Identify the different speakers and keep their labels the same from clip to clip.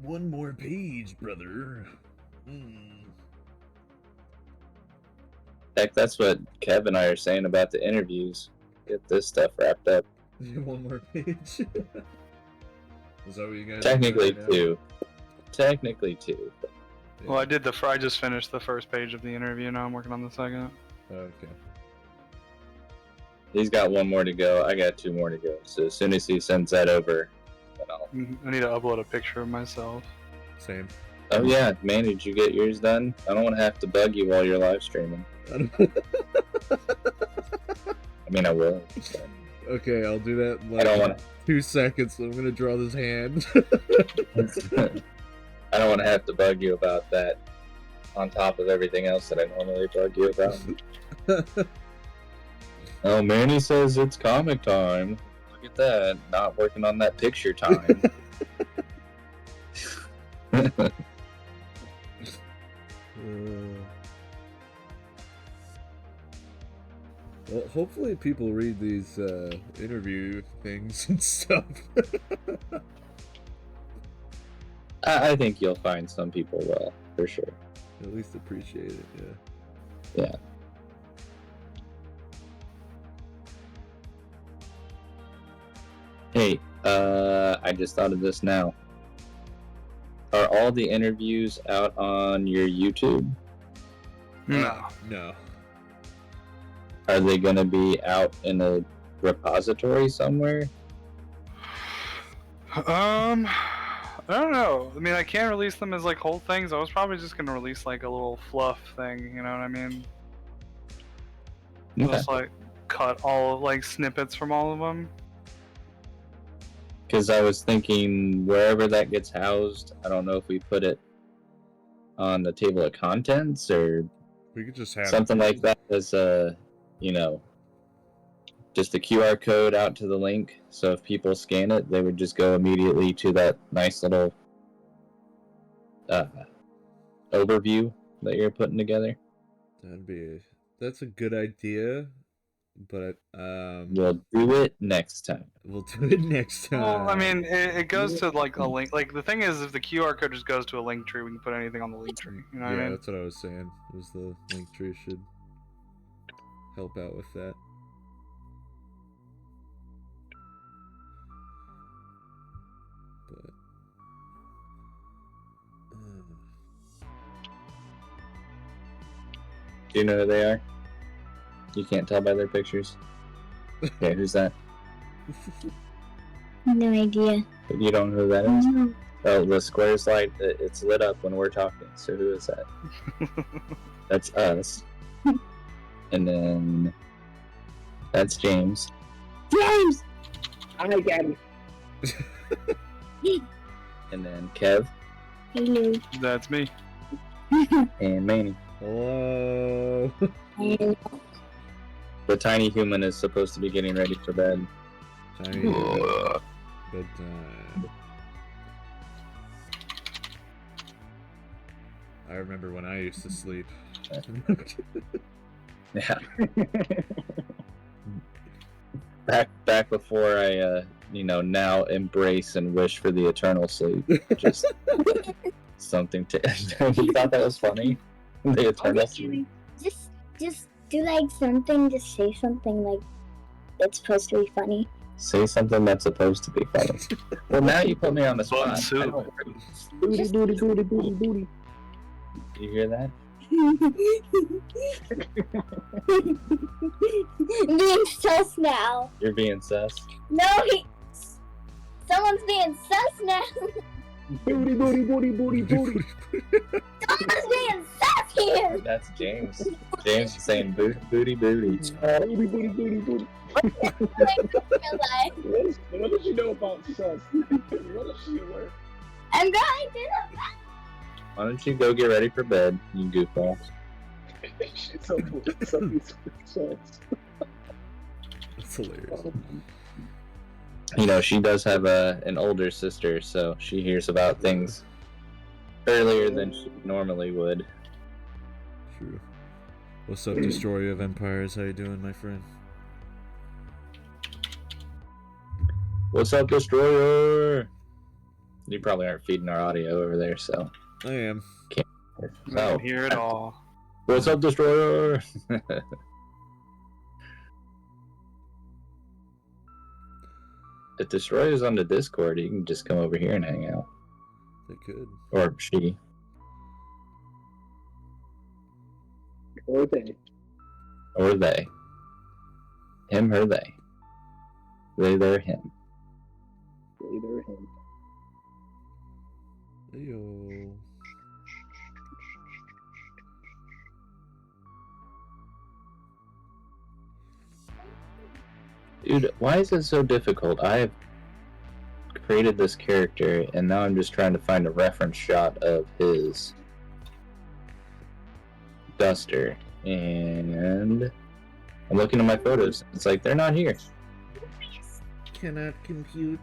Speaker 1: One more page, brother.
Speaker 2: Heck, that's what Kev and I are saying about the interviews. Get this stuff wrapped up.
Speaker 1: One more page. Is that what you guys?
Speaker 2: Technically two. Technically two.
Speaker 1: Yeah.
Speaker 3: Well, I just finished the first page of the interview. Now I'm working on the second.
Speaker 1: Okay.
Speaker 2: He's got one more to go. I got two more to go. So as soon as he sends that over, then I'll...
Speaker 3: I need to upload a picture of myself.
Speaker 1: Same.
Speaker 2: Oh yeah, man, did you get yours done? I don't want to have to bug you while you're live streaming. I mean, I will. But...
Speaker 1: Okay, I'll do that in like
Speaker 2: I don't want
Speaker 1: 2 seconds. I'm gonna draw this hand.
Speaker 2: I don't want to have to bug you about that on top of everything else that I normally bug you about. Oh, Manny says it's comic time. Look at that. Not working on that picture time.
Speaker 1: Well, hopefully people read these interview things and stuff.
Speaker 2: I think you'll find some people will, for sure.
Speaker 1: At least appreciate it, yeah.
Speaker 2: Yeah. Hey, I just thought of this now. Are all the interviews out on your YouTube?
Speaker 3: No.
Speaker 1: No.
Speaker 2: Are they going to be out in a repository somewhere?
Speaker 3: I don't know. I mean, I can't release them as like whole things. I was probably just gonna release like a little fluff thing. You know what I mean?
Speaker 2: Okay.
Speaker 3: Just like cut all like snippets from all of them.
Speaker 2: Because I was thinking wherever that gets housed, I don't know if we put it on the table of contents or
Speaker 1: We could just have
Speaker 2: something like that as a, you know, just a QR code out to the link. So if people scan it, they would just go immediately to that nice little overview that you're putting together.
Speaker 1: That's a good idea, but
Speaker 2: We'll do it next time.
Speaker 1: we'll do it next time.
Speaker 3: Well, I mean, it goes to like a link. Like the thing is, if the QR code just goes to a link tree, we can put anything on the link tree. You know what I mean?
Speaker 1: That's what I was saying. Was the link tree should help out with that. But
Speaker 2: Do you know who they are? You can't tell by their pictures. Okay, who's that?
Speaker 4: No idea.
Speaker 2: You don't know who that is? Oh, the square's light, it's lit up when we're talking. So who is that? That's us. And then that's James.
Speaker 4: James!
Speaker 5: I got it.
Speaker 2: And then Kev
Speaker 4: Hello.
Speaker 3: That's me.
Speaker 2: and Manny.
Speaker 1: hello.
Speaker 2: The tiny human is supposed to be getting ready for bed.
Speaker 1: Tiny bedtime. I remember when I used to sleep.
Speaker 2: Yeah. Back before I now embrace and wish for the eternal sleep. Just something to you thought that was funny? The eternal sleep.
Speaker 4: Just do like something, just say something like that's supposed to be funny.
Speaker 2: Say something that's supposed to be funny. Well, now you put me on the spot.
Speaker 3: Soup.
Speaker 5: Booty, booty, booty, booty, booty.
Speaker 2: You hear that?
Speaker 4: Being sus now.
Speaker 2: You're being sus.
Speaker 4: No, someone's being sus now.
Speaker 5: Booty, booty, booty, booty, booty.
Speaker 4: Someone's being sus here.
Speaker 2: That's James. James is saying booty, booty, booty.
Speaker 5: Booty, booty, booty, booty. What does she know about sus? What does she wear?
Speaker 4: I'm going to the
Speaker 2: Why don't you go get ready for bed, you goofball?
Speaker 5: She's so cool. Sus.
Speaker 1: That's hilarious.
Speaker 2: You know, she does have an older sister, so she hears about things earlier than she normally would.
Speaker 1: True. What's up, Destroyer of Empires? How you doing, my friend?
Speaker 2: What's up, Destroyer? You probably aren't feeding our audio over there, so.
Speaker 1: I am.
Speaker 3: I can hear it all.
Speaker 2: What's up, Destroyer? If Destroyer's on the Discord, you can just come over here and hang out.
Speaker 1: They could.
Speaker 2: Or she.
Speaker 5: Or they.
Speaker 2: Or they. Him, her, they. They, their, him.
Speaker 5: Either him.
Speaker 1: Ayo.
Speaker 2: Dude, why is it so difficult? I have created this character, and now I'm just trying to find a reference shot of his duster, and I'm looking at my photos. It's like, they're not here.
Speaker 1: Cannot compute.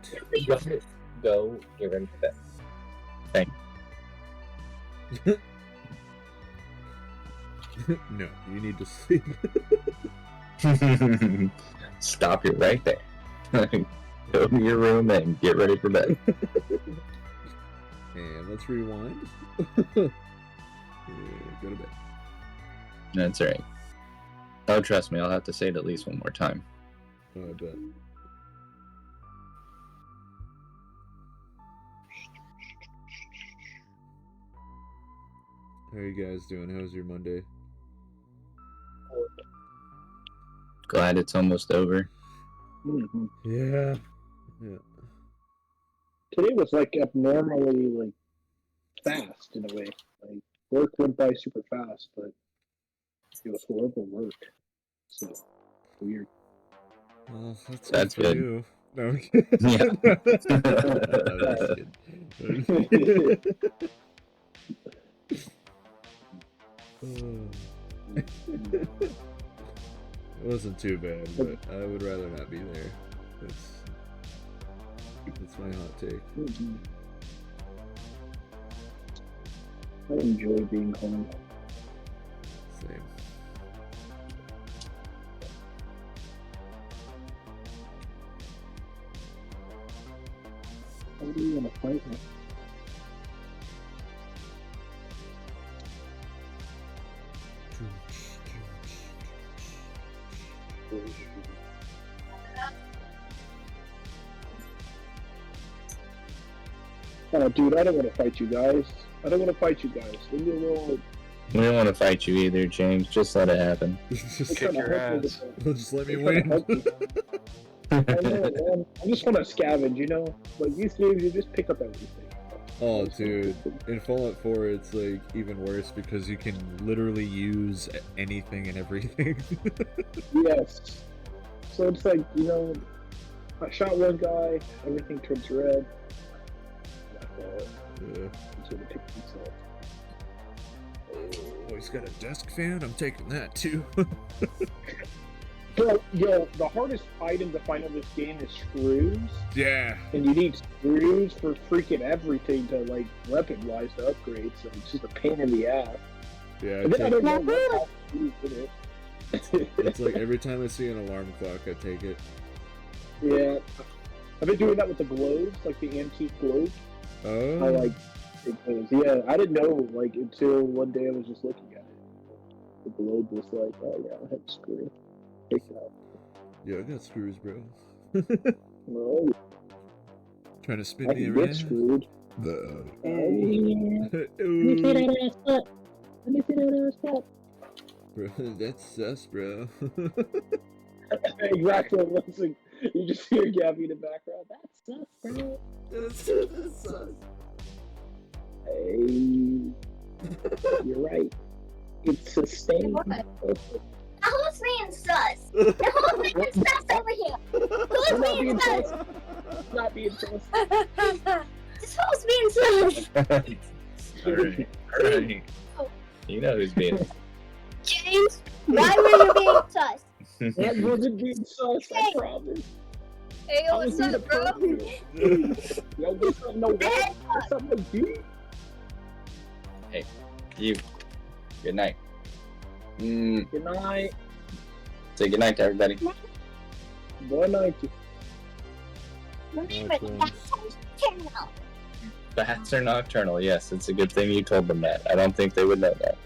Speaker 2: Go get ready for bed. Thank you.
Speaker 1: No, you need to sleep.
Speaker 2: Stop you right there. Go to your room and get ready for bed.
Speaker 1: And let's rewind. Yeah, go to bed.
Speaker 2: That's right. Oh, trust me, I'll have to say it at least one more time.
Speaker 1: Oh, I bet. How are you guys doing? How's your Monday?
Speaker 2: Glad it's almost over.
Speaker 5: Mm-hmm.
Speaker 1: Yeah. Yeah.
Speaker 5: Today was like abnormally like fast in a way. Like work went by super fast, but it was horrible work. So weird.
Speaker 1: Well,
Speaker 2: That's
Speaker 1: for
Speaker 2: good.
Speaker 1: you. No, I'm kidding.
Speaker 2: Yeah.
Speaker 1: I'm just kidding. It wasn't too bad, but I would rather not be there. That's my hot take.
Speaker 5: Mm-hmm. I enjoy being home.
Speaker 1: Same.
Speaker 5: How do you want to fight me? Oh, dude, I don't want to fight you guys. I don't want to fight you guys. Leave me alone.
Speaker 2: We don't want to fight you either, James. Just let it happen.
Speaker 1: Just,
Speaker 3: Kick your ass.
Speaker 1: just let me win.
Speaker 5: I know, man. I just want to scavenge, you know? Like, these games, you just pick up everything.
Speaker 1: Oh, dude. In Fallout 4, it's like even worse because you can literally use anything and everything.
Speaker 5: Yes. So it's like, you know, I shot one guy, everything turns red.
Speaker 1: Yeah. Oh, he's got a desk fan? I'm taking that too.
Speaker 5: Bro, yo, the hardest item to find on this game is screws.
Speaker 1: Yeah.
Speaker 5: And you need screws for freaking everything to, like, weapon-wise to upgrade, so it's just a pain in the ass.
Speaker 1: Yeah,
Speaker 5: And then I don't know what else to do with it.
Speaker 1: it's like every time I see an alarm clock, I take it.
Speaker 5: Yeah. I've been doing that with the globes, like the antique globes.
Speaker 1: Oh.
Speaker 5: I like it goes. Yeah, I didn't know, like, until one day I was just looking at it. The globe was like, oh yeah, I have a screw. Take it out.
Speaker 1: Yeah, I got screws, bro.
Speaker 5: No,
Speaker 1: Trying to spin
Speaker 5: I
Speaker 1: me
Speaker 5: can
Speaker 1: around.
Speaker 5: get screwed.
Speaker 1: The...
Speaker 5: Let me see that ass up. Let me see that ass up.
Speaker 1: Bro, that's sus, bro.
Speaker 5: Exactly. Listen, you just hear Gabby in the background. That's sus, bro.
Speaker 1: That's sus.
Speaker 5: Hey, you're right. It's sustained.
Speaker 4: Who's being sus? Who's being sus over here? Who's
Speaker 5: Not
Speaker 4: being
Speaker 5: being
Speaker 4: sus?
Speaker 5: sus. Not being sus.
Speaker 4: Just who's being sus?
Speaker 2: Alright, alright. You know who's being.
Speaker 4: James, why were you being sus?
Speaker 5: That wasn't being sus, I
Speaker 4: Hey.
Speaker 5: promise.
Speaker 4: Hey,
Speaker 5: I
Speaker 4: what's
Speaker 5: was being
Speaker 4: up, bro?
Speaker 5: appropriate. Yo, what's up? No, what's up with you?
Speaker 2: You. Good night.
Speaker 5: Good night.
Speaker 2: Say good night to everybody.
Speaker 5: Good night.
Speaker 4: Remember,
Speaker 1: twins.
Speaker 4: that's nocturnal.
Speaker 2: Bats are nocturnal. Yes, it's a good thing you told them that. I don't think they would know that.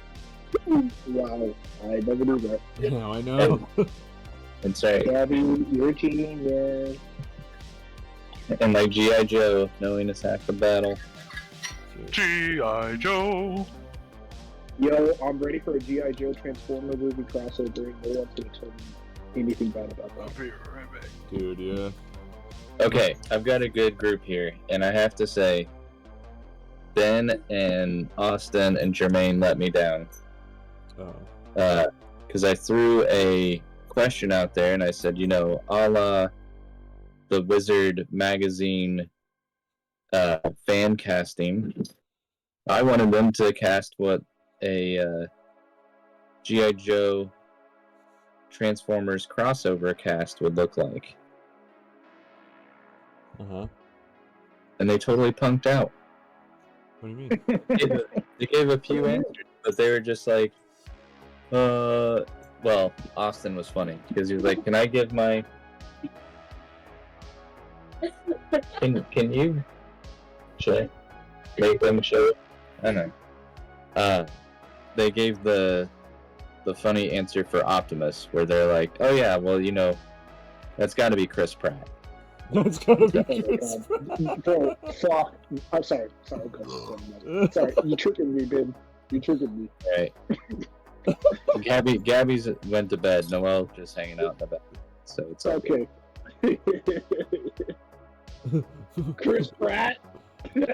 Speaker 5: Wow, I never knew that.
Speaker 1: Yeah, I know.
Speaker 2: That's right.
Speaker 5: Gabby, you're a genius.
Speaker 2: And like G.I. Joe, knowing is half the battle.
Speaker 3: G.I. Joe.
Speaker 5: Yo, I'm ready for a G.I. Joe Transformer movie crossover, and no one's gonna tell me anything bad about
Speaker 3: I'll
Speaker 5: that.
Speaker 3: be right back.
Speaker 1: Dude, yeah.
Speaker 2: Okay, I've got a good group here, and I have to say, Ben and Austin and Jermaine let me down.
Speaker 1: Oh.
Speaker 2: Because I threw a question out there, and I said, you know, a la the Wizard magazine fan casting, I wanted them to cast what a G.I. Joe Transformers crossover cast would look like.
Speaker 1: Uh-huh.
Speaker 2: And they totally punked out.
Speaker 1: What do you mean?
Speaker 2: They gave a few answers, but they were just like, well, Austin was funny because he was like, "Can I give my? Can you? Should I make them show it? I don't know." They gave the funny answer for Optimus, where they're like, "Oh yeah, well, you know, that's got to be Chris Pratt."
Speaker 1: That's gotta be
Speaker 5: Oh my
Speaker 1: Chris.
Speaker 5: god. Bro, fuck. I'm sorry. Sorry, you triggered me, babe. You triggered me.
Speaker 2: Right. Gabby's went to bed. Noelle just hanging out in the bed, so it's okay.
Speaker 5: Okay. Chris Pratt? Chris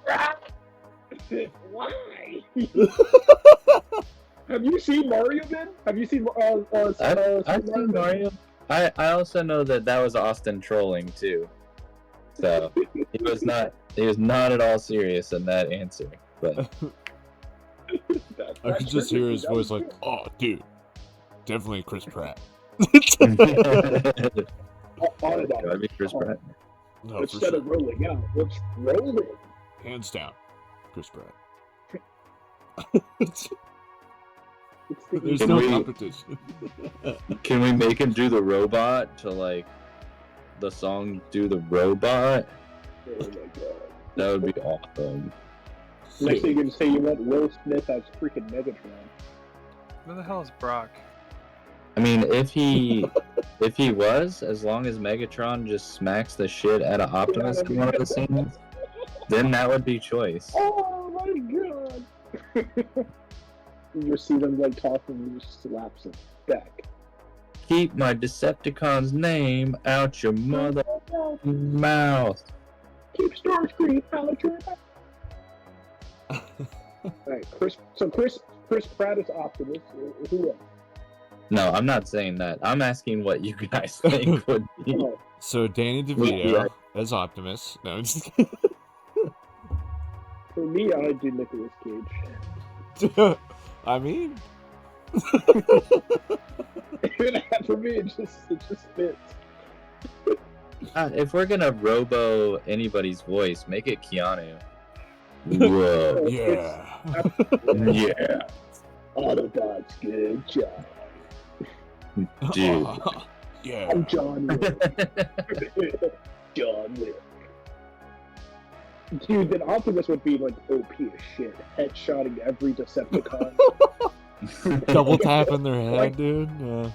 Speaker 5: Pratt? Why? Have you seen Mario, Ben? Have you seen
Speaker 2: I've seen Mario. I also know that was Austin trolling too. So he was not at all serious in that answer. But
Speaker 1: I could just hear his voice like, "Oh, dude, definitely Chris Pratt."
Speaker 2: gotta be Chris Pratt.
Speaker 1: No, for
Speaker 5: Instead
Speaker 1: sure.
Speaker 5: of rolling out, let's roll it.
Speaker 1: Hands down, Chris Pratt. There's
Speaker 2: Can
Speaker 1: no
Speaker 2: we-
Speaker 1: competition.
Speaker 2: Can we make him do the robot to like the song "Do the Robot"?
Speaker 5: Oh my god.
Speaker 2: That would be awesome.
Speaker 5: Next thing you're gonna say you want Will Smith as freaking Megatron.
Speaker 3: Where the hell is Brock?
Speaker 2: I mean, if he was, as long as Megatron just smacks the shit out of Optimus in one of the scenes, then that would be choice.
Speaker 5: Oh my god! You just see them like talking and just slaps him back.
Speaker 2: Keep my Decepticon's name out your mother mouth.
Speaker 5: Keep Starscream out your mouth. Alright, Chris Pratt is Optimus. Who else?
Speaker 2: No, I'm not saying that. I'm asking what you guys think would be.
Speaker 5: Oh,
Speaker 1: So Danny DeVito as Optimus. No, I'm just kidding.
Speaker 5: for me, I'd do Nicolas Cage.
Speaker 1: I mean,
Speaker 5: For me, it just fits.
Speaker 2: If we're gonna robo anybody's voice, make it Keanu. Whoa.
Speaker 1: yeah.
Speaker 2: Yeah.
Speaker 5: Autobots, good job.
Speaker 2: Dude.
Speaker 1: Yeah.
Speaker 5: I'm John Wick. John Wick. Dude, then Optimus would be like OP as shit, headshotting every Decepticon.
Speaker 1: Double tapping their head,
Speaker 5: Like-
Speaker 1: dude. Yeah.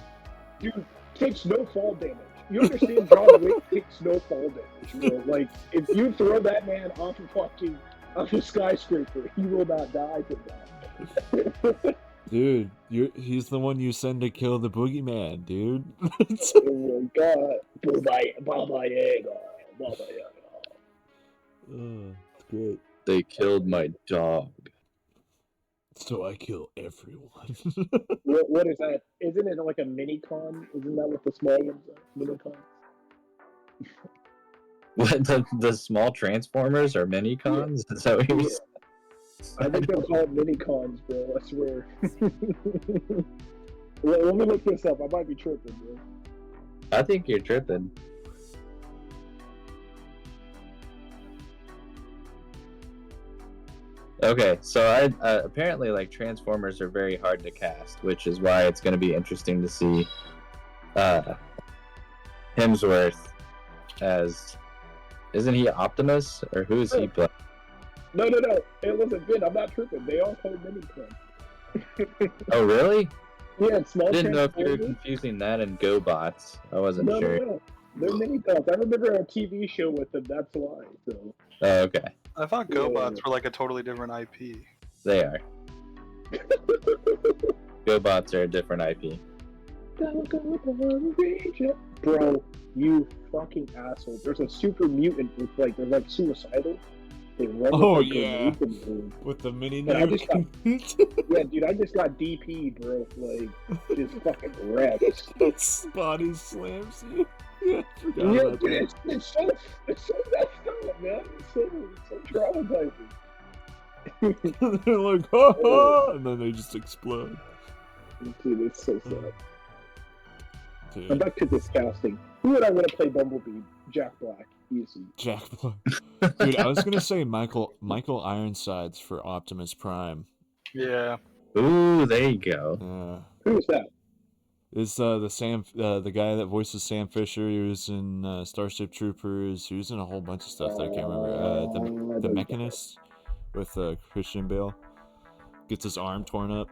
Speaker 5: Dude, takes no fall damage. You understand John Wick takes no fall damage, bro. Like, if you throw that man off a skyscraper, he will not die from that.
Speaker 1: Dude, he's the one you send to kill the boogeyman, dude.
Speaker 5: Oh my god. Baba Yaga. Baba Yaga.
Speaker 1: It's great.
Speaker 2: They killed my dog.
Speaker 1: So I kill everyone.
Speaker 5: What is that? Isn't it like a mini-con? Isn't that what the small ones are? Mini-con?
Speaker 2: What, the small Transformers are mini cons? Is that what you're saying?
Speaker 5: I think they're called mini-cons, bro. I swear. Let me look this up. I might be tripping, bro.
Speaker 2: I think you're tripping. Okay, so apparently like Transformers are very hard to cast, which is why it's going to be interesting to see Hemsworth as. Isn't he Optimus, or who is he playing?
Speaker 5: No. It wasn't Ben. I'm not tripping. They all call Mini Cubs.
Speaker 2: Oh, really?
Speaker 5: Yeah, it's small.
Speaker 2: I didn't know if you were
Speaker 5: Transformers.
Speaker 2: confusing that and GoBots. I wasn't sure.
Speaker 5: No. They're Mini Cubs. I remember a TV show with them. That's why. So.
Speaker 2: Oh, okay.
Speaker 3: I thought GoBots were like a totally different IP.
Speaker 2: They are. GoBots are a different IP.
Speaker 5: Bro, you fucking asshole. There's a super mutant with they're like suicidal. They run
Speaker 1: Oh,
Speaker 5: with,
Speaker 1: yeah.
Speaker 5: Grenade.
Speaker 1: With the mini
Speaker 5: And I just
Speaker 1: nuke.
Speaker 5: Yeah, dude, I just got DP, bro. Like, just fucking wrecked.
Speaker 1: Its body slams you. Yeah, I forgot
Speaker 5: Yeah,
Speaker 1: about
Speaker 5: dude,
Speaker 1: that.
Speaker 5: it's so messed up, man. It's so traumatizing.
Speaker 1: They're like, ha ha, and then they just explode.
Speaker 5: Dude, it's so sad.
Speaker 1: Dude,
Speaker 5: I'm back to this casting. Who would I want to play Bumblebee? Jack Black. Easy.
Speaker 1: Jack Black. Dude, I was gonna say Michael Ironsides for Optimus Prime.
Speaker 3: Yeah.
Speaker 2: Ooh, there you go.
Speaker 5: Who is that?
Speaker 1: Is the guy that voices Sam Fisher? He was in Starship Troopers. He was in a whole bunch of stuff that I can't remember. The Mechanist with Christian Bale gets his arm torn up.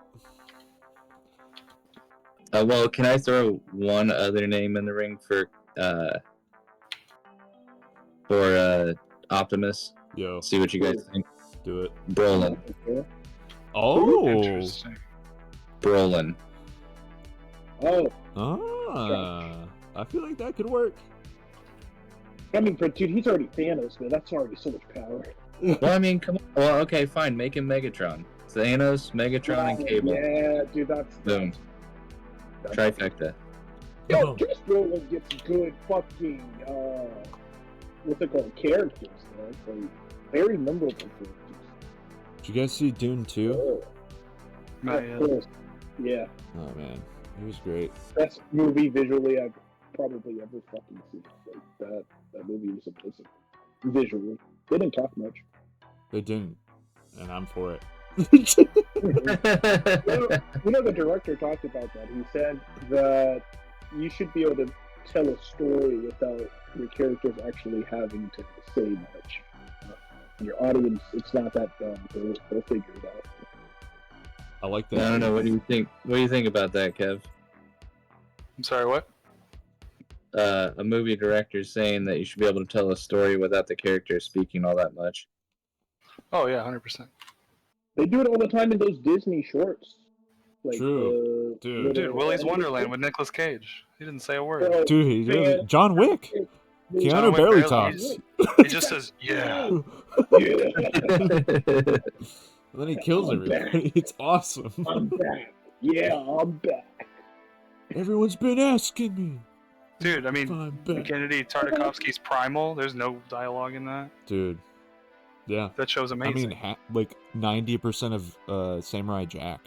Speaker 2: Well, can I throw one other name in the ring for Optimus?
Speaker 1: Yo,
Speaker 2: See what you guys think.
Speaker 1: do it.
Speaker 2: Brolin.
Speaker 1: Oh,
Speaker 3: Interesting.
Speaker 2: Brolin.
Speaker 5: Oh,
Speaker 1: I feel like that could work.
Speaker 5: I mean, but dude, he's already Thanos, man. That's already so much power.
Speaker 2: Well, I mean, come on. Well, okay, fine. Make him Megatron. Thanos, Megatron, and Cable.
Speaker 5: Yeah, dude, that's
Speaker 2: Boom. Trifecta.
Speaker 5: Yo, Chris Brolin gets good fucking what's it called, characters, man. Like, very memorable characters.
Speaker 1: Did you guys see Dune 2?
Speaker 5: Oh,
Speaker 3: Not
Speaker 5: of
Speaker 3: yet.
Speaker 5: course. Yeah,
Speaker 1: Oh man, it was great.
Speaker 5: best movie visually I've probably ever fucking seen. Like that movie was amazing. Visually, they didn't talk much.
Speaker 1: They didn't, and I'm for it.
Speaker 5: You know, the director talked about that. He said that you should be able to tell a story without your characters actually having to say much. Your audience, it's not that dumb. They'll figure it out.
Speaker 1: I like
Speaker 2: I
Speaker 1: that.
Speaker 2: don't know. What do you think? What do you think about that, Kev?
Speaker 3: I'm sorry, what?
Speaker 2: A movie director saying that you should be able to tell a story without the character speaking all that much.
Speaker 3: Oh, yeah, 100%.
Speaker 5: They do it all the time in those Disney shorts. Like,
Speaker 1: True. Dude.
Speaker 3: Dude, Willy's Wonderland with Nicolas Cage. He didn't say a word.
Speaker 5: Oh,
Speaker 1: Dude, he
Speaker 5: man.
Speaker 1: really, John Wick.
Speaker 3: John
Speaker 1: Keanu
Speaker 3: Wick
Speaker 1: barely
Speaker 3: barely-
Speaker 1: talks.
Speaker 3: He just says, yeah.
Speaker 5: Yeah,
Speaker 1: And then he kills
Speaker 5: I'm
Speaker 1: everybody. It's awesome.
Speaker 5: I'm back. Yeah, I'm back.
Speaker 1: Everyone's been asking me.
Speaker 3: Dude, I mean,
Speaker 1: I'm back.
Speaker 3: Kennedy Tartakovsky's Primal, there's no dialogue in that.
Speaker 1: Dude. Yeah.
Speaker 3: That show's amazing.
Speaker 1: I mean, like 90% of Samurai Jack.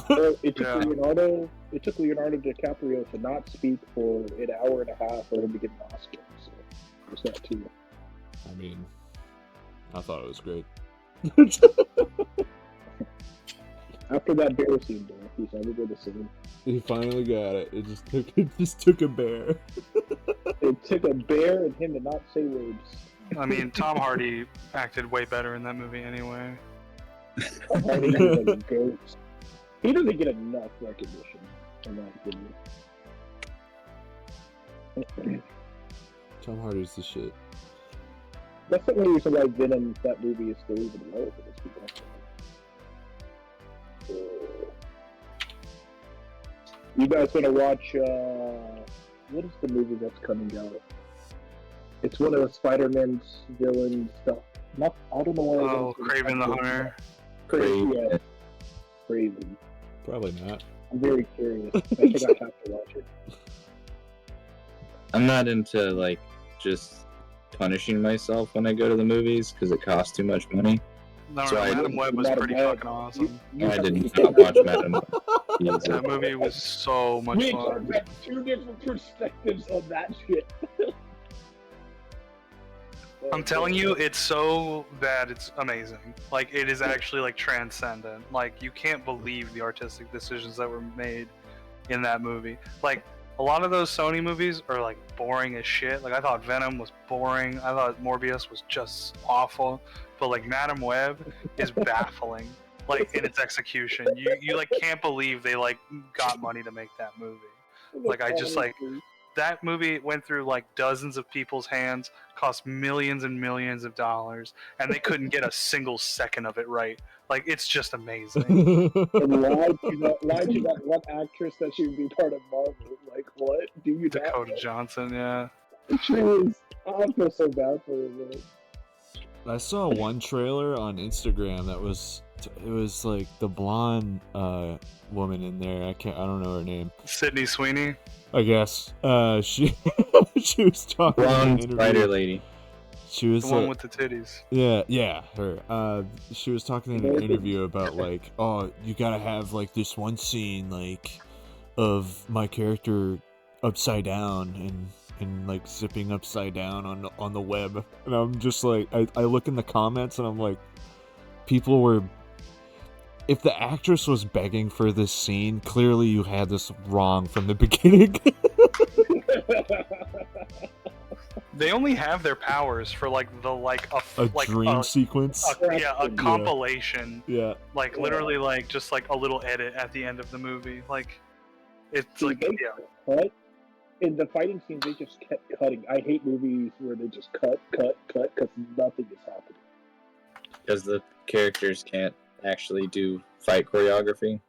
Speaker 5: So it took
Speaker 3: Yeah.
Speaker 5: Leonardo DiCaprio to not speak for an hour and a half for him to get an Oscar. So there's that too.
Speaker 1: I mean, I thought it was great.
Speaker 5: After that bear scene, though, he's never going to sing.
Speaker 1: He finally got it. It just took a bear.
Speaker 5: It took a bear and him to not say words.
Speaker 3: I mean, Tom Hardy acted way better in that movie anyway.
Speaker 5: Hardy is like a ghost. He doesn't get enough recognition, in my opinion.
Speaker 1: Tom Hardy's the shit.
Speaker 5: That's the only reason why Venom, that movie, is still even relevant. Is because you guys gonna watch? What is the movie that's coming out? It's one of the Spider-Man's villain stuff. Not, I don't know why.
Speaker 3: Oh, Kraven the Hunter.
Speaker 5: Craven. Yeah. Craven.
Speaker 1: Probably not.
Speaker 5: I'm very curious. I think I have to watch it.
Speaker 2: I'm not into like just punishing myself when I go to the movies because it costs too much money.
Speaker 3: No,
Speaker 2: So
Speaker 3: no,
Speaker 2: I
Speaker 3: Madam
Speaker 5: didn't-
Speaker 3: Web was
Speaker 5: Madam
Speaker 3: pretty
Speaker 5: Web.
Speaker 3: fucking awesome.
Speaker 2: I did not watch Madam Web.
Speaker 3: That movie was so much
Speaker 5: We
Speaker 3: fun.
Speaker 5: got two different perspectives on that shit.
Speaker 3: I'm telling you, it's so bad, it's amazing. Like, it is actually, like, transcendent. Like, you can't believe the artistic decisions that were made in that movie. Like, a lot of those Sony movies are like boring as shit. Like I thought Venom was boring. I thought Morbius was just awful. But like Madam Web is baffling, like in its execution. You like can't believe they like got money to make that movie. Like I just like that movie went through like dozens of people's hands, cost millions and millions of dollars, and they couldn't get a single second of it right. Like it's just amazing.
Speaker 5: And lied to that one actress that she would be part of Marvel. Like, what? Do you not
Speaker 3: Dakota
Speaker 5: know?
Speaker 3: Johnson, yeah.
Speaker 5: She was. I feel so bad for her, man.
Speaker 1: I saw one trailer on Instagram that was it was like the blonde woman in there. I don't know her name.
Speaker 3: Sydney Sweeney.
Speaker 1: I guess she she was talking in an
Speaker 2: Blonde
Speaker 1: interview.
Speaker 2: spider lady.
Speaker 1: She was
Speaker 3: The one with the titties.
Speaker 1: yeah, her. She was talking in an interview about like, oh, you gotta have like this one scene like of my character upside down and like zipping upside down on the web, and I'm just like, I look in the comments and I'm like, people were. If the actress was begging for this scene, clearly you had this wrong from the beginning.
Speaker 3: They only have their powers for like the
Speaker 1: A dream sequence.
Speaker 3: a compilation.
Speaker 1: Yeah.
Speaker 3: Like literally like just like a little edit at the end of the movie. Like it's like yeah.
Speaker 5: What? In the fighting scenes, they just kept cutting. I hate movies where they just cut, because nothing is happening.
Speaker 2: Because the characters can't actually do fight choreography.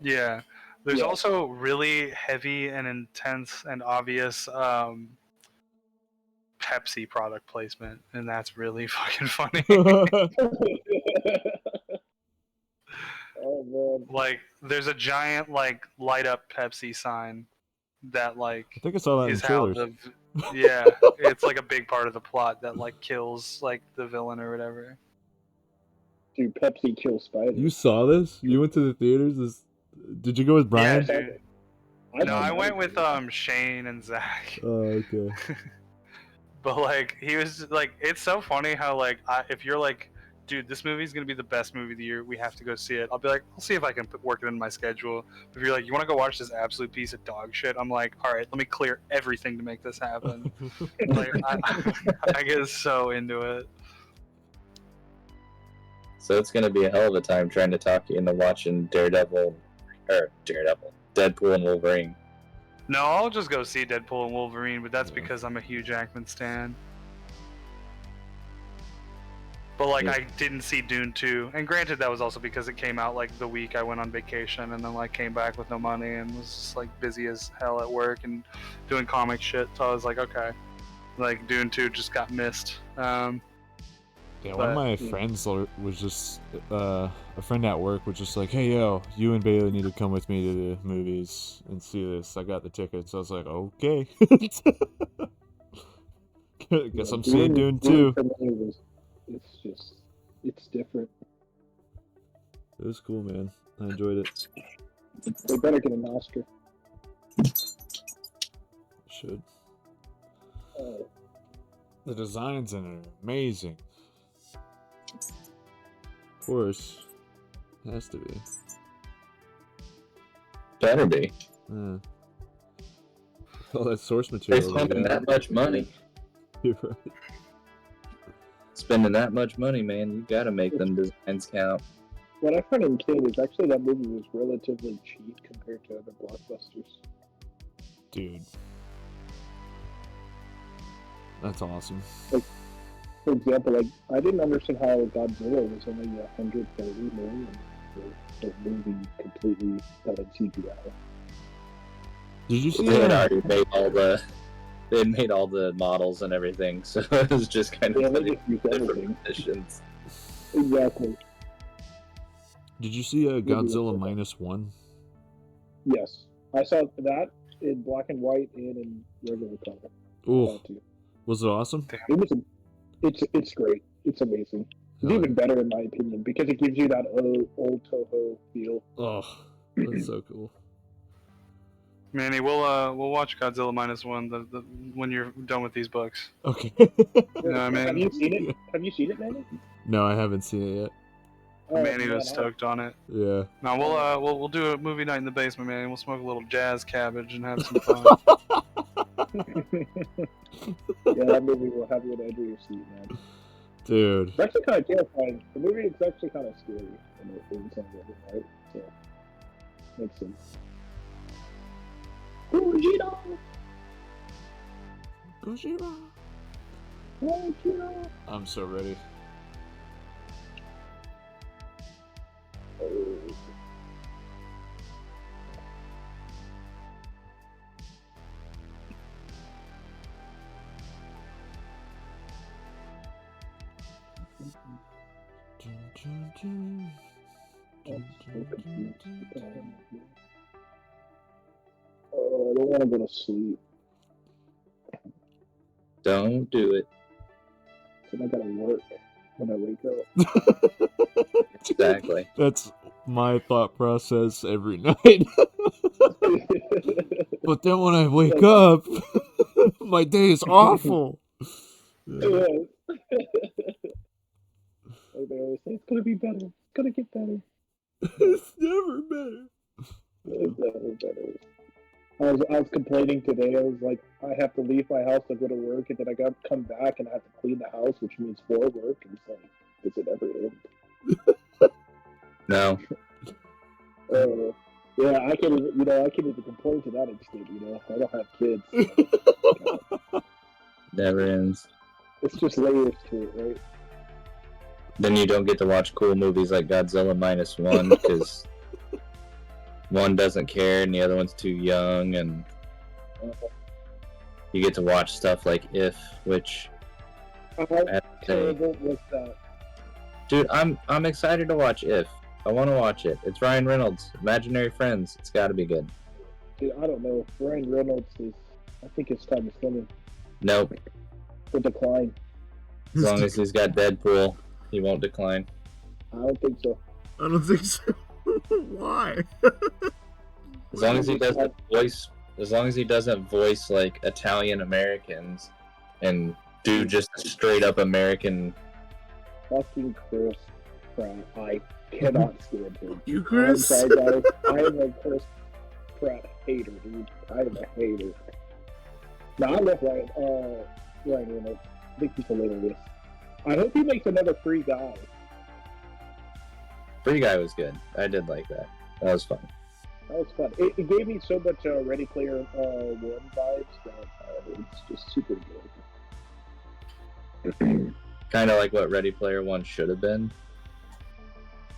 Speaker 3: Yeah. There's
Speaker 5: Yeah.
Speaker 3: also really heavy and intense and obvious Pepsi product placement, and that's really fucking funny.
Speaker 5: Oh man.
Speaker 3: Like there's a giant like light up Pepsi sign that like
Speaker 1: I think I saw that in
Speaker 3: is how
Speaker 1: trailers.
Speaker 3: yeah, it's like a big part of the plot that like kills like the villain or whatever.
Speaker 5: Dude, Pepsi kills spiders.
Speaker 1: You saw this? You went to the theaters? Did you go with Brian?
Speaker 3: Yeah, dude. No, I went with Shane and Zach.
Speaker 1: Oh, okay.
Speaker 3: But like he was like, it's so funny how like if you're like, dude, this movie's gonna be the best movie of the year, we have to go see it. I'll be like, I'll see if I can work it in my schedule. But if you're like, you want to go watch this absolute piece of dog shit, I'm like, all right, let me clear everything to make this happen. Like I get so into it.
Speaker 2: So it's gonna be a hell of a time trying to talk you into watching Deadpool and Wolverine.
Speaker 3: No, I'll just go see Deadpool and Wolverine, but that's because I'm a huge Jackman stan. But like, I didn't see Dune 2, and granted, that was also because it came out like the week I went on vacation, and then like came back with no money and was just like busy as hell at work and doing comic shit. So I was like, okay, like Dune 2 just got missed.
Speaker 1: Yeah, one of my friends was just a friend at work was just like, "Hey, yo, you and Bailey need to come with me to the movies and see this. I got the tickets." I was like, "Okay." Guess I'm seeing Dune too.
Speaker 5: It's different.
Speaker 1: It was cool, man. I enjoyed it.
Speaker 5: They better get an Oscar.
Speaker 1: Should. The designs in it are amazing. Of course, it has to be.
Speaker 2: Better be.
Speaker 1: All that source
Speaker 2: They're
Speaker 1: material.
Speaker 2: spending that much money.
Speaker 1: You're right.
Speaker 2: Spending that much money, man, you gotta make them designs count.
Speaker 5: What I find insane is actually that movie was relatively cheap compared to other blockbusters.
Speaker 1: Dude. That's awesome.
Speaker 5: Like, for example, like I didn't understand how Godzilla was only $130 million for the movie completely done in CGI.
Speaker 1: Did you see
Speaker 2: They had
Speaker 1: that?
Speaker 2: already made all the models and everything, so it was just kind of
Speaker 5: Yeah, they
Speaker 2: putting
Speaker 5: just used
Speaker 2: different
Speaker 5: everything.
Speaker 2: positions.
Speaker 5: Exactly.
Speaker 1: Did you see Godzilla -1?
Speaker 5: Yes, I saw that in black and white and in regular color.
Speaker 1: Oh, was it awesome?
Speaker 5: It was. It's great. It's amazing. It's even better in my opinion because it gives you that old Toho feel.
Speaker 1: Oh, that's so cool.
Speaker 3: Manny, we'll watch Godzilla -1 when you're done with these books.
Speaker 1: Okay.
Speaker 3: You know what I mean?
Speaker 5: Have you seen it? Have you seen it, Manny?
Speaker 1: No, I haven't seen it yet.
Speaker 5: Oh,
Speaker 3: Manny
Speaker 5: man,
Speaker 3: was stoked on it.
Speaker 1: Yeah.
Speaker 3: Now we'll do a movie night in the basement, Manny. We'll smoke a little jazz cabbage and have some fun.
Speaker 5: Yeah, that movie will have you on the edge of your seat, man.
Speaker 1: Dude.
Speaker 5: It's actually kind of terrifying. The movie is actually kind of scary in some way, right? So, makes sense. Gojira!
Speaker 1: Gojira.
Speaker 5: Gojira!
Speaker 1: I'm so ready.
Speaker 5: Oh, I don't want to go to sleep.
Speaker 2: Don't do it.
Speaker 5: So I gotta work when I wake up.
Speaker 2: Exactly.
Speaker 1: That's my thought process every night. But then when I wake up, my day is awful.
Speaker 5: Yeah. Like they always say, it's gonna be better. It's gonna get better.
Speaker 1: It's never better.
Speaker 5: It's never better. I was complaining today. I was like, I have to leave my house to go to work, and then I got to come back and I have to clean the house, which means more work. And it's like, does it ever end?
Speaker 2: No.
Speaker 5: Yeah, I can't even, I can't even complain to that extent. I don't have kids. So,
Speaker 2: Never ends.
Speaker 5: it's just layers to it, right?
Speaker 2: Then you don't get to watch cool movies like Godzilla -1 because one doesn't care and the other one's too young, and you get to watch stuff like If, which
Speaker 5: How terrible was that?
Speaker 2: dude, I'm excited to watch If. I want to watch it. It's Ryan Reynolds, Imaginary Friends. It's got to be good.
Speaker 5: Dude, I don't know. Ryan Reynolds I think his time is coming.
Speaker 2: Nope.
Speaker 5: The decline.
Speaker 2: As long as he's got Deadpool, he won't decline.
Speaker 5: I don't think so.
Speaker 1: I don't think so. Why?
Speaker 2: As long as he doesn't voice like Italian Americans and do just a straight up American.
Speaker 5: Fucking Chris Pratt. I cannot stand him.
Speaker 1: You,
Speaker 5: I'm
Speaker 1: Chris?
Speaker 5: sorry, guys. I am a Chris Pratt hater, dude. I am a hater. No, I love Ryan Reynolds. I think he's hilarious. I hope he makes another Free Guy.
Speaker 2: Free Guy was good. I did like that. That was fun.
Speaker 5: That was fun. It gave me so much Ready Player One vibes that it's just super good.
Speaker 2: Kind of like what Ready Player One should have been.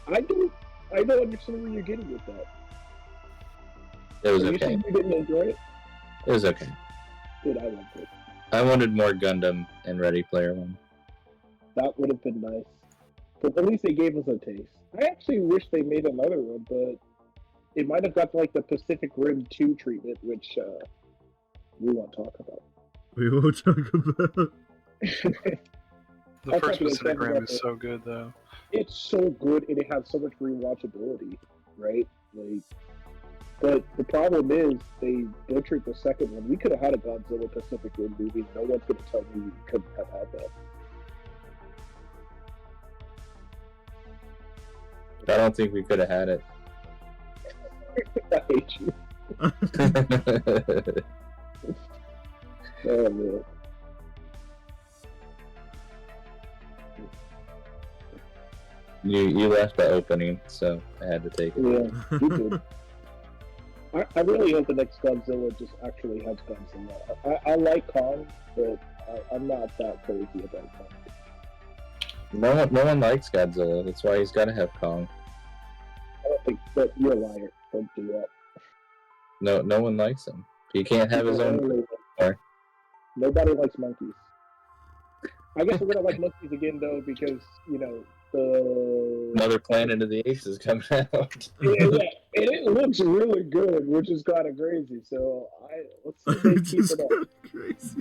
Speaker 5: I don't understand where you're getting with that.
Speaker 2: It was
Speaker 5: You
Speaker 2: okay.
Speaker 5: said you didn't enjoy it?
Speaker 2: It was okay.
Speaker 5: Dude, I loved it.
Speaker 2: I wanted more Gundam in Ready Player One.
Speaker 5: That would have been nice. But at least they gave us a taste. I actually wish they made another one, but it might have got like the Pacific Rim 2 treatment, which we won't talk about.
Speaker 1: We won't talk about.
Speaker 3: The first Pacific Rim is so good, though.
Speaker 5: It's so good, and it has so much rewatchability, right? Like, but the problem is they butchered the second one. We could have had a Godzilla Pacific Rim movie. No one's going to tell me we couldn't have had that.
Speaker 2: I don't think we could have had it.
Speaker 5: I hate you. Oh man.
Speaker 2: You left the opening, so I had to take it.
Speaker 5: Yeah, you did. I really hope the next Godzilla just actually has Godzilla. I like Kong, but I'm not that crazy about Kong.
Speaker 2: No one likes Godzilla. That's why he's got to have Kong.
Speaker 5: I don't think, but you're a liar. Don't do that.
Speaker 2: No one likes him. He can't have his own.
Speaker 5: Nobody likes monkeys. I guess we're gonna like monkeys again though, because the
Speaker 2: Another Planet of the Apes is coming out.
Speaker 5: yeah, and it looks really good, which is kind of crazy. So let's see if they keep it up.
Speaker 1: Crazy.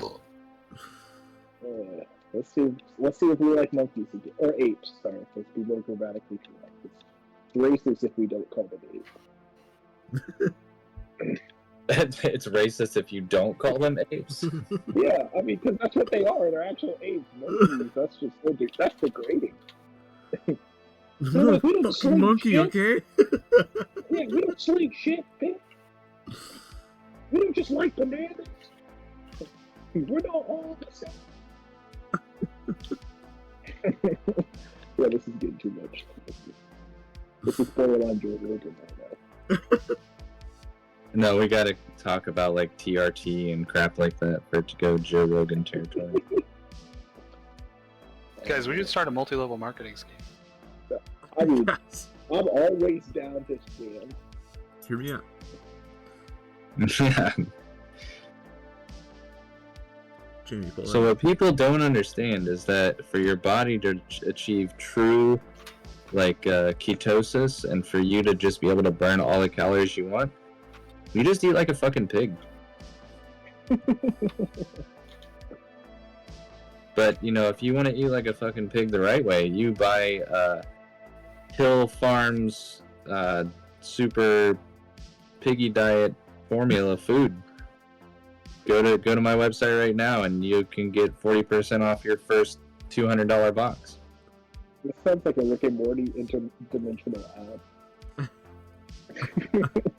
Speaker 5: Let's see if we like monkeys again, or apes. Sorry, let's be more grammatically correct. It's racist if we don't call them apes.
Speaker 2: It's racist if you don't call them apes.
Speaker 5: Yeah, I mean, because that's what they are. They're actual apes. Monkeys. That's degrading. They're like, we don't
Speaker 6: Fucking
Speaker 5: sling
Speaker 6: monkey,
Speaker 5: shit.
Speaker 6: okay?
Speaker 5: Yeah, we don't sling shit, bitch. We don't just like bananas. We're not all the same. Yeah, this is getting too much. This is borderline Joe Rogan right now.
Speaker 2: No, we gotta talk about like TRT and crap like that for it to go Joe Rogan territory.
Speaker 3: Guys, we should start a multi-level marketing scheme.
Speaker 5: I mean,
Speaker 6: Yes.
Speaker 5: I'm always down to scam.
Speaker 6: Hear me out.
Speaker 2: Yeah.
Speaker 6: Jamie, pull
Speaker 2: So
Speaker 6: that.
Speaker 2: what people don't understand is that for your body to achieve true, like ketosis, and for you to just be able to burn all the calories you want, you just eat like a fucking pig. But you know, if you want to eat like a fucking pig the right way, you buy Hill Farms super piggy diet formula food. Go to my website right now, and you can get 40% off your first $200 box.
Speaker 5: This sounds like a Rick and Morty interdimensional ad.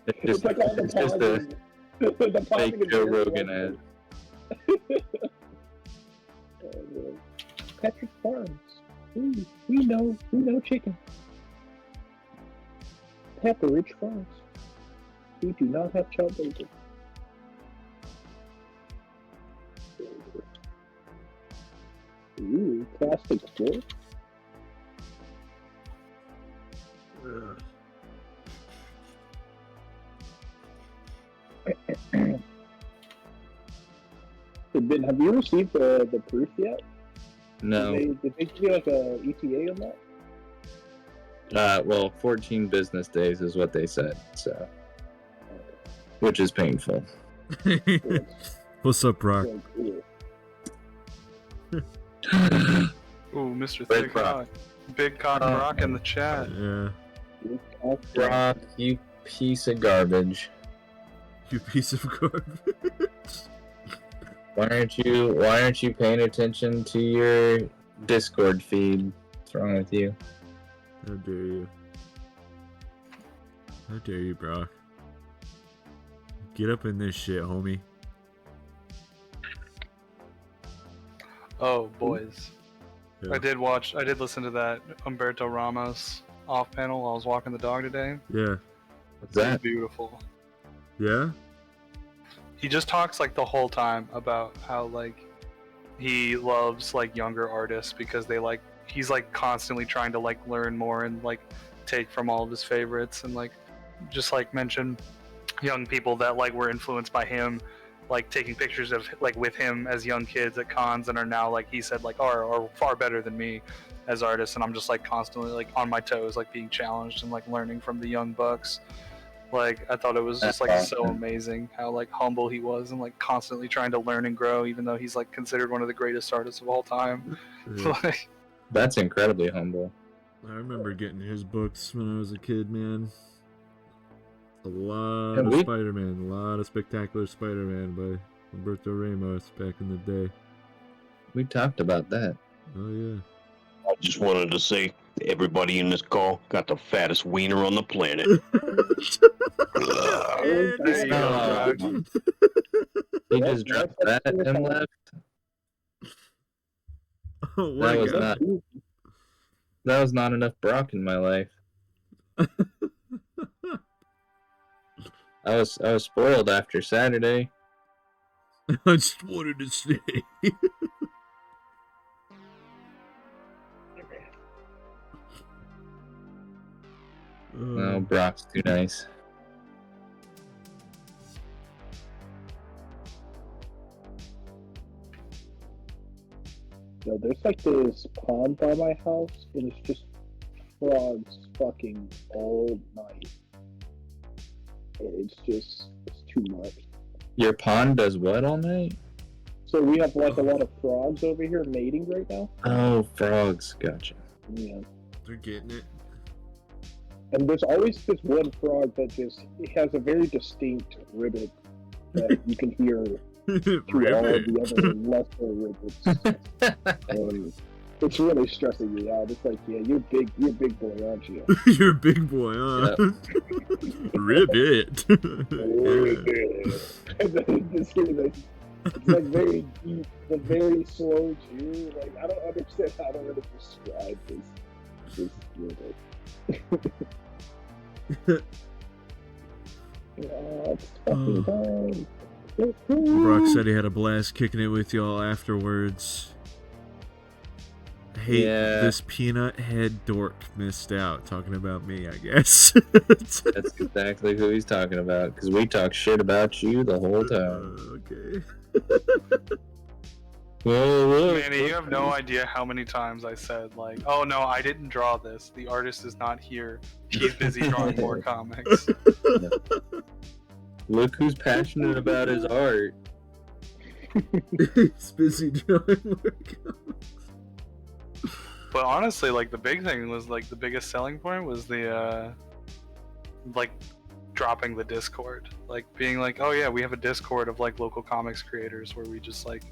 Speaker 2: It's
Speaker 5: It's like all the
Speaker 2: just a
Speaker 5: pausing. The pausing
Speaker 2: fake
Speaker 5: is
Speaker 2: Joe
Speaker 5: very
Speaker 2: Rogan
Speaker 5: funny.
Speaker 2: ad.
Speaker 5: Patrick Farms. We know chicken. Pepperidge Farms. We do not have child labor. Ooh, plastic fork.
Speaker 6: Ugh.
Speaker 5: Hey, Ben, have you received the proof yet?
Speaker 2: No.
Speaker 5: Did they give you like a ETA on that?
Speaker 2: Well, 14 business days is what they said, so, which is painful.
Speaker 6: What's up, Brock?
Speaker 5: So cool.
Speaker 3: Ooh, Mr.
Speaker 2: Big
Speaker 3: Thick
Speaker 2: Rock.
Speaker 3: Rock. Big Cotton Rock in the chat.
Speaker 6: Yeah.
Speaker 2: Brock, you piece of garbage.
Speaker 6: You piece of garbage.
Speaker 2: Why aren't you paying attention to your Discord feed? What's wrong with you?
Speaker 6: How dare you? How dare you, Brock? Get up in this shit, homie.
Speaker 3: Oh, boys.
Speaker 6: Yeah.
Speaker 3: I did listen to that Humberto Ramos off panel while I was walking the dog today.
Speaker 6: Yeah.
Speaker 2: What's
Speaker 3: It was
Speaker 2: that?
Speaker 3: beautiful.
Speaker 6: Yeah?
Speaker 3: He just talks like the whole time about how like he loves like younger artists because he's like constantly trying to like learn more and like take from all of his favorites and like just like mention young people that like were influenced by him, like taking pictures of like with him as young kids at cons and are now like he said like are far better than me as artists, and I'm just like constantly like on my toes, like being challenged and like learning from the young bucks. Like I thought it was just like so amazing how like humble he was and like constantly trying to learn and grow, even though he's like considered one of the greatest artists of all time.
Speaker 6: Yeah.
Speaker 3: Like,
Speaker 2: That's incredibly humble.
Speaker 6: I remember getting his books when I was a kid, man. A lot
Speaker 2: Yeah,
Speaker 6: of
Speaker 2: we-
Speaker 6: Spider-Man, a lot of Spectacular Spider-Man by Humberto Ramos back in the day.
Speaker 2: We talked about that.
Speaker 6: Oh yeah.
Speaker 7: I just wanted to say, everybody in this call got the fattest wiener on the planet.
Speaker 6: And there you go, Brock.
Speaker 2: He just dropped that and left.
Speaker 6: Oh, what a guy.
Speaker 2: That was not enough Brock in my life. I was spoiled after Saturday.
Speaker 6: I just wanted to say.
Speaker 2: No, Brock's too nice.
Speaker 5: Yo, there's like this pond by my house, and it's just frogs fucking all night. It's too much.
Speaker 2: Your pond does what all night?
Speaker 5: So we have like a lot of frogs over here mating right now.
Speaker 2: Oh, frogs. Gotcha.
Speaker 5: Yeah.
Speaker 6: They're getting it.
Speaker 5: And there's always this one frog that just it has a very distinct ribbit that you can hear through all
Speaker 6: Ribbit.
Speaker 5: the other lesser ribbits. It's really stressing me out. It's like, yeah, you're big boy, aren't you?
Speaker 6: You're a big boy, huh? Ribbit.
Speaker 5: And then just hear this, it's like very deep, but very slow too. Like I don't understand how to really describe this music. It's fucking time.
Speaker 6: Brock said he had a blast kicking it with y'all afterwards. Hey, this peanut head dork missed out talking about me, I guess.
Speaker 2: That's exactly who he's talking about, because we talk shit about you the whole time.
Speaker 6: Okay.
Speaker 3: Manny, you have no idea how many times I said, like, oh no, I didn't draw this. The artist is not here. He's busy drawing more comics.
Speaker 2: Look who's passionate about his art.
Speaker 6: He's busy drawing more comics.
Speaker 3: But honestly, like, the big thing was, like, the biggest selling point was the, like, dropping the Discord. Like, being like, oh yeah, we have a Discord of, like, local comics creators where we just, like,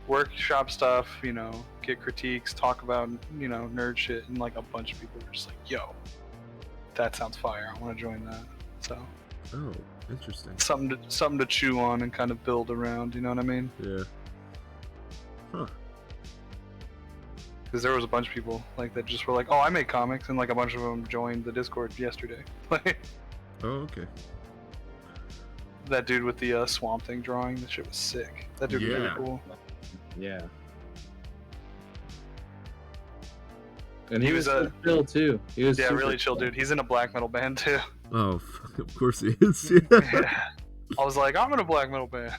Speaker 3: workshop stuff, you know, get critiques, talk about, you know, nerd shit, and, like, a bunch of people were just like, yo, that sounds fire, I want to join that. So.
Speaker 6: Oh, interesting.
Speaker 3: Something to chew on and kind of build around, you know what I mean?
Speaker 6: Yeah. Huh.
Speaker 3: Because there was a bunch of people like that just were like, oh, I make comics, and like a bunch of them joined the Discord yesterday.
Speaker 6: Oh, okay.
Speaker 3: That dude with the Swamp Thing drawing, that shit was sick. That dude was really cool.
Speaker 2: Yeah. And he was so chill too. He was
Speaker 3: really chill, dude. He's in a black metal band too.
Speaker 6: Oh, of course he is. Yeah.
Speaker 3: I was like, I'm in a black metal band.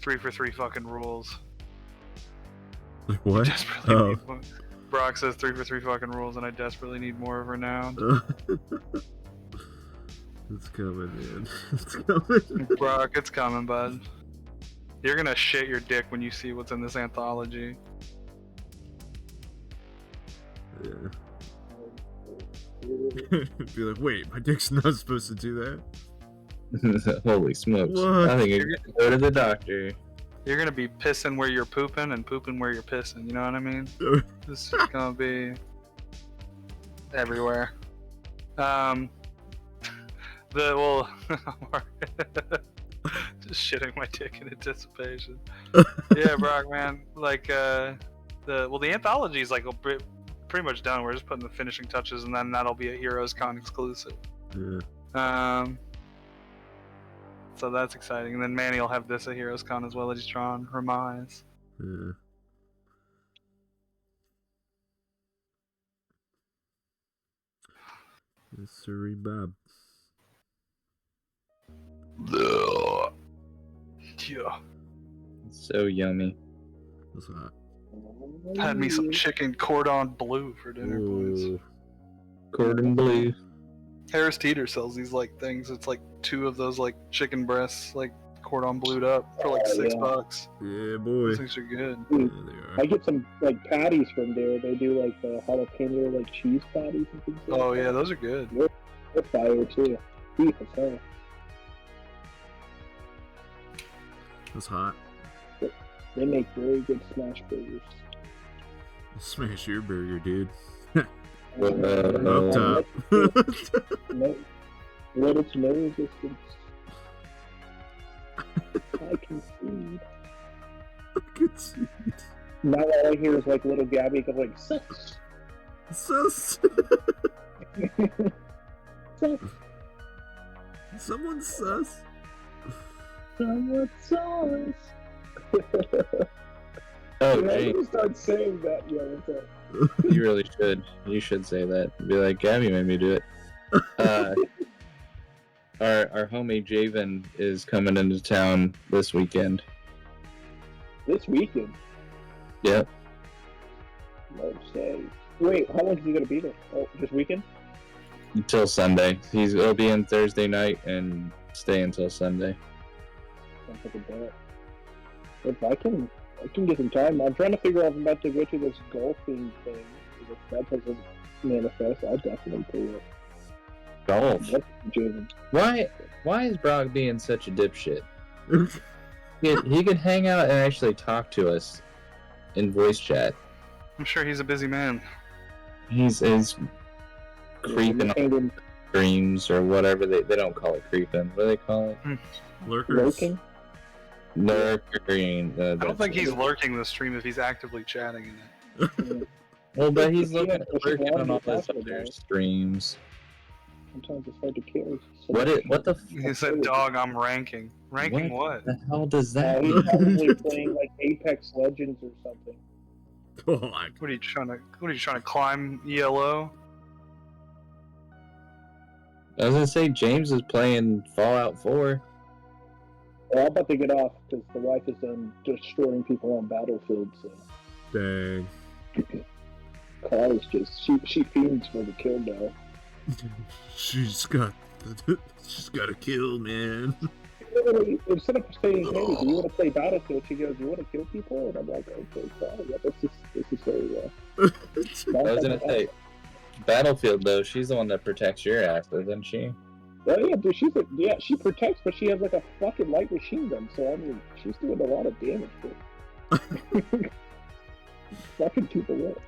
Speaker 3: 3 for 3 fucking rules.
Speaker 6: Like what?
Speaker 3: Desperately need more. Brock says 3 for 3 fucking rules, and I desperately need more of Renowned.
Speaker 6: It's coming, man. It's coming.
Speaker 3: Brock, it's coming, bud. You're gonna shit your dick when you see what's in this anthology.
Speaker 6: Yeah. Be like, wait, my dick's not supposed to do that?
Speaker 2: Holy smokes.
Speaker 6: What?
Speaker 2: I think you're gonna go to the doctor.
Speaker 3: You're gonna be pissing where you're pooping and pooping where you're pissing, you know what I mean? This is gonna be everywhere. Just shitting my dick in anticipation. Yeah, Brock, man. Like, the anthology is like pretty much done. We're just putting the finishing touches, and then that'll be a Heroes Con exclusive.
Speaker 6: Yeah.
Speaker 3: So that's exciting. And then Manny will have this at Heroes Con as well that he's drawn. Remise.
Speaker 6: Yeah. Yes, sirree, Bob.
Speaker 3: Yeah.
Speaker 2: So yummy.
Speaker 6: That's hot.
Speaker 3: Had me some chicken cordon bleu for dinner, boys.
Speaker 2: Cordon bleu.
Speaker 3: Harris Teeter sells these like things. It's like 2 of those like chicken breasts, like cordon bleued up for like $6.
Speaker 6: Yeah, boy.
Speaker 3: Those things are good.
Speaker 6: Yeah, they are.
Speaker 5: I get some like patties from there. They do like the jalapeno like cheese patties and things like
Speaker 3: Oh
Speaker 5: that.
Speaker 3: yeah, those are good.
Speaker 5: They're fire too. Beef is fire.
Speaker 6: That's hot.
Speaker 5: They make very good smash burgers.
Speaker 6: Smash your burger, dude.
Speaker 2: Uh,
Speaker 6: Up top.
Speaker 5: No, let its no resistance. I can see.
Speaker 6: I can see it.
Speaker 5: Now all I hear is like little Gabby go like sus.
Speaker 6: Sus.
Speaker 5: Sus.
Speaker 6: Someone's sus.
Speaker 5: Someone sus.
Speaker 2: Oh,
Speaker 5: I'm
Speaker 2: Jake,
Speaker 5: gonna start saying that. Yeah, what's up?
Speaker 2: you really should. You should say that. Be like, Gabby made me do it. Our homie Javen is coming into town this weekend.
Speaker 5: This weekend.
Speaker 2: Yep.
Speaker 5: No say. Wait, how long is he gonna be there? Oh, this weekend?
Speaker 2: Until Sunday. He'll be in Thursday night and stay until Sunday.
Speaker 5: Sounds like a bet. If I can get some time. I'm trying to figure out if I'm about to go to this golfing thing. If that doesn't manifest, I'll definitely pull it.
Speaker 2: Golf.
Speaker 5: That's Jaden.
Speaker 2: Why is Brock being such a dipshit? He could hang out and actually talk to us in voice chat.
Speaker 3: I'm sure he's a busy man.
Speaker 2: He's creeping on streams or whatever. They don't call it creeping. What do they call it?
Speaker 6: Lurkers.
Speaker 5: Lurking?
Speaker 2: Lurking.
Speaker 3: I don't think he's lurking the stream if he's actively chatting in it.
Speaker 2: Well, but he's looking
Speaker 5: Yeah,
Speaker 2: lurking on all those
Speaker 5: possible,
Speaker 2: other
Speaker 5: guys.
Speaker 2: streams.
Speaker 5: Sometimes it's hard to kill.
Speaker 2: What the
Speaker 3: He said, "Dog, I'm ranking." Ranking what?
Speaker 2: the hell does that
Speaker 5: He's
Speaker 2: mean?
Speaker 5: probably playing like Apex Legends or something.
Speaker 6: God.
Speaker 3: What are you trying to climb ELO?
Speaker 2: I was gonna say James is playing Fallout 4.
Speaker 5: Well, I'm about to get off because the wife is destroying people on Battlefield. So
Speaker 6: Dang.
Speaker 5: Clara's just she fiends for the kill now.
Speaker 6: She's got a kill, man.
Speaker 5: Literally, instead of saying, "Hey, do you want to play Battlefield?" she goes, "You want to kill people?" And I'm like, "Okay, fine. Yeah, this is very."
Speaker 2: I was gonna say Battlefield though. She's the one that protects your ass, isn't she?
Speaker 5: Oh yeah, dude. She protects, but she has like a fucking light machine gun. So I mean, she's doing a lot of damage. Fucking people up.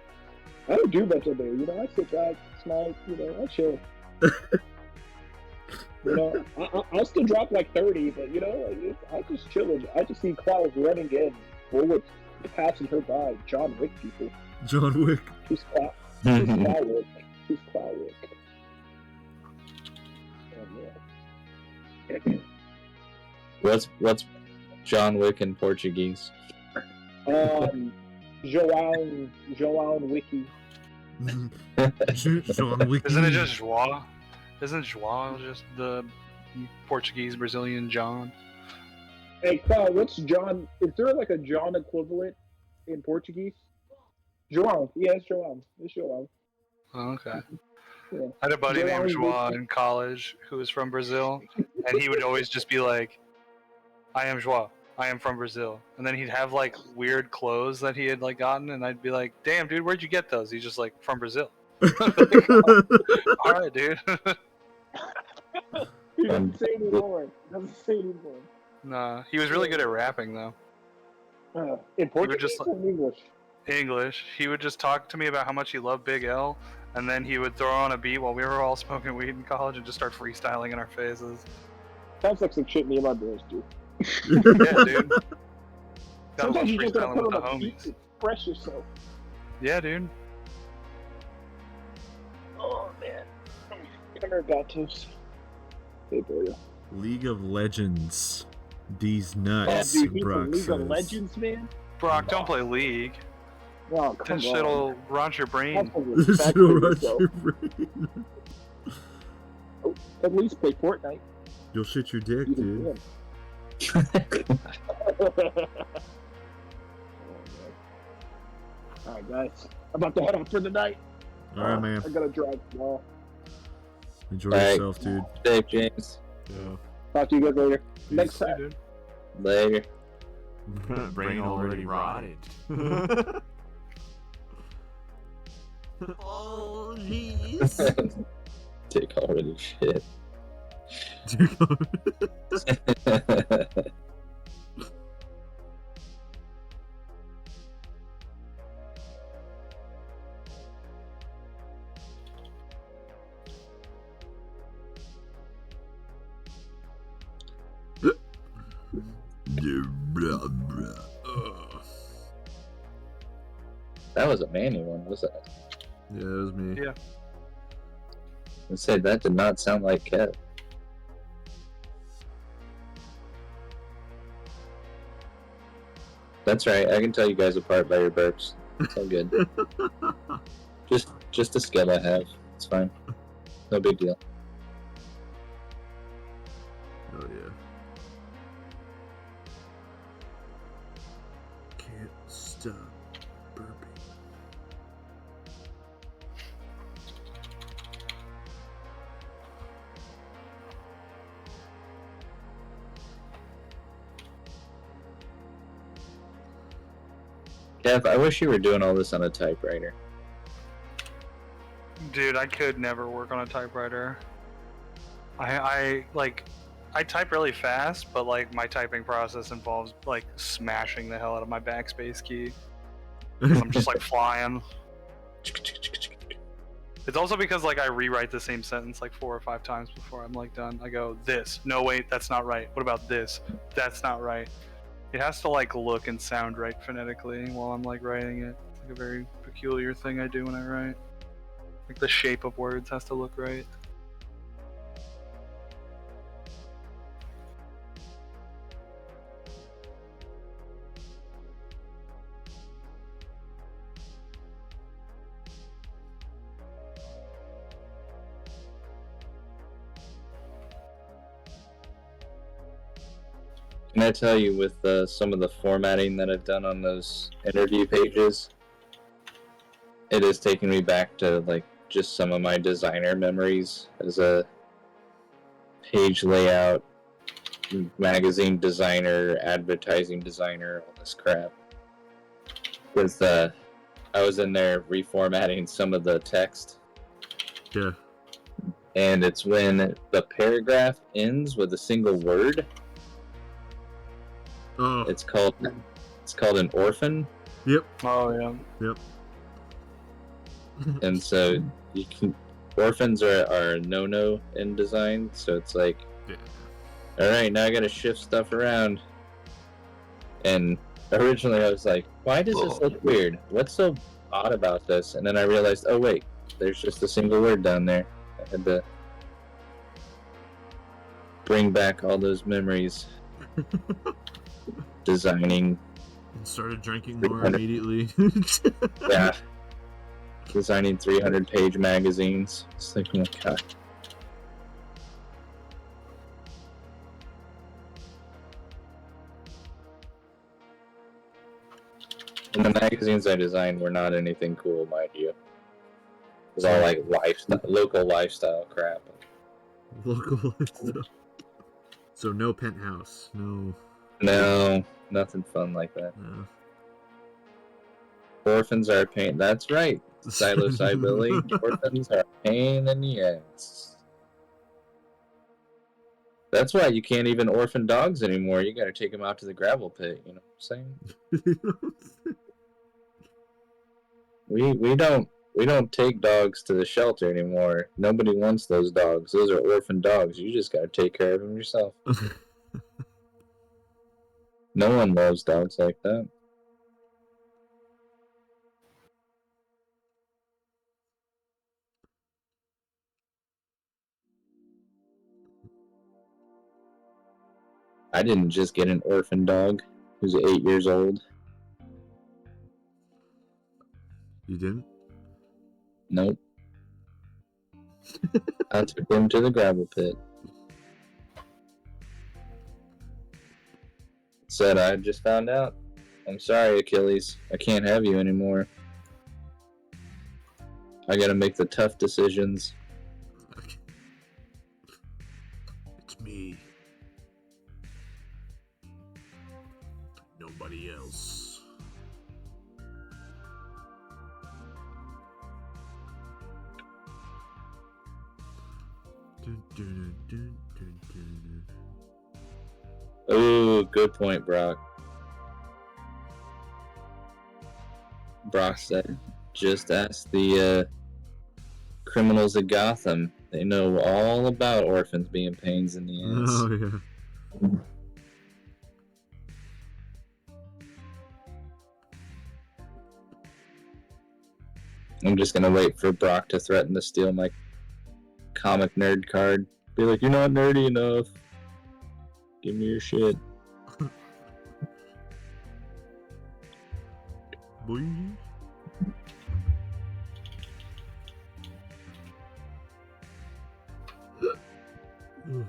Speaker 5: I don't do much of there. You know, I sit back, smoke. You know, I chill. You know, I'll still drop like 30, but you know, like, I just chill. I just see Cloud running in, bullets passing her by. John Wick people.
Speaker 6: John Wick.
Speaker 5: She's Cloud Wick. She's Cloud Wick. Oh, yeah.
Speaker 2: What's John Wick in Portuguese?
Speaker 5: João Wiki.
Speaker 6: John Wick.
Speaker 3: Isn't it just João? Isn't João just the Portuguese Brazilian John?
Speaker 5: Hey, Cloud, what's John? Is there like a John equivalent in Portuguese? João. Yeah, it's João. It's João.
Speaker 3: Oh, okay.
Speaker 5: Yeah.
Speaker 3: I had a buddy named
Speaker 5: João
Speaker 3: João in college who was from Brazil, and he would always just be like, "I am João. I am from Brazil." And then he'd have like weird clothes that he had like gotten, and I'd be like, "Damn, dude, where'd you get those?" He's just like, "From Brazil." All right, dude.
Speaker 5: He doesn't say anymore.
Speaker 3: Nah, he was really good at rapping though.
Speaker 5: In Portuguese
Speaker 3: just
Speaker 5: or in English?
Speaker 3: English. He would just talk to me about how much he loved Big L, and then he would throw on a beat while we were all smoking weed in college and just start freestyling in our faces.
Speaker 5: Sounds like some shit me and my bros do.
Speaker 3: Yeah, dude. Got a
Speaker 5: Sometimes
Speaker 3: little
Speaker 5: you just gotta
Speaker 3: freestyling
Speaker 5: put
Speaker 3: with the
Speaker 5: on a beat
Speaker 3: homies.
Speaker 5: to express yourself.
Speaker 3: Yeah, dude.
Speaker 5: Oh man. Come here, Gatos. Hey, boy.
Speaker 6: League of Legends. These
Speaker 5: Oh,
Speaker 6: nuts,
Speaker 5: dude, he's a
Speaker 6: Brock
Speaker 5: League of
Speaker 6: says.
Speaker 5: Legends, man.
Speaker 3: Brock, don't play League.
Speaker 5: Oh, come
Speaker 3: This
Speaker 5: on.
Speaker 3: shit'll rot your
Speaker 5: Have
Speaker 3: brain.
Speaker 5: some
Speaker 6: This
Speaker 5: respect
Speaker 6: will
Speaker 5: for
Speaker 6: rush
Speaker 5: yourself.
Speaker 6: your brain.
Speaker 5: At least play Fortnite.
Speaker 6: You'll shit your dick,
Speaker 5: You
Speaker 6: dude.
Speaker 5: can. Alright, guys. I'm about to head out for the night.
Speaker 6: Alright, man.
Speaker 5: I gotta drive tomorrow.
Speaker 6: Enjoy
Speaker 2: Alright.
Speaker 6: yourself, dude.
Speaker 2: Dave James.
Speaker 6: Yeah.
Speaker 5: Talk to you guys later. Next
Speaker 3: Yeah,
Speaker 5: time.
Speaker 3: dude.
Speaker 2: Later.
Speaker 1: Brain already rotted. Oh, jeez.
Speaker 2: Dick already shit. That was a Manny one, was that?
Speaker 6: Yeah, it was me.
Speaker 3: Yeah.
Speaker 2: I said that did not sound like Kev. That's right. I can tell you guys apart by your burps. It's all good. just a skill I have. It's fine. No big deal.
Speaker 6: Oh yeah. Can't stop burping.
Speaker 2: Kev, I wish you were doing all this on a typewriter.
Speaker 3: Dude, I could never work on a typewriter. I like I type really fast, but like my typing process involves like smashing the hell out of my backspace key. 'Cause I'm just like flying. It's also because like I rewrite the same sentence like 4 or 5 times before I'm like done. I go this. No wait, that's not right. What about this? That's not right. It has to like look and sound right phonetically while I'm like writing it. It's like a very peculiar thing I do when I write. Like the shape of words has to look right.
Speaker 2: Can I tell you, with some of the formatting that I've done on those interview pages, it is taking me back to like just some of my designer memories as a page layout, magazine designer, advertising designer, all this crap. With I was in there reformatting some of the text,
Speaker 6: Yeah.
Speaker 2: and it's when the paragraph ends with a single word.
Speaker 6: Oh.
Speaker 2: It's called an orphan.
Speaker 6: Yep.
Speaker 3: Oh yeah.
Speaker 6: Yep.
Speaker 2: And so you can orphans are a no in design. So it's like,
Speaker 6: Yeah.
Speaker 2: all right, now I got to shift stuff around. And originally I was like, why does this look weird? What's so odd about this? And then I realized, oh wait, there's just a single word down there. I had to bring back all those memories. Designing.
Speaker 6: And started drinking more immediately.
Speaker 2: Yeah. Designing 300-page magazines. It's like, oh my god. And the magazines I designed were not anything cool, mind you. It was all like local lifestyle crap.
Speaker 6: Local stuff. So no penthouse, no.
Speaker 2: No, nothing fun like that.
Speaker 6: No.
Speaker 2: Orphans are a pain. That's right, Silo Side Billy. Orphans are a pain in the ass. That's why you can't even orphan dogs anymore. You gotta take them out to the gravel pit. You know what I'm saying? We don't take dogs to the shelter anymore. Nobody wants those dogs. Those are orphan dogs. You just gotta take care of them yourself. No one loves dogs like that. I didn't just get an orphan dog who's 8 years old.
Speaker 6: You didn't?
Speaker 2: Nope. I took him to the gravel pit. Said, I just found out. I'm sorry, Achilles. I can't have you anymore. I gotta make the tough decisions.
Speaker 6: Okay. It's me. Nobody else. Dun, dun, dun, dun, dun, dun.
Speaker 2: Ooh, good point, Brock. Brock said, just ask the criminals of Gotham. They know all about orphans being pains in the ass.
Speaker 6: Oh, yeah.
Speaker 2: I'm just gonna wait for Brock to threaten to steal my comic nerd card. Be like, you're not nerdy enough. Give me your shit.
Speaker 6: Boy. Ugh.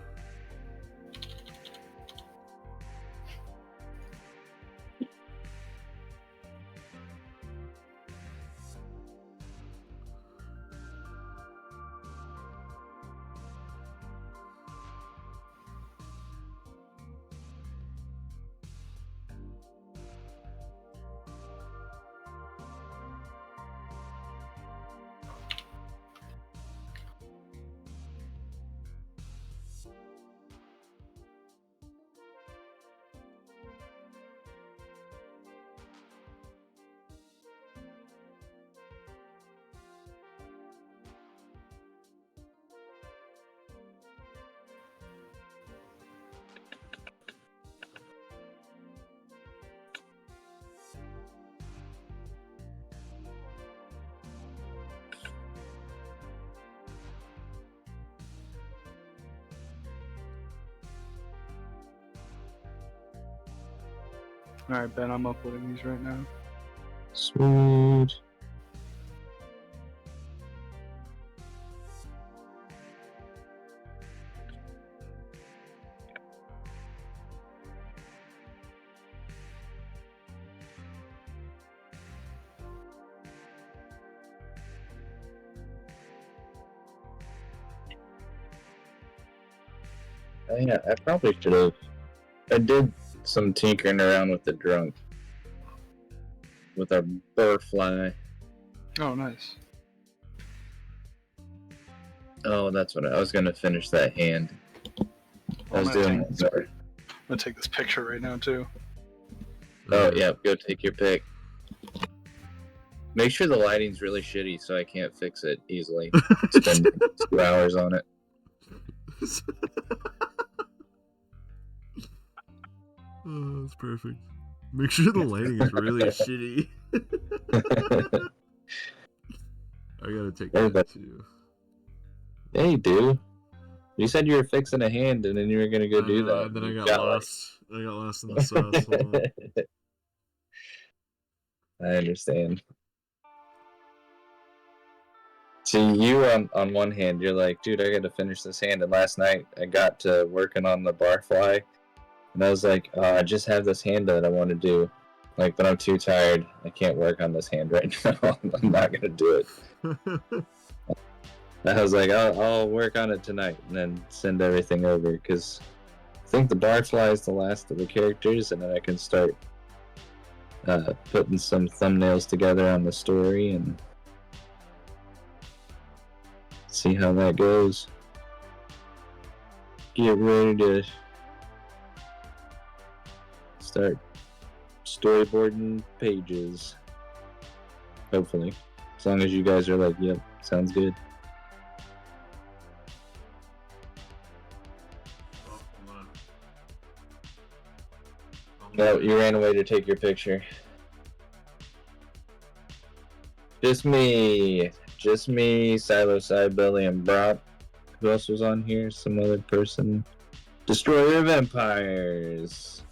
Speaker 3: All right, Ben, I'm uploading these right now.
Speaker 2: Sweet. Oh, yeah, I probably should have. I did some tinkering around with the drunk. With our butterfly.
Speaker 3: Oh, nice.
Speaker 2: Oh, that's what I was going to finish that hand. I was
Speaker 3: I'm gonna
Speaker 2: doing.
Speaker 3: I'm gonna take this picture right now too.
Speaker 2: Oh, yeah, go take your pick. Make sure the lighting's really shitty so I can't fix it easily. Spend 2 hours on it.
Speaker 6: Oh, that's perfect. Make sure the lighting is really shitty. I gotta take that too.
Speaker 2: Hey, dude. You said you were fixing a hand and then you were gonna go do that.
Speaker 6: And then I
Speaker 2: You
Speaker 6: got lost. I got lost in the sauce. Hold on.
Speaker 2: I understand. See, you on one hand, you're like, dude, I gotta finish this hand. And last night I got to working on the barfly, and I was like, I just have this hand that I want to do. Like, but I'm too tired. I can't work on this hand right now. I'm not gonna do it. I was like, I'll work on it tonight and then send everything over because I think the barfly is the last of the characters, and then I can start putting some thumbnails together on the story and see how that goes. Get ready to start storyboarding pages. Hopefully. As long as you guys are like, yep, sounds good. No, you ran away to take your picture. Just me, Silo Side, Billy, and Brock. Who else was on here? Some other person. Destroyer of Empires.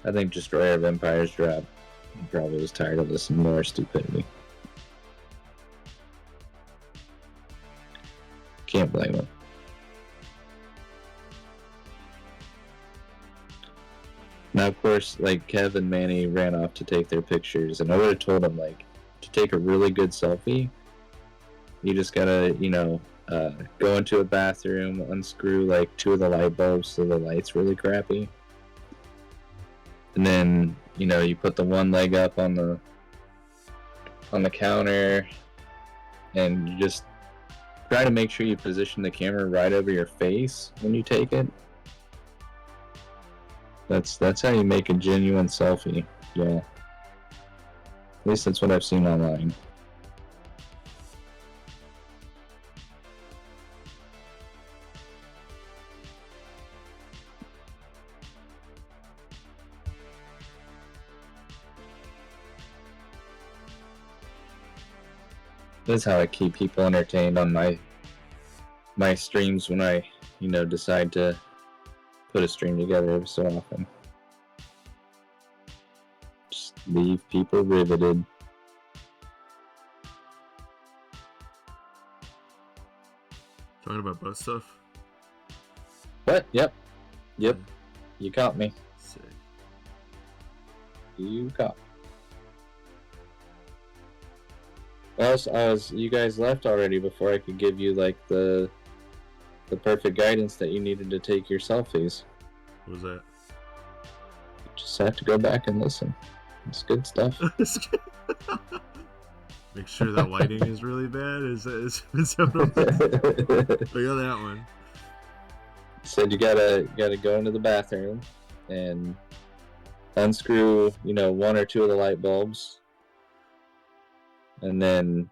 Speaker 2: I think Destroyer of Empires dropped. He probably was tired of listening to more stupidity. Can't blame him. Now, of course, like, Kev and Manny ran off to take their pictures, and I would have told them, like, to take a really good selfie, you just gotta, go into a bathroom, unscrew, like, 2 of the light bulbs so the light's really crappy. And then, you put the one leg up on the counter, and you just try to make sure you position the camera right over your face when you take it. That's how you make a genuine selfie. Yeah. At least that's what I've seen online. That's how I keep people entertained on my streams when I, decide to put a stream together every so often. Just leave people riveted.
Speaker 6: Talking about boat stuff?
Speaker 2: What? Yep. You caught me.
Speaker 6: Sick.
Speaker 2: You caught me. Well, you guys left already before I could give you, like, the perfect guidance that you needed to take your selfies.
Speaker 6: What was that?
Speaker 2: You just have to go back and listen. It's good stuff.
Speaker 6: Make sure that lighting is really bad. Is that what I got that one.
Speaker 2: Said you gotta go into the bathroom and unscrew, 1 or 2 of the light bulbs, and then,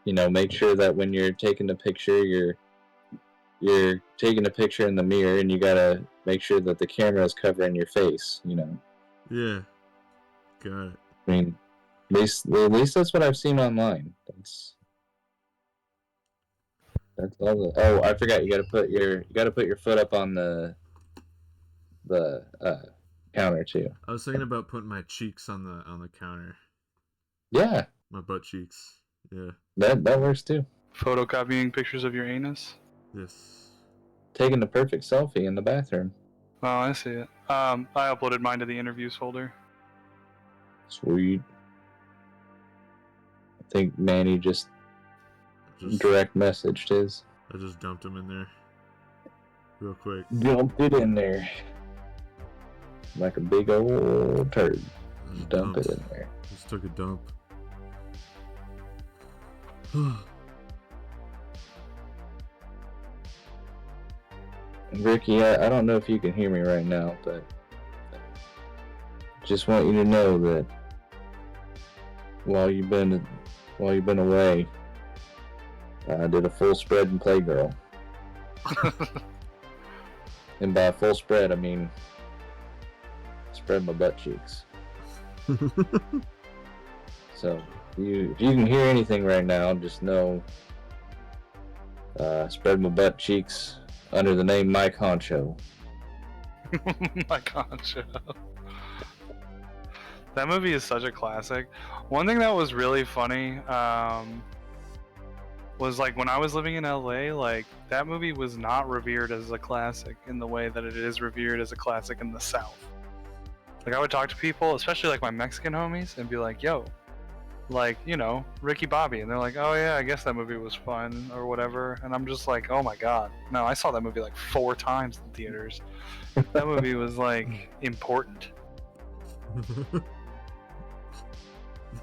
Speaker 2: make sure that when you're taking a picture, you're taking a picture in the mirror, and you gotta make sure that the camera is covering your face.
Speaker 6: Yeah. Got it.
Speaker 2: I mean, at least that's what I've seen online. That's all. Oh, I forgot. You gotta put your foot up on the counter too.
Speaker 6: I was thinking about putting my cheeks on the counter.
Speaker 2: Yeah,
Speaker 6: My butt cheeks. Yeah.
Speaker 2: that works too.
Speaker 3: Photocopying pictures of your anus.
Speaker 6: Yes.
Speaker 2: Taking the perfect selfie in the bathroom.
Speaker 3: Oh, I see it. I uploaded mine to the interviews folder.
Speaker 2: Sweet. I think Manny just direct messaged his.
Speaker 6: I just dumped him in there. Real quick.
Speaker 2: Dumped it in there. Like a big old turd.
Speaker 6: Just
Speaker 2: Dump
Speaker 6: dumped.
Speaker 2: it in there.
Speaker 6: Just took a dump.
Speaker 2: Ricky, I don't know if you can hear me right now, but just want you to know that while you've been away, I did a full spread in Playgirl. And by full spread, I mean spread my butt cheeks. So if you can hear anything right now, just know spread my butt cheeks under the name Mike Honcho.
Speaker 3: My Concho. That movie is such a classic. One thing that was really funny was like when I was living in LA, like that movie was not revered as a classic in the way that it is revered as a classic in the South. Like I would talk to people, especially like my Mexican homies, and be like, yo, like, you know, Ricky Bobby. And they're like, oh yeah, I guess that movie was fun or whatever. And I'm just like, oh my God. No, I saw that movie like 4 times in theaters. That movie was like important.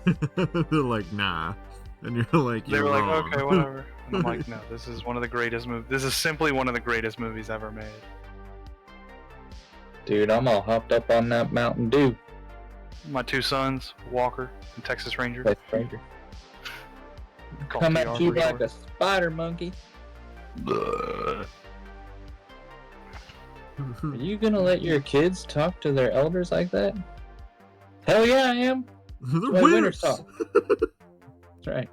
Speaker 6: They're like, nah. And you're like,
Speaker 3: They
Speaker 6: you're
Speaker 3: were like,
Speaker 6: wrong.
Speaker 3: okay, whatever. And I'm like, no, this is one of the greatest movies. This is simply one of the greatest movies ever made.
Speaker 2: Dude, I'm all hopped up on that Mountain Dew.
Speaker 3: My 2 sons, Walker and Texas Ranger.
Speaker 2: That's Ranger.
Speaker 3: Call
Speaker 2: Come
Speaker 3: TR
Speaker 2: at you
Speaker 3: for
Speaker 2: like
Speaker 3: short.
Speaker 2: a spider monkey. Are you gonna let your kids talk to their elders like that? Hell yeah, I am.
Speaker 6: They're
Speaker 2: That's why winners
Speaker 6: winners.
Speaker 2: talk. That's right.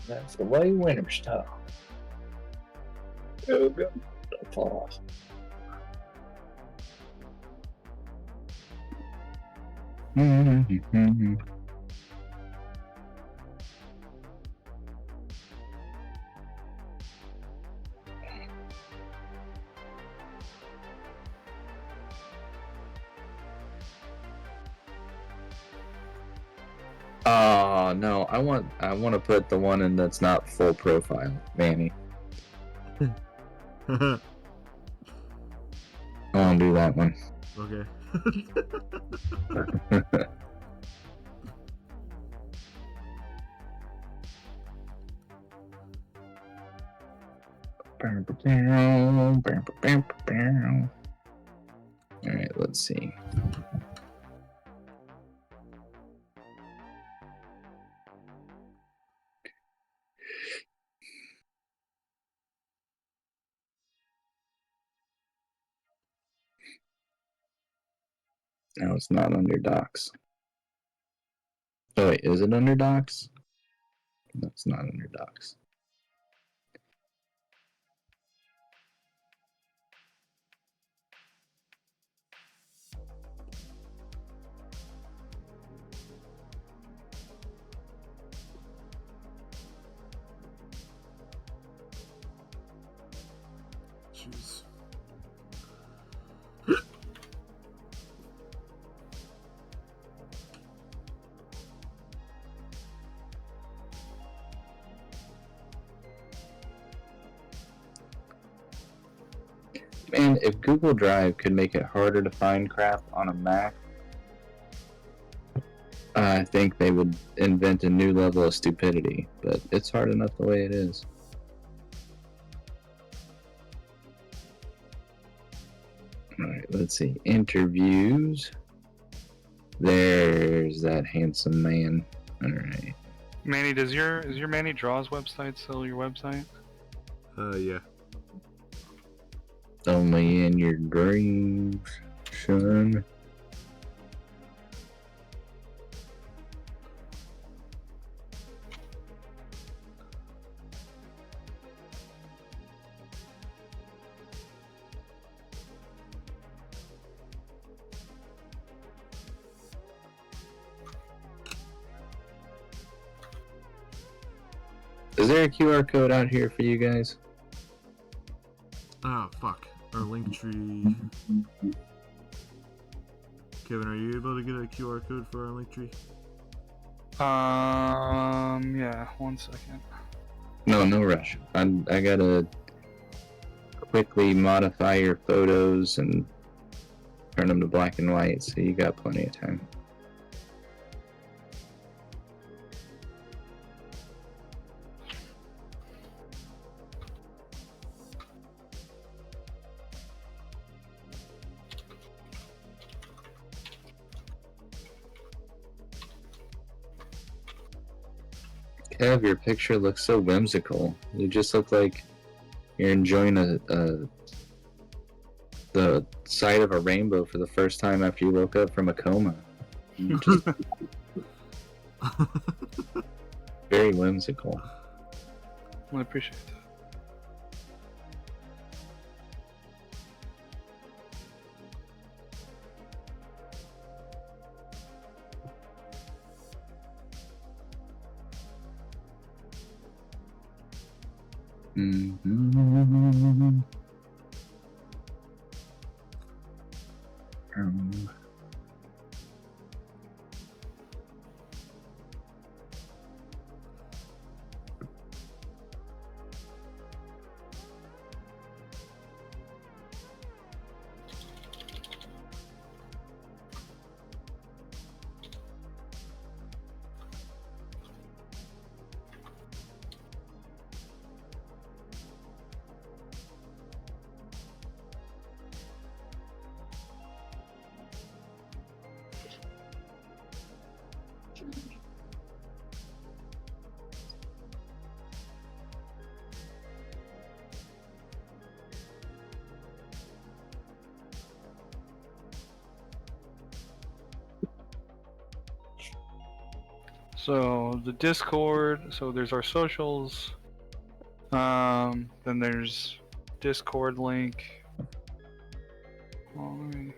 Speaker 2: That's the way winners talk. Oh, God. Don't fall off. Oh no, I want to put the one in that's not full profile, Manny. I want to do that one.
Speaker 6: Okay.
Speaker 2: Alright, let's see. No, it's not under docs. Oh wait, is it under docs? No, it's not under docs.
Speaker 6: Jeez.
Speaker 2: Man, if Google Drive could make it harder to find crap on a Mac, I think they would invent a new level of stupidity. But it's hard enough the way it is. Alright, let's see. Interviews. There's that handsome man. Alright.
Speaker 3: Manny, is your Manny Draws website still your website?
Speaker 6: Yeah.
Speaker 2: Only in your dreams, son. Is there a QR code out here for you guys?
Speaker 6: Ah, fuck. Our Linktree. Kevin, are you able to get a QR code for our Linktree?
Speaker 3: Yeah, 1 second.
Speaker 2: No, no rush. I gotta quickly modify your photos and turn them to black and white, so you got plenty of time. Kev, your picture looks so whimsical. You just look like you're enjoying the sight of a rainbow for the first time after you woke up from a coma. Just very whimsical.
Speaker 3: I appreciate that.
Speaker 2: Mm-hmm.
Speaker 3: So the Discord, so there's our socials, then there's Discord link. Oh, let me...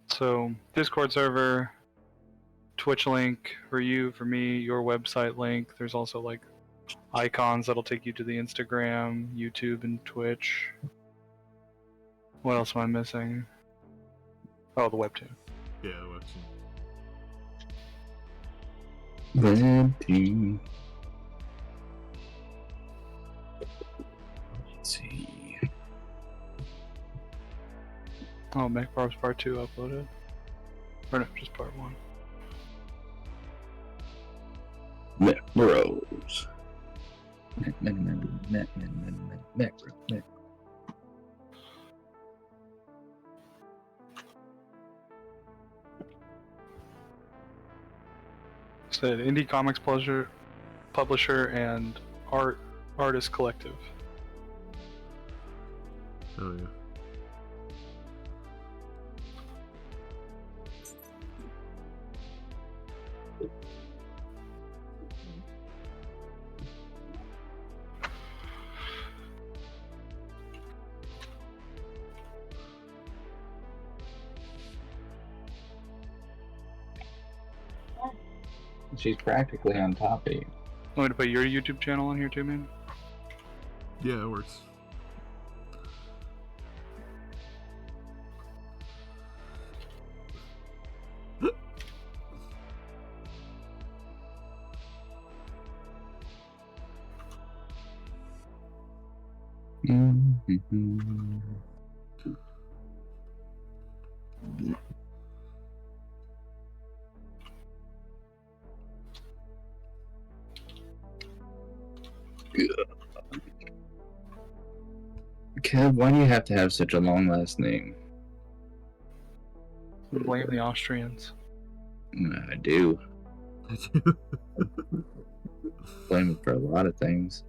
Speaker 3: So Discord server, Twitch link for you, for me, your website link. There's also like icons that'll take you to the Instagram, YouTube, and Twitch. What else am I missing? Oh, the Webtoon.
Speaker 6: Yeah, Webtoon.
Speaker 2: Webtoon. Let's see.
Speaker 3: Oh, MacBarb's Part 2 uploaded. Or no, just Part 1.
Speaker 2: Met Bros. Met Bros.
Speaker 3: Said indie comics publisher and artist collective.
Speaker 6: Oh yeah.
Speaker 2: She's practically on top of you.
Speaker 3: Want me to put your YouTube channel on here too, man?
Speaker 6: Yeah, it works.
Speaker 2: Mm-hmm. Kev, why do you have to have such a long last name?
Speaker 3: Blame the Austrians.
Speaker 2: I do. Blame it for a lot of things.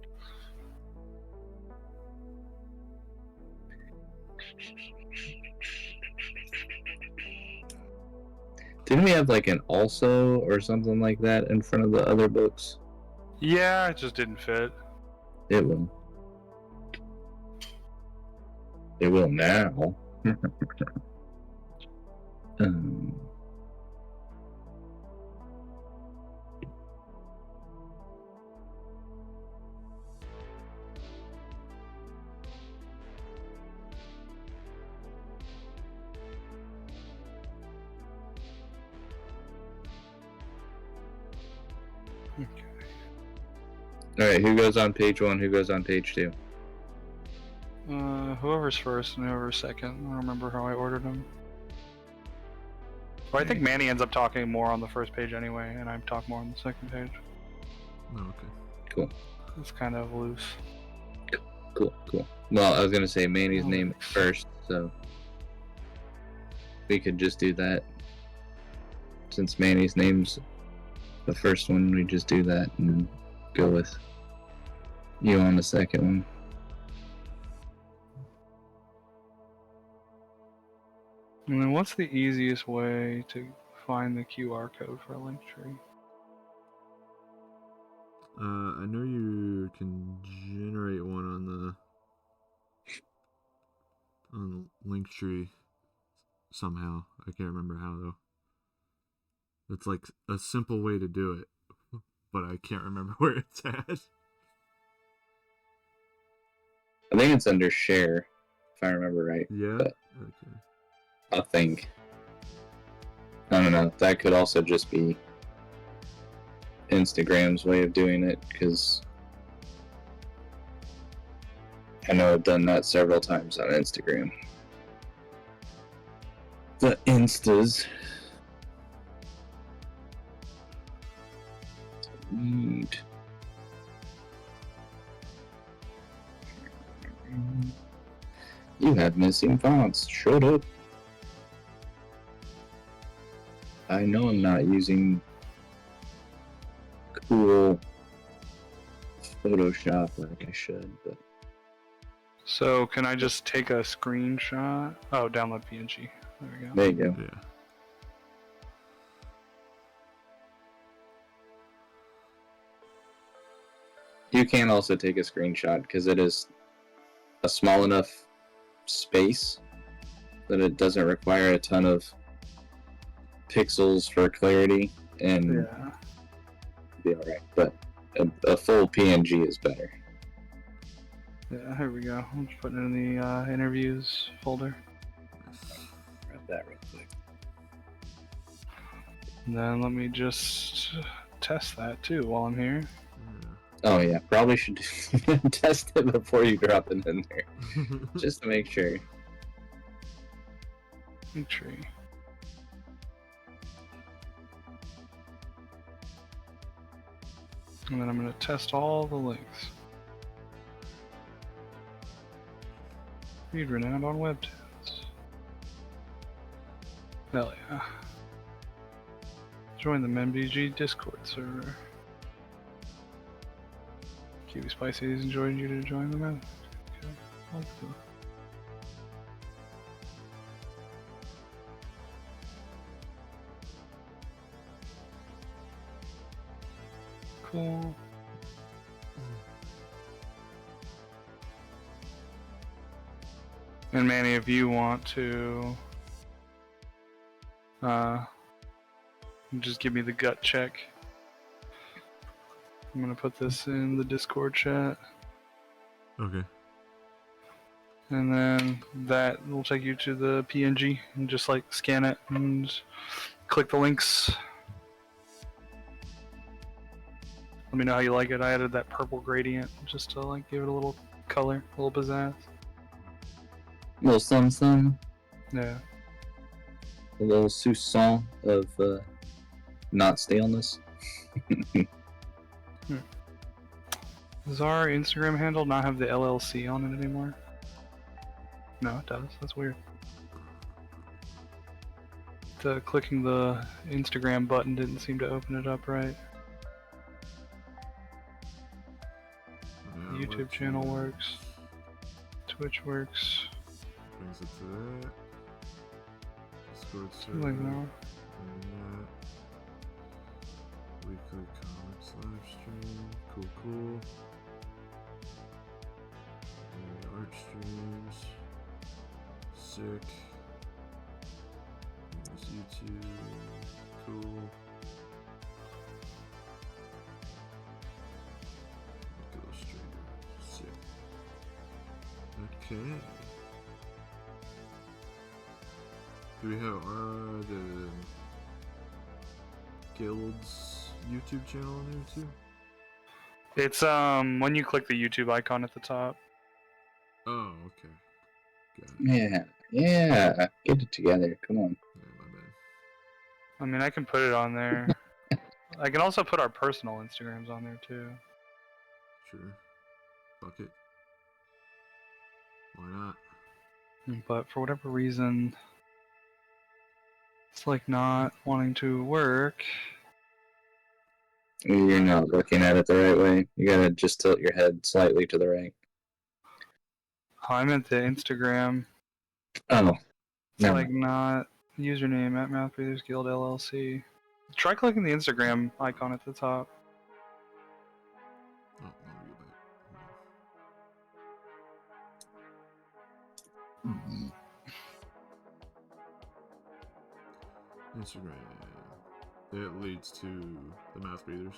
Speaker 2: Didn't we have like an also or something like that in front of the other books?
Speaker 3: Yeah, it just didn't fit.
Speaker 2: It will. It will now. um,
Speaker 3: Okay.
Speaker 2: Alright, who goes on page 1? Who goes on page 2?
Speaker 3: Whoever's first and whoever's second. I don't remember how I ordered them. Well, I think Manny ends up talking more on the first page anyway, and I talk more on the second page.
Speaker 6: Oh, okay.
Speaker 2: Cool.
Speaker 3: It's kind of loose.
Speaker 2: Cool. Well, I was gonna say Manny's name first, so we could just do that. Since Manny's name's the first one, we just do that and then go with you on the second one.
Speaker 3: And then what's the easiest way to find the QR code for a Linktree?
Speaker 6: I know you can generate one on the Linktree somehow. I can't remember how though. It's like a simple way to do it, but I can't remember where it's at.
Speaker 2: I think it's under share, if I remember right.
Speaker 6: Yeah.
Speaker 2: But
Speaker 6: Okay.
Speaker 2: I think. I don't know. That could also just be Instagram's way of doing it, because I know I've done that several times on Instagram. The Instas. Neat. You have missing fonts. Shut up. I know I'm not using cool Photoshop like I should, but
Speaker 3: So can I just take a screenshot? Oh, download PNG. There we go.
Speaker 2: there you go.
Speaker 6: Yeah.
Speaker 2: You can also take a screenshot because it is a small enough space that it doesn't require a ton of pixels for clarity, and
Speaker 3: Yeah.
Speaker 2: be alright. But a full PNG is better.
Speaker 3: Yeah, here we go. I'm just putting it in the interviews folder.
Speaker 2: Grab that real quick.
Speaker 3: And then let me just test that too while I'm here.
Speaker 2: Oh yeah, probably should test it before you drop it in there, just to make sure.
Speaker 3: Linktree. And then I'm going to test all the links. Read renowned on Webtoons. Hell yeah. Join the MBG Discord server. QB Spicy has enjoyed you to join the member. Okay. Awesome. Cool. And Manny, if you want to just give me the gut check I'm gonna put this in the Discord chat,
Speaker 6: Okay.
Speaker 3: and then that will take you to the PNG, and just like scan it and click the links. Let me know how you like it. I added that purple gradient just to like give it a little color, a little pizzazz.
Speaker 2: Little some,
Speaker 3: Yeah.
Speaker 2: a little soupçon of not staleness.
Speaker 3: Does our Instagram handle not have the LLC on it anymore? No, it does. That's weird. Clicking the Instagram button didn't seem to open it up right.
Speaker 6: Yeah,
Speaker 3: YouTube channel works. Twitch works.
Speaker 6: Brings it to that. Discord server.
Speaker 3: Like that.
Speaker 6: And that. Weekly comics live stream. Cool. And art streams. Sick. There's YouTube. Cool. Illustrator. Sick. Okay. Do we have the Guild's YouTube channel on there too?
Speaker 3: It's when you click the YouTube icon at the top.
Speaker 6: Oh, okay. Got it.
Speaker 2: Yeah. Get it together. Come on.
Speaker 6: Yeah, my bad.
Speaker 3: I mean, I can put it on there. I can also put our personal Instagrams on there too.
Speaker 6: Sure. Bucket. Why not?
Speaker 3: But for whatever reason, it's like not wanting to work.
Speaker 2: You're not looking at it the right way. You gotta just tilt your head slightly to the right.
Speaker 3: I meant the Instagram.
Speaker 2: Oh.
Speaker 3: It's
Speaker 2: No.
Speaker 3: like not username at Mouth Breathers Guild LLC. Try clicking the Instagram icon at the top.
Speaker 6: Oh, let me go back. Instagram. That leads to the Mouth Breathers.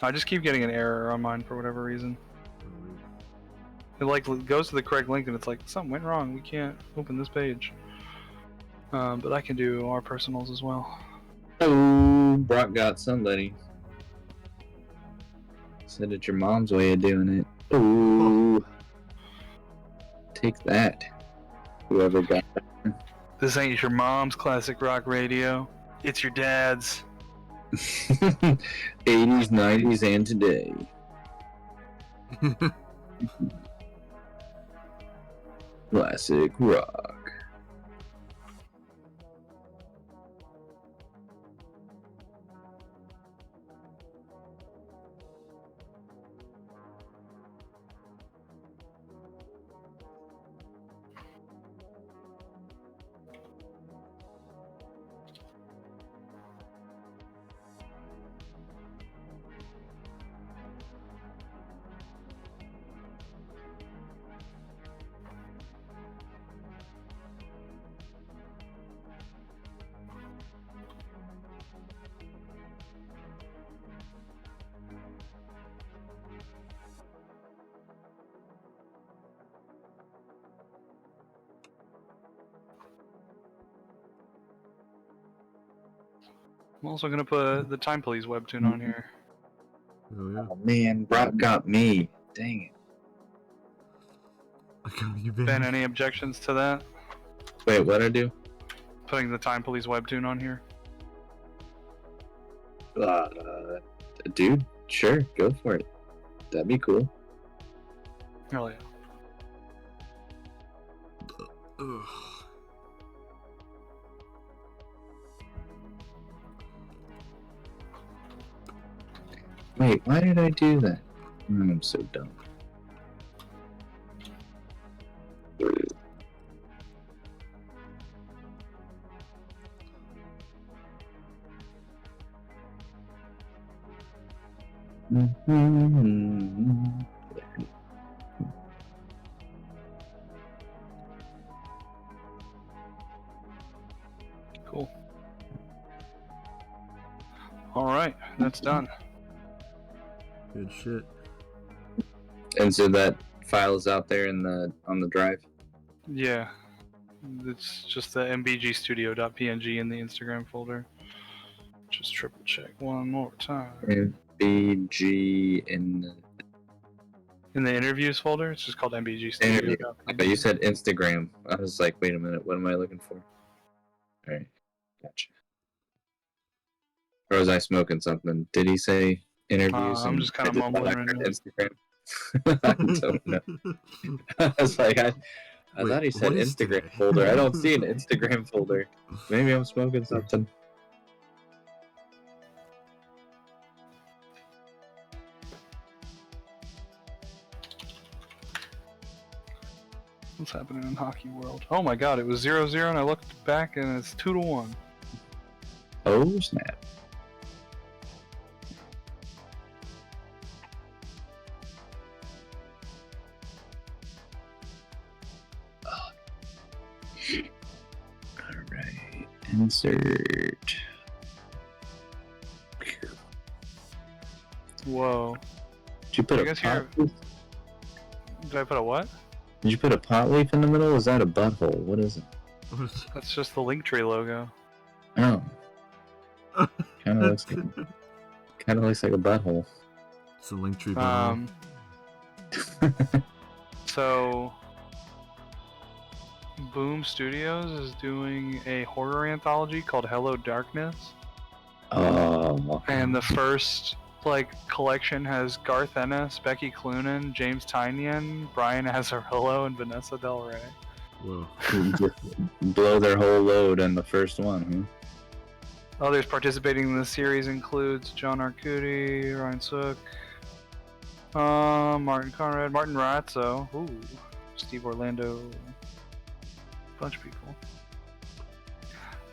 Speaker 3: I just keep getting an error on mine for whatever reason. It like goes to the correct link and it's like something went wrong. We can't open this page. But I can do our personals as well.
Speaker 2: Oh, Brock got somebody. Said it's your mom's way of doing it. Oh. Take that. Whoever got that.
Speaker 3: This ain't your mom's classic rock radio. It's your dad's.
Speaker 2: 80s, 90s, and today. Classic rock.
Speaker 3: I'm also gonna put the Time Police webtoon on here.
Speaker 6: Oh yeah.
Speaker 2: Oh man, Brock got me. Dang it.
Speaker 6: I got you, Ben.
Speaker 3: Ben, any objections to that?
Speaker 2: Wait, what'd I do?
Speaker 3: Putting the Time Police webtoon on here?
Speaker 2: Dude, sure, go for it. That'd be cool.
Speaker 3: Hell yeah.
Speaker 6: Ugh.
Speaker 2: Wait, why did I do that? I'm so dumb.
Speaker 3: Cool. Alright. that's done.
Speaker 6: Good shit.
Speaker 2: And so that file is out there on the drive.
Speaker 3: Yeah. It's just the mbgstudio.png in the Instagram folder. Just triple check one more time.
Speaker 2: MBG in
Speaker 3: In the interviews folder, it's just called
Speaker 2: interview.
Speaker 3: mbgstudio.png.
Speaker 2: Okay, you said Instagram. I was like, wait a minute, what am I looking for? All right, gotcha. Or was I smoking something? Did he say interviews?
Speaker 3: I'm just kind of mumbling right now.
Speaker 2: Instagram. I don't know. I was like, I
Speaker 6: Wait,
Speaker 2: thought he said
Speaker 6: what is
Speaker 2: Instagram
Speaker 6: today?
Speaker 2: folder. I don't see an Instagram folder. Maybe I'm smoking something.
Speaker 3: What's happening in hockey world? Oh my god, it was 0-0 and I looked back and it's 2-1.
Speaker 2: Oh snap! All right, insert.
Speaker 3: Whoa.
Speaker 2: Did you put
Speaker 3: I
Speaker 2: a
Speaker 3: guess
Speaker 2: pot?
Speaker 3: Did I put a what?
Speaker 2: Did you put a pot leaf in the middle? Is that a butthole? What is it?
Speaker 3: That's just the Linktree logo.
Speaker 2: Oh, kind of looks like a butthole.
Speaker 6: It's a Linktree button.
Speaker 3: So Boom Studios is doing a horror anthology called Hello Darkness,
Speaker 2: Oh,
Speaker 3: and the first collection has Garth Ennis, Becky Cloonan, James Tynion, Brian Azzarello, and Vanessa Del Rey.
Speaker 6: Whoa.
Speaker 2: blow their whole load on the first one,
Speaker 3: Others participating in the series includes John Arcudi, Ryan Sook, Martin Conrad, Martin Razzo, Steve Orlando, bunch of people.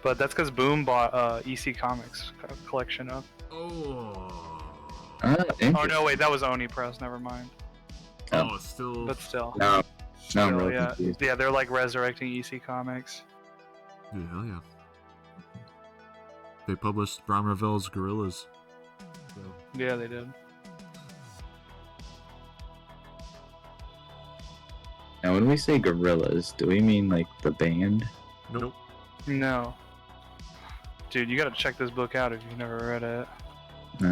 Speaker 3: But that's because Boom bought EC Comics collection up.
Speaker 6: Oh.
Speaker 3: Oh no, wait, that was Oni Press. Never mind.
Speaker 6: Oh, it's still.
Speaker 3: But still,
Speaker 2: No, I'm
Speaker 3: still,
Speaker 2: really
Speaker 3: yeah,
Speaker 2: confused.
Speaker 3: yeah, they're like resurrecting EC Comics.
Speaker 6: Dude, hell yeah. They published Bram Ravel's Gorillas. So.
Speaker 3: Yeah, they did.
Speaker 2: Now, when we say gorillas, do we mean like the band?
Speaker 6: Nope.
Speaker 3: No, dude, you gotta check this book out if you've never read it.
Speaker 2: I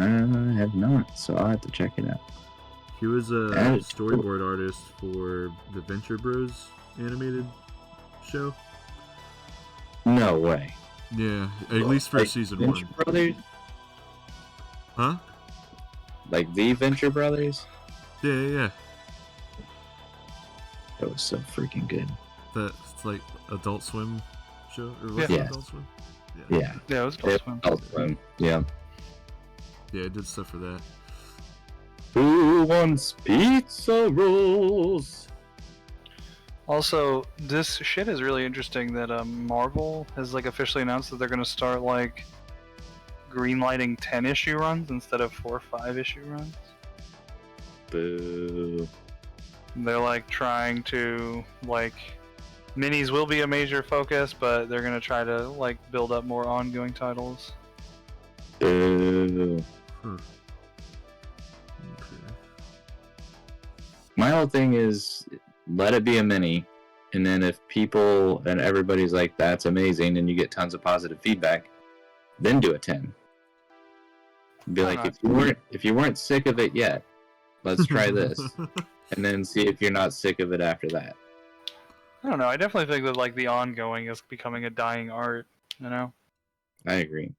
Speaker 2: have not, so I'll have to check it out.
Speaker 6: He was a
Speaker 2: That is cool.
Speaker 6: storyboard artist for the Venture Bros animated show.
Speaker 2: No way.
Speaker 6: Yeah, at least for
Speaker 2: Like
Speaker 6: season
Speaker 2: Venture
Speaker 6: 1.
Speaker 2: Brothers?
Speaker 6: Huh?
Speaker 2: Like the Venture Brothers?
Speaker 6: Yeah.
Speaker 2: That was so freaking good.
Speaker 6: That's like Adult Swim show? Or was
Speaker 2: Yeah.
Speaker 6: it Adult Swim?
Speaker 2: Yeah.
Speaker 3: Yeah, it was Adult Swim.
Speaker 2: Adult Swim. Yeah.
Speaker 6: Yeah, I did stuff for that.
Speaker 2: Who wants pizza rolls?
Speaker 3: Also, this shit is really interesting that Marvel has officially announced that they're gonna start greenlighting 10-issue runs instead of 4 or 5-issue runs.
Speaker 2: Boo.
Speaker 3: They're trying to minis will be a major focus, but they're gonna try to build up more ongoing titles.
Speaker 2: Boo.
Speaker 6: Huh. Okay.
Speaker 2: My whole thing is let it be a mini, and then if people and everybody's like, that's amazing, and you get tons of positive feedback, then do a 10. Be like, if you weren't sick of it yet, let's try this. And then see if you're not sick of it after that.
Speaker 3: I don't know. I definitely think that the ongoing is becoming a dying art. You know.
Speaker 2: I agree.